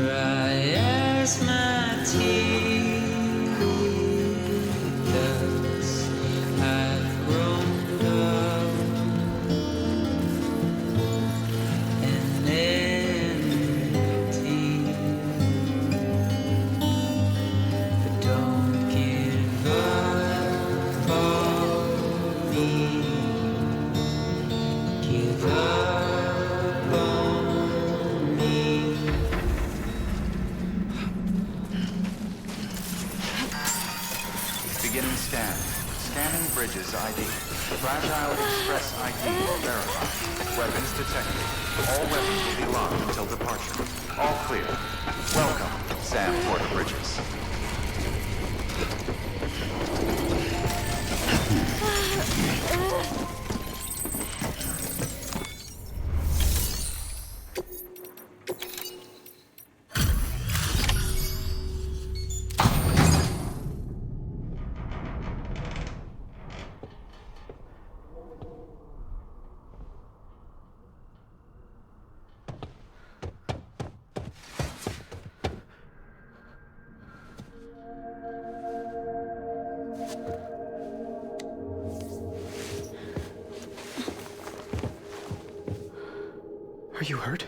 dry as my tears. I've grown up and empty, but don't give up on me. Give up on me. Beginning scan. Scanning bridges ID. Fragile Express ID verified. Weapons detected. All weapons will be locked until departure. All clear. Welcome, Sam Porter Bridges. Are you hurt?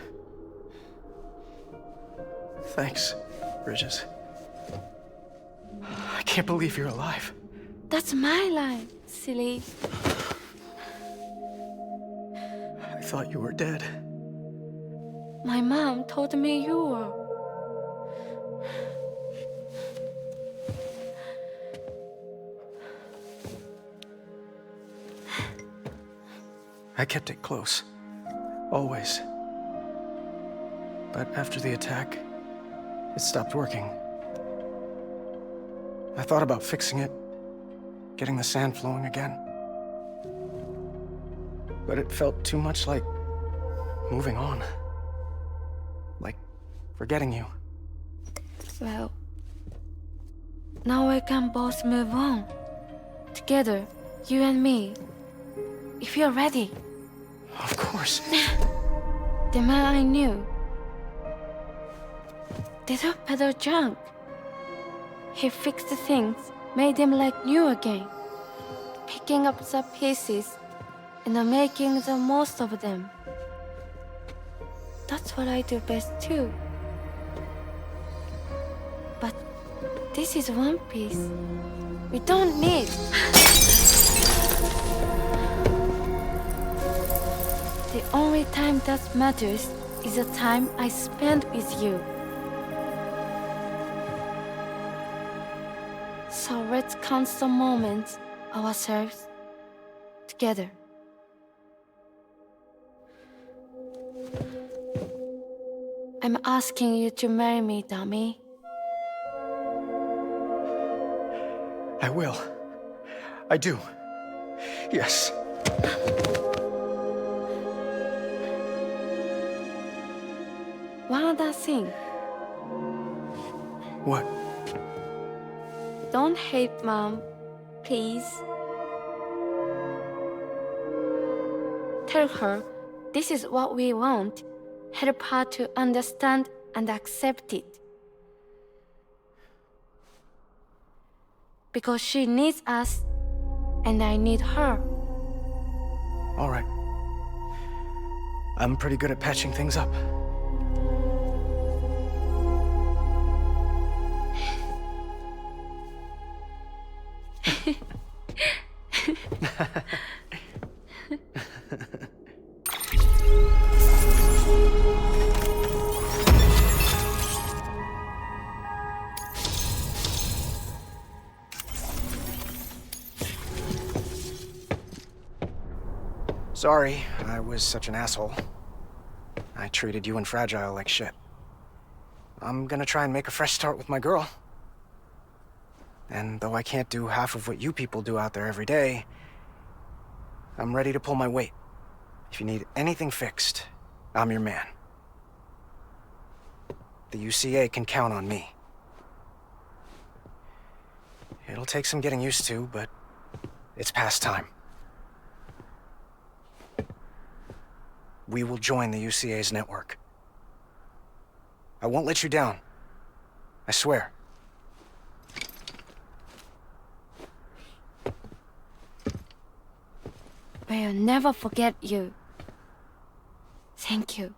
Thanks, Bridges. I can't believe you're alive. That's my line, silly. I thought you were dead. My mom told me you were. I kept it close. Always. But after the attack, it stopped working. I thought about fixing it, getting the sand flowing again. But it felt too much like moving on. Like forgetting you. Well, now we can both move on. Together, you and me. If you're ready. Of course. The man I knew. They took better junk. He fixed the things, made them like new again. Picking up the pieces and making the most of them. That's what I do best too. But this is one piece we don't need. The only time that matters is the time I spend with you. So let's count the moments ourselves together. I'm asking you to marry me, dummy. I will. I do. Yes. One other thing. What? Don't hate Mom, please. Tell her this is what we want. Help her to understand and accept it. Because she needs us, and I need her. All right. I'm pretty good at patching things up. Sorry, I was such an asshole. I treated you and Fragile like shit. I'm gonna try and make a fresh start with my girl. And though I can't do half of what you people do out there every day, I'm ready to pull my weight. If you need anything fixed, I'm your man. The UCA can count on me. It'll take some getting used to, but it's past time. We will join the UCA's network. I won't let you down. I swear. We'll never forget you. Thank you.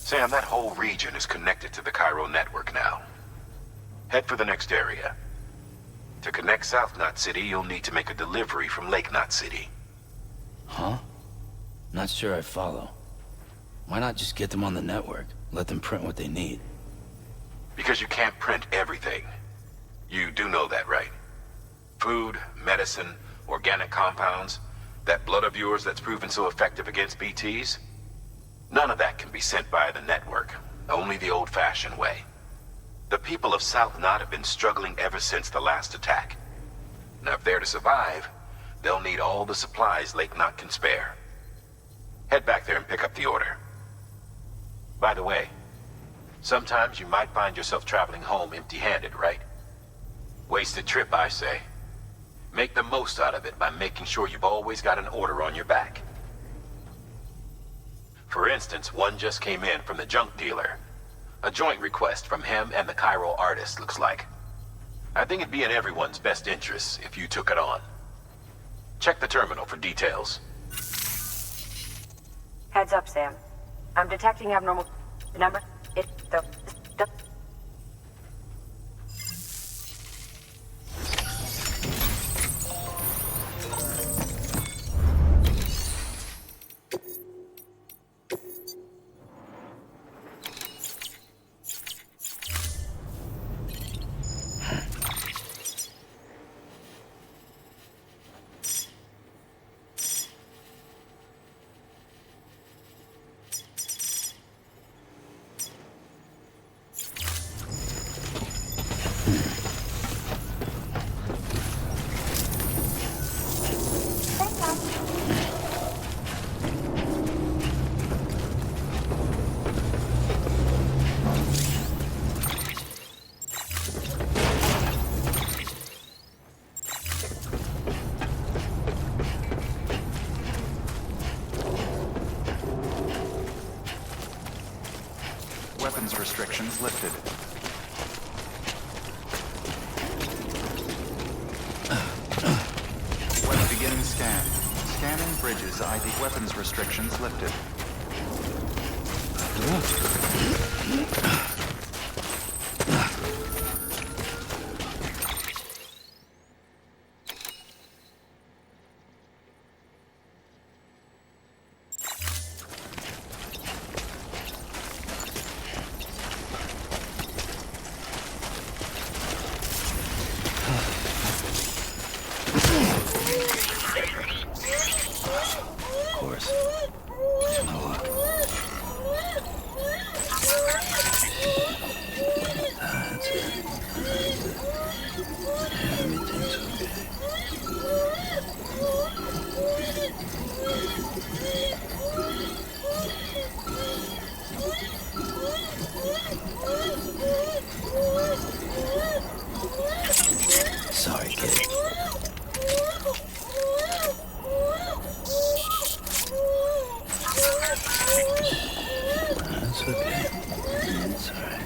Sam, that whole region is connected to the Chiral Network now. Head for the next area. To connect South Knot City, you'll need to make a delivery from Lake Knot City. Huh? Not sure I follow. Why not just get them on the network? Let them print what they need. Because you can't print everything. You do know that, right? Food, medicine, organic compounds, that blood of yours that's proven so effective against BTs? None of that can be sent via the network. Only the old-fashioned way. The people of South Knot have been struggling ever since the last attack. Now, if they're to survive, they'll need all the supplies Lake Knot can spare. Head back there and pick up the order. By the way, sometimes you might find yourself traveling home empty-handed, right? Wasted trip, I say. Make the most out of it by making sure you've always got an order on your back. For instance, one just came in from the junk dealer. A joint request from him and the Chiral artist, looks like. I think it'd be in everyone's best interest if you took it on. Check the terminal for details. Heads up, Sam. I'm detecting abnormal number. Weapons restrictions lifted. Beginning scan. Scanning bridges ID. Weapons restrictions lifted. Sorry, kid. That's okay. It's all right.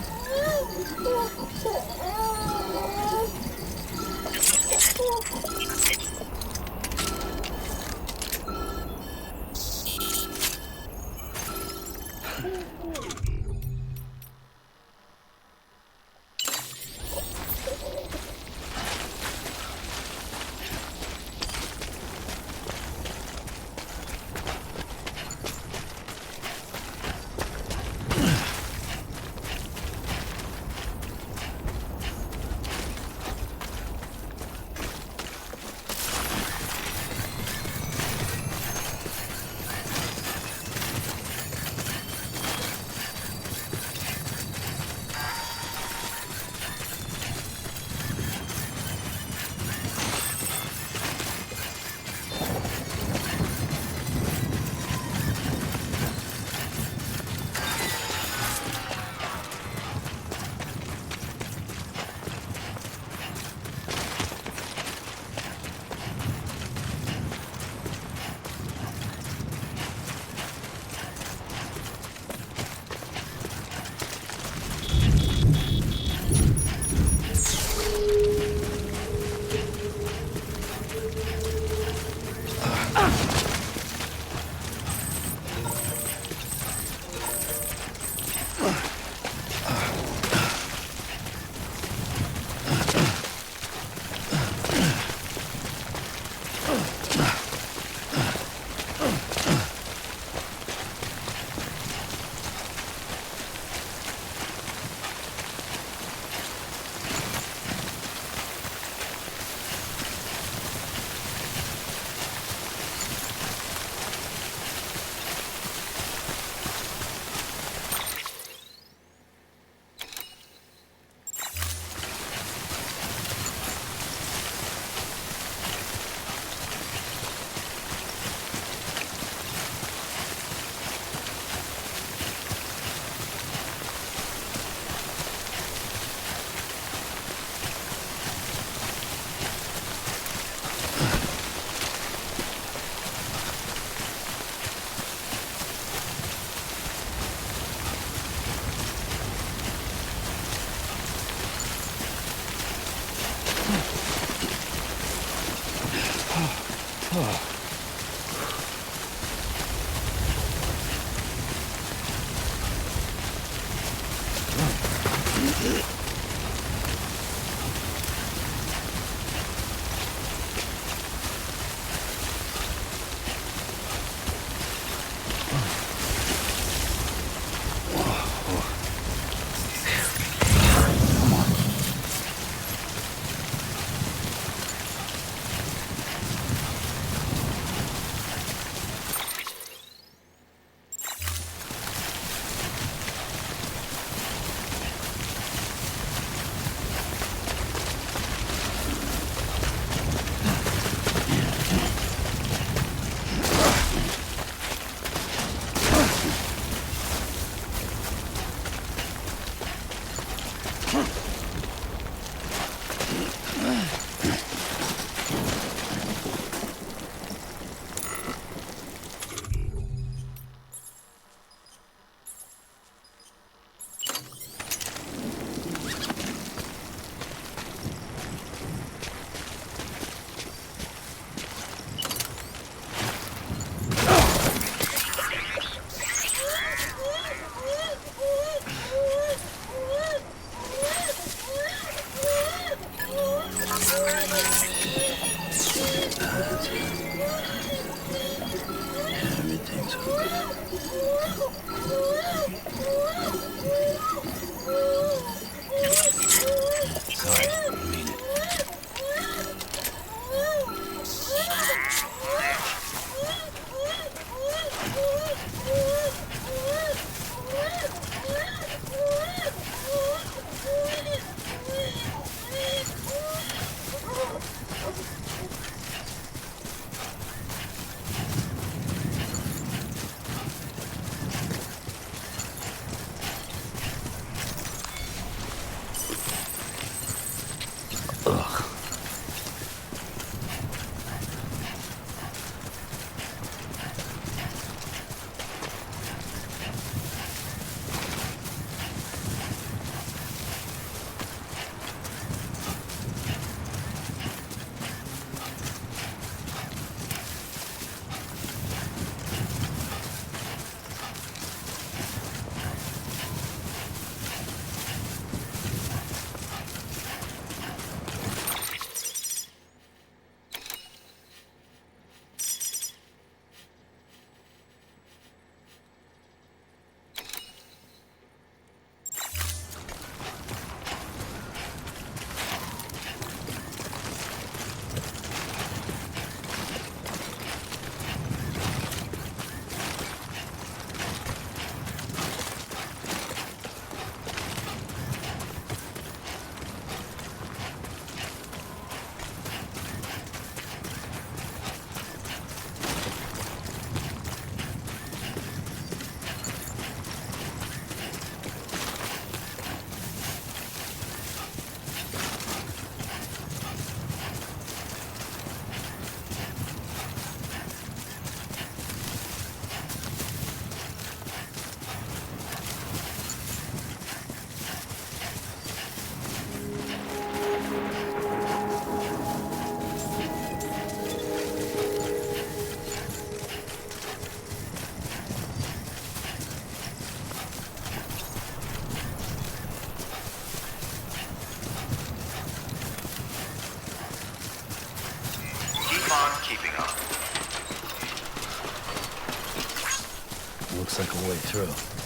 looks like a way through.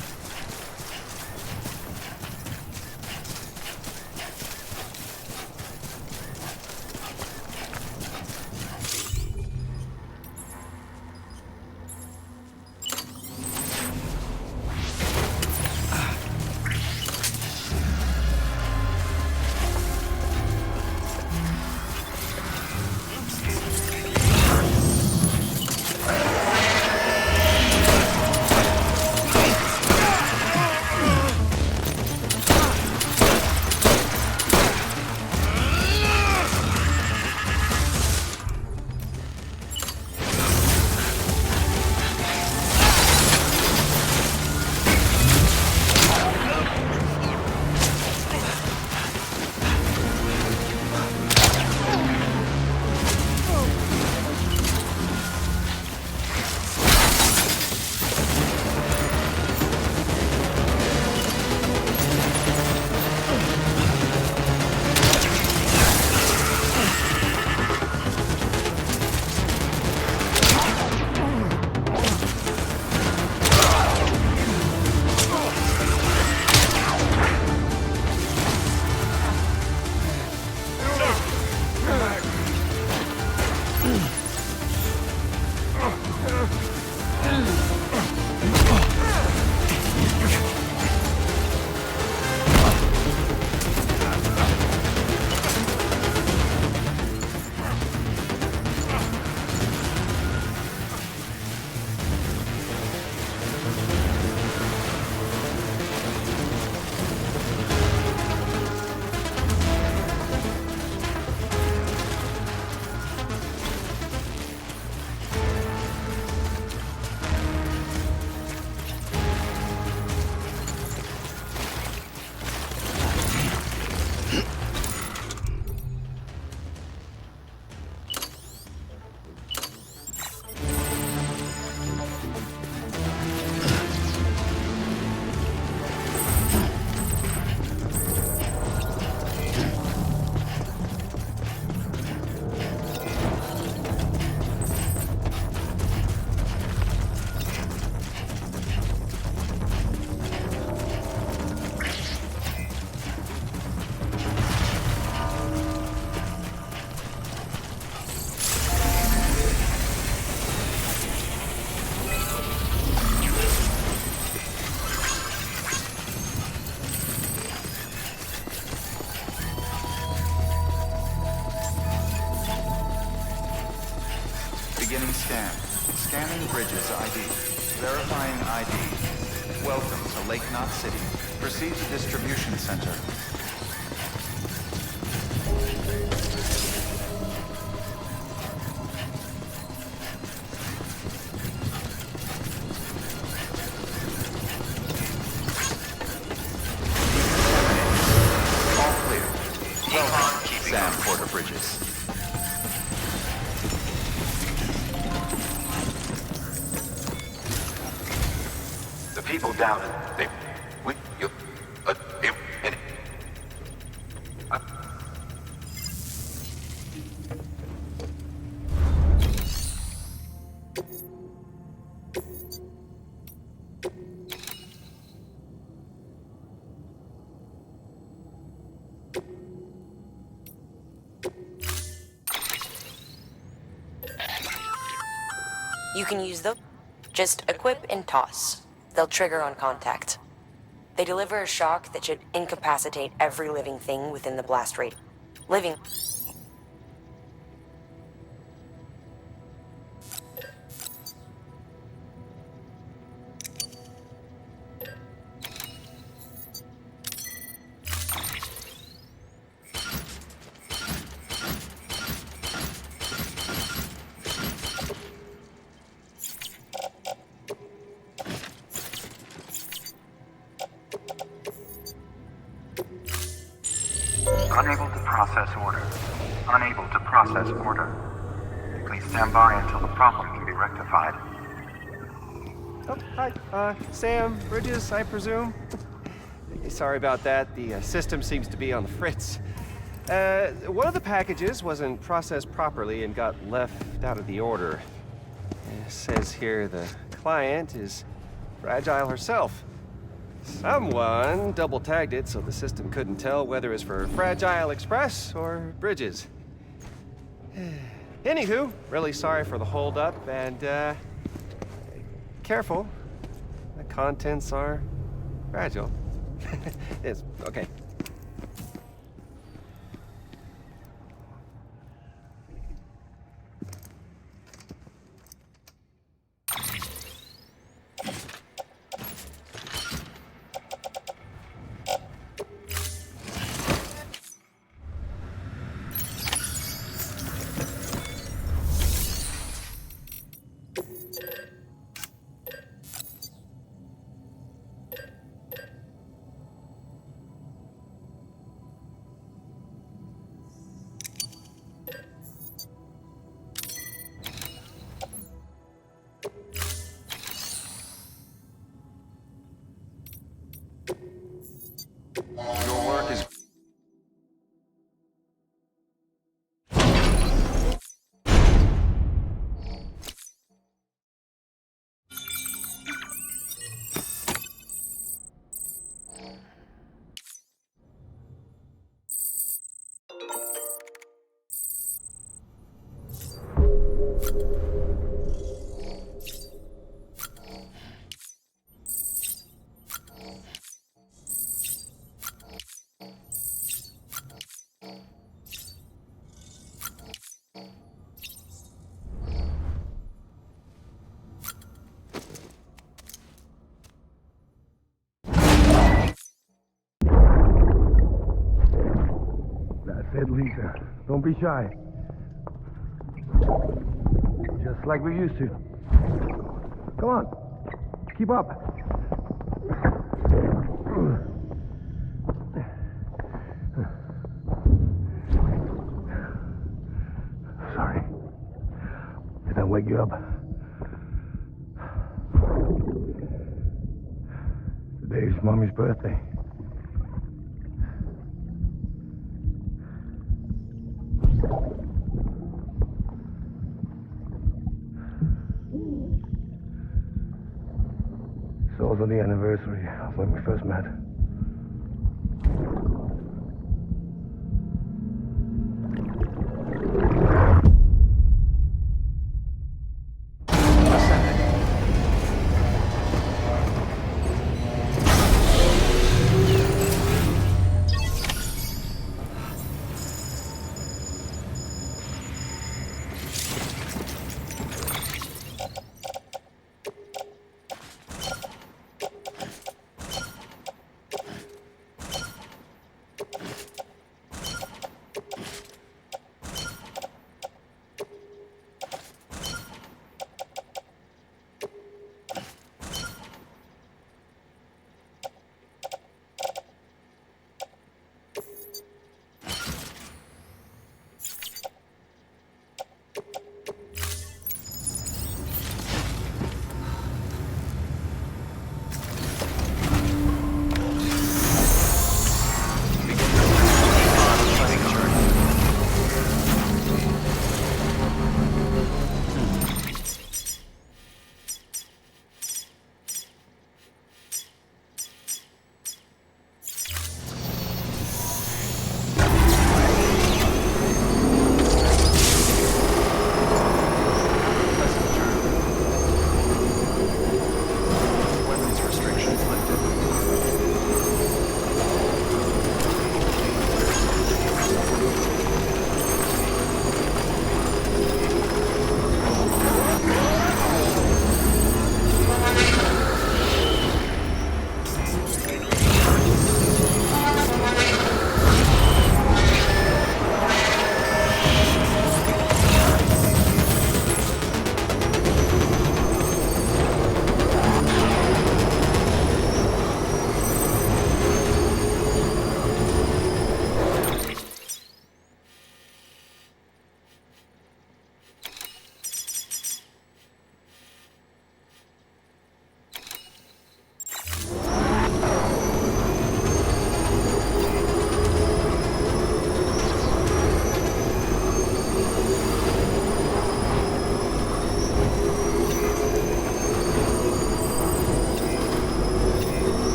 Beginning scan. Scanning bridges ID. Verifying ID. Welcome to Lake Knot City. Proceed to distribution center. All clear. Welcome, Sam Porter Bridges. People down, You can use them. Just equip and toss. They'll trigger on contact. They deliver a shock that should incapacitate every living thing within the blast radius. Living... Unable to process order. Unable to process order. Please stand by until the problem can be rectified. Oh, hi. Sam, Bridges, I presume? Sorry about that. The system seems to be on the fritz. One of the packages wasn't processed properly and got left out of the order. It says here the client is Fragile herself. Someone double-tagged it so the system couldn't tell whether it's for Fragile Express or Bridges. Anywho, really sorry for the holdup, and, careful. The contents are fragile. It's okay. Your work is... That's it, Lisa. Don't be shy. Just like we used to. Come on. Keep up. Sorry. Did I wake you up? Today's Mommy's birthday. It's also the anniversary of when we first met.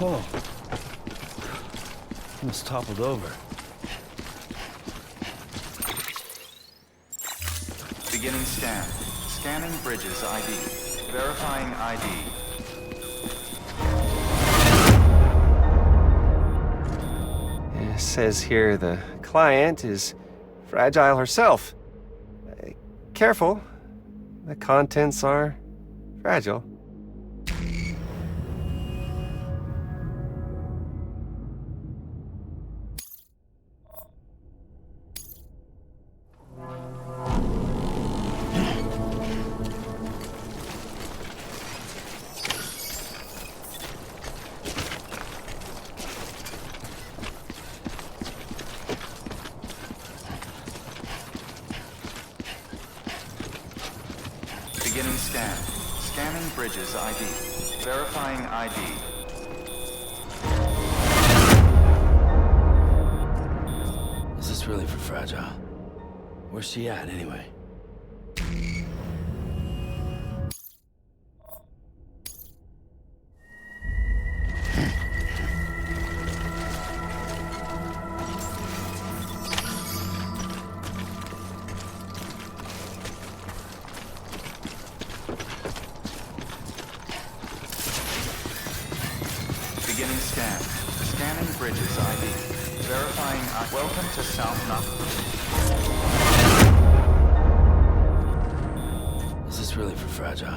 Oh. Almost toppled over. Beginning scan. Scanning bridges ID. Verifying ID. It says here the client is fragile herself. Careful. The contents are fragile. Beginning scan. Scanning bridges ID. Verifying ID. really for Fragile? Where's she at, anyway? Beginning scan. Scanning bridges ID. Verifying. Welcome to South Knox. Is this really for Fragile?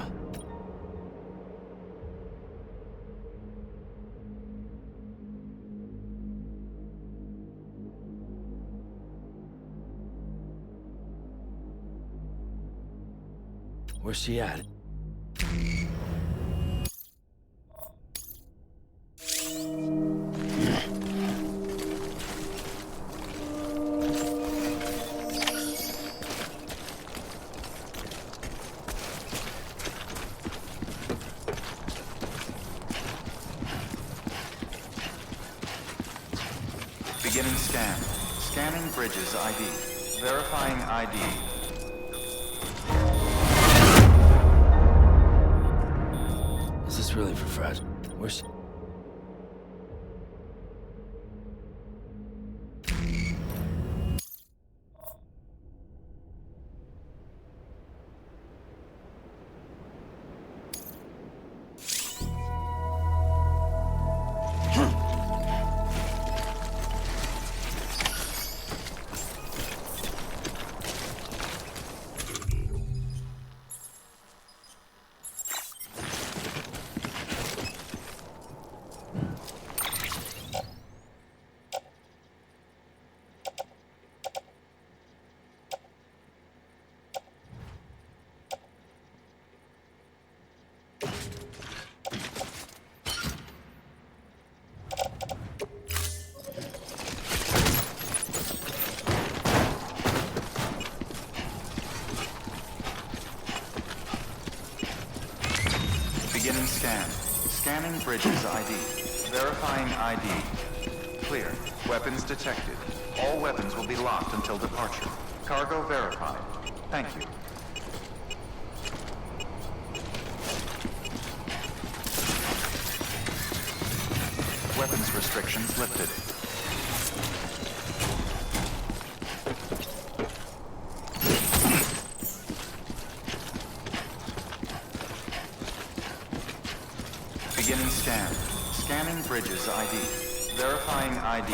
Where's she at? Beginning scan. Scanning bridges ID. Verifying ID. Is this really for Fragile? Where's she? Beginning scan. Scanning bridges ID. Verifying ID. Clear. Weapons detected. All weapons will be locked until departure. Cargo verified. Thank you. Weapons restrictions lifted. Beginning scan. Scanning bridges ID. Verifying ID.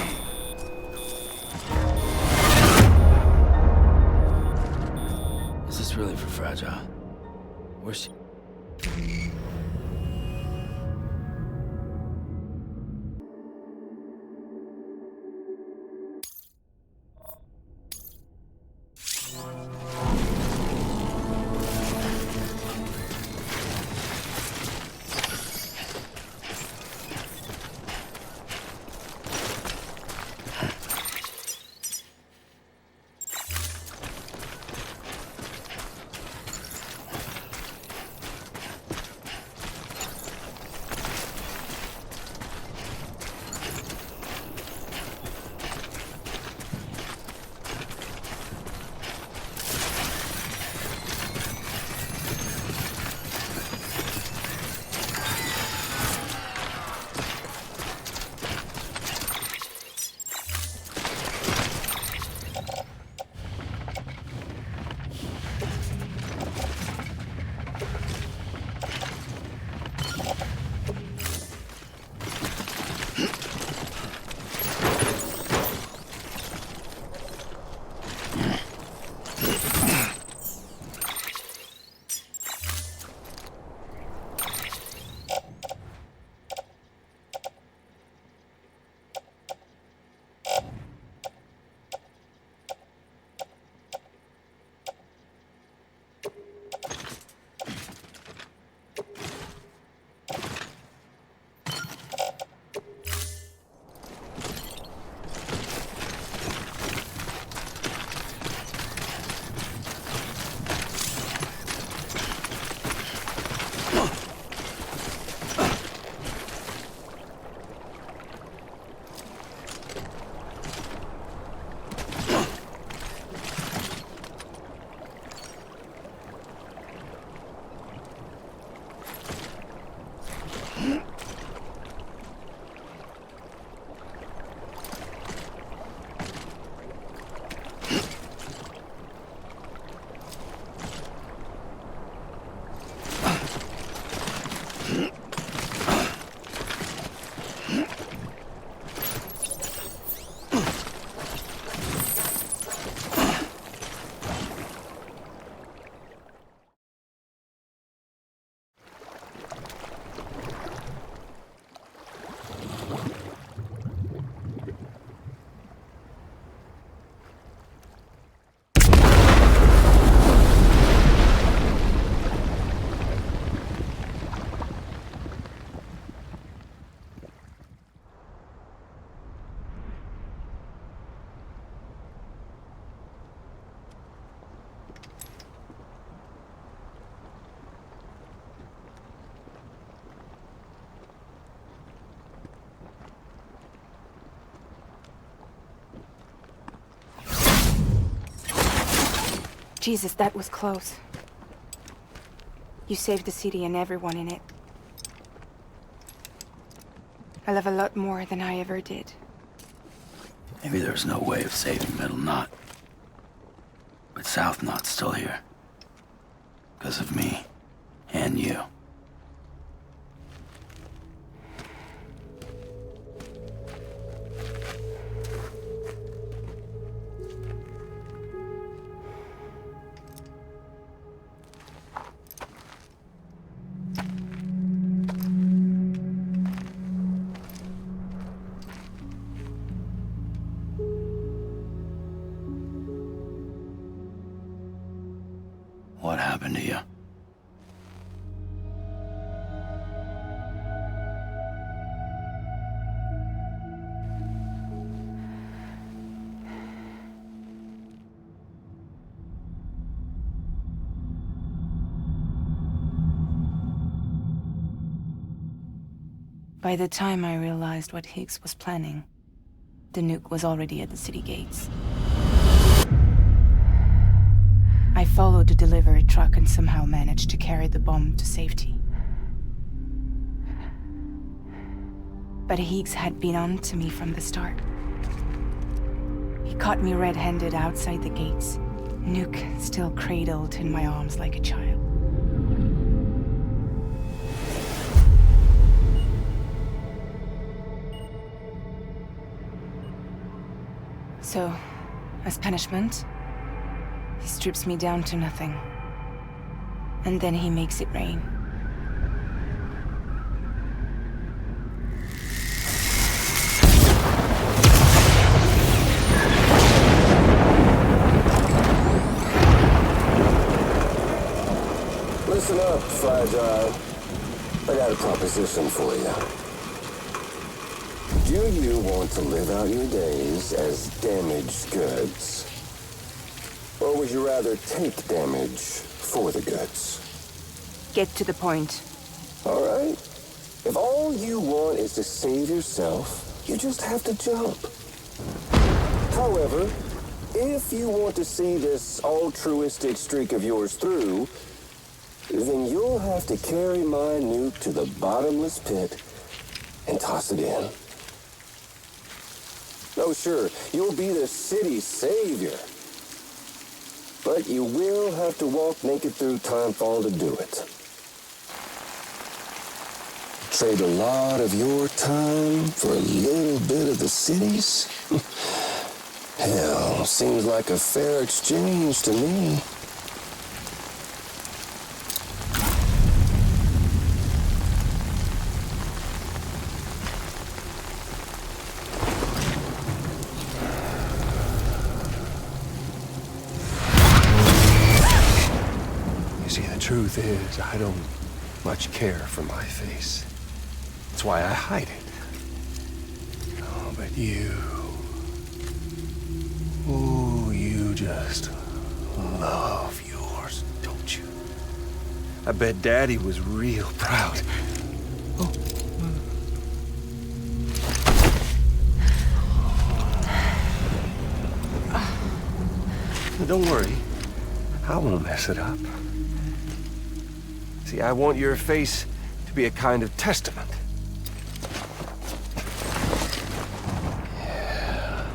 Is this really for Fragile? Where's she? Jesus, that was close. You saved the city and everyone in it. I love a lot more than I ever did. Maybe there's no way of saving Middle Knot. But South Knot's still here. Because of me. And you. What happened to you? By the time I realized what Higgs was planning, the nuke was already at the city gates. I followed the delivery truck and somehow managed to carry the bomb to safety. But Higgs had been on to me from the start. He caught me red-handed outside the gates, nuke still cradled in my arms like a child. So, as punishment, he strips me down to nothing. And then he makes it rain. Listen up, Fragile. I got a proposition for you. Do you want to live out your days as damaged goods? Or would you rather take damage for the goods? Get to the point. All right. If all you want is to save yourself, you just have to jump. However, if you want to see this altruistic streak of yours through, then you'll have to carry my nuke to the bottomless pit and toss it in. Oh, sure, you'll be the city's savior. But you will have to walk naked through Timefall to do it. Trade a lot of your time for a little bit of the city's? Hell, seems like a fair exchange to me. Truth is, I don't much care for my face. That's why I hide it. Oh, but you... Ooh, you just love yours, don't you? I bet Daddy was real proud. Oh. Don't worry. I won't mess it up. See, I want your face to be a kind of testament. Yeah.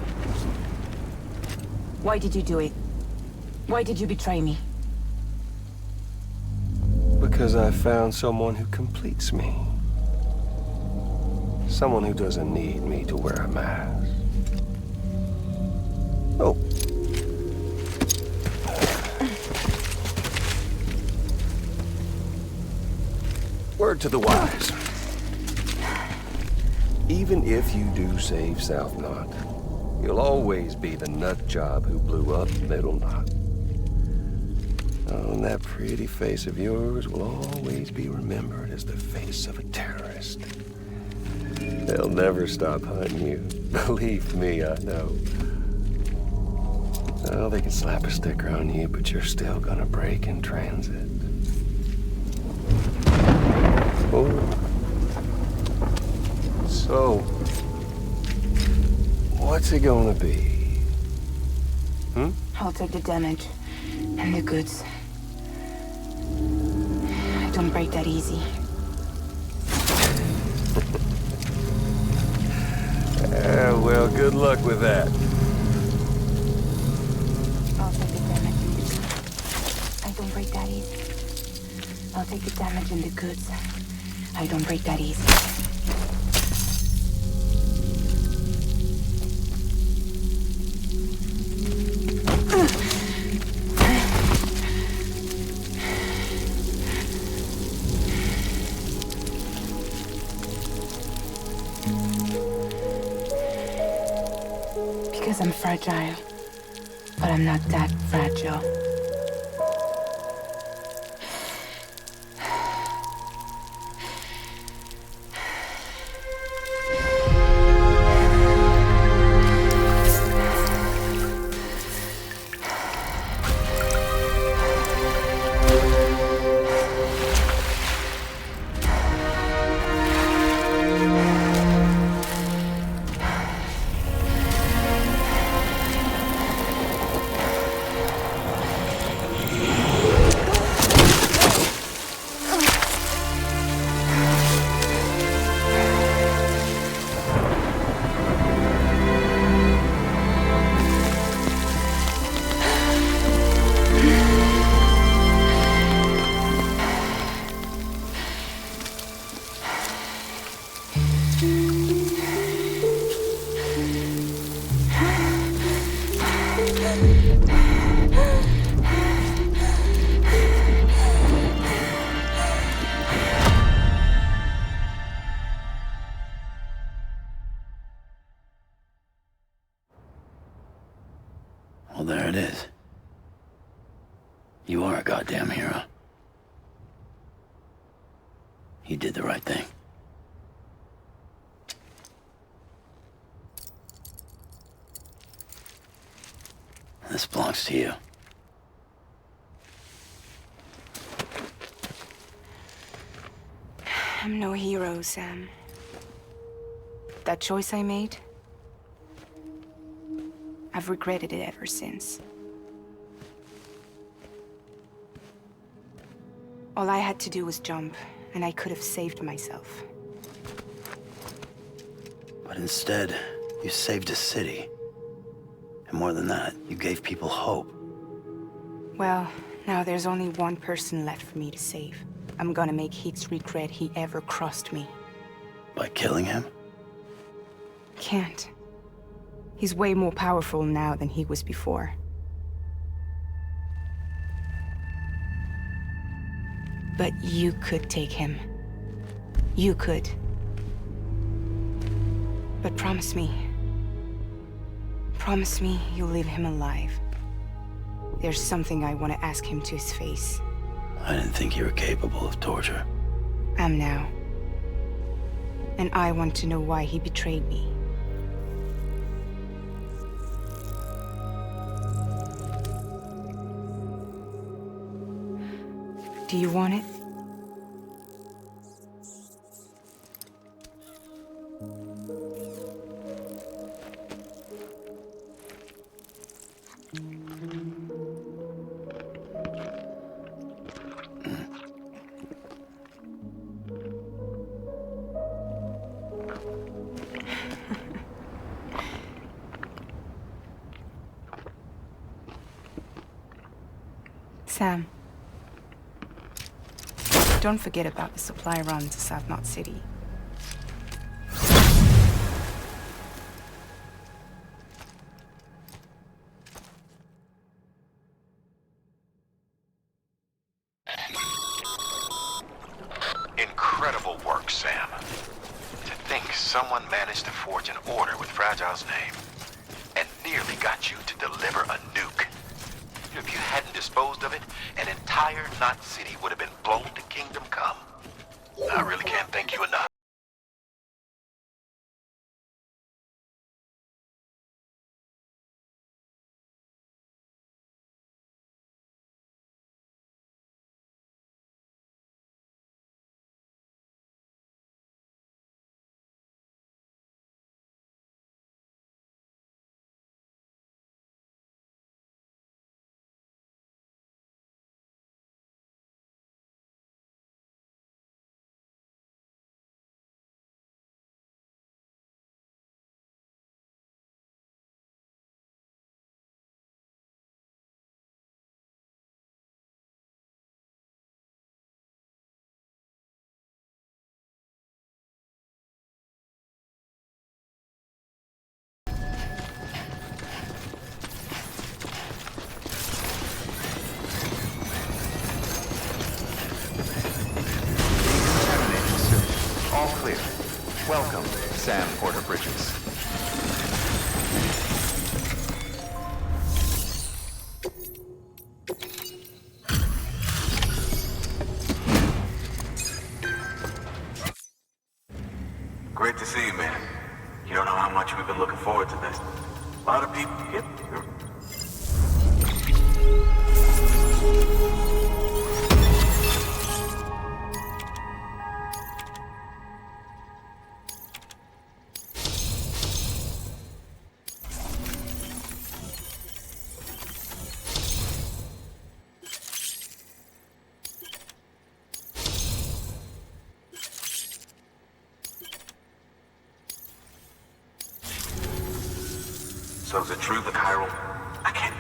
Why did you do it? Why did you betray me? Because I found someone who completes me. Someone who doesn't need me to wear a mask. Oh. Word to the wise. Even if you do save South Knot, you'll always be the nut job who blew up Middle Knot. Oh, and that pretty face of yours will always be remembered as the face of a terrorist. They'll never stop hunting you. Believe me, I know. Oh, they can slap a sticker on you, but you're still gonna break in transit. Oh. So, what's it gonna be? I'll take the damage. And the goods. I don't break that easy. Well, good luck with that. I'll take the damage. I don't break that easy. I'll take the damage and the goods. I don't break that easy. Because I'm fragile. But I'm not that fragile. Well, there it is. You are a goddamn hero. You did the right thing. This belongs to you. I'm no hero, Sam. That choice I made, I've regretted it ever since. All I had to do was jump, and I could have saved myself. But instead, you saved a city. And more than that, you gave people hope. Well, now there's only one person left for me to save. I'm gonna make Hicks regret he ever crossed me. By killing him? Can't. He's way more powerful now than he was before. But you could take him. You could. But promise me. Promise me you'll leave him alive. There's something I want to ask him to his face. I didn't think you were capable of torture. I'm now. And I want to know why he betrayed me. Do you want it? Sam. Don't forget about the supply run to South Knot City. Incredible work, Sam. To think someone managed to forge an order with Fragile's name and nearly got you to deliver a nuke. If you hadn't disposed of it, an entire Knot City would have been blown to Kingdom Come. I really can't thank you enough. clear. Welcome, Sam Porter Bridges. Great to see you, man. You don't know how much we've been looking forward to this. A lot of people get here. So is it true the chiral... I can't...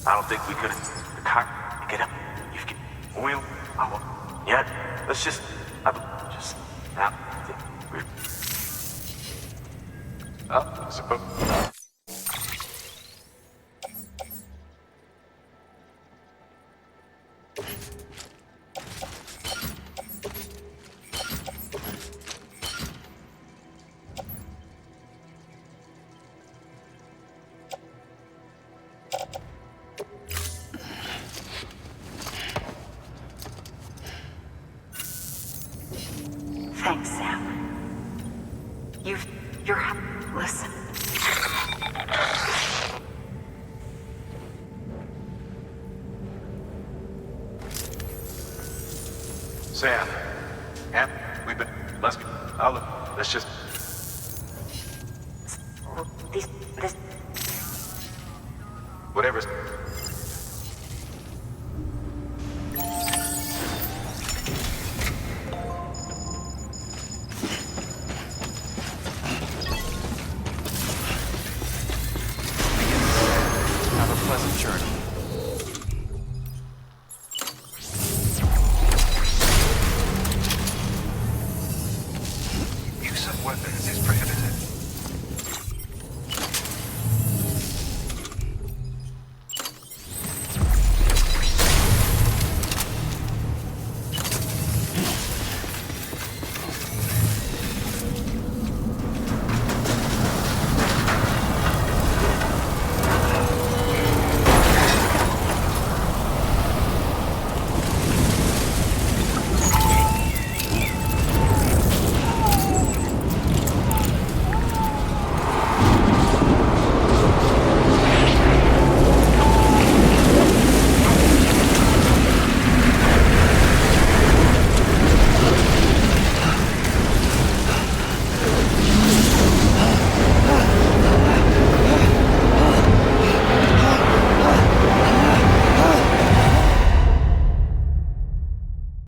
I don't think we could have... The car... Get up. You get... We'll... I won't... Yeah. Let's just... Now... I suppose... Thanks, Sam. You're... Listen. Sam. We've been... Let's just... This... Whatever's... Have a pleasant journey. Use of weapons is prohibited.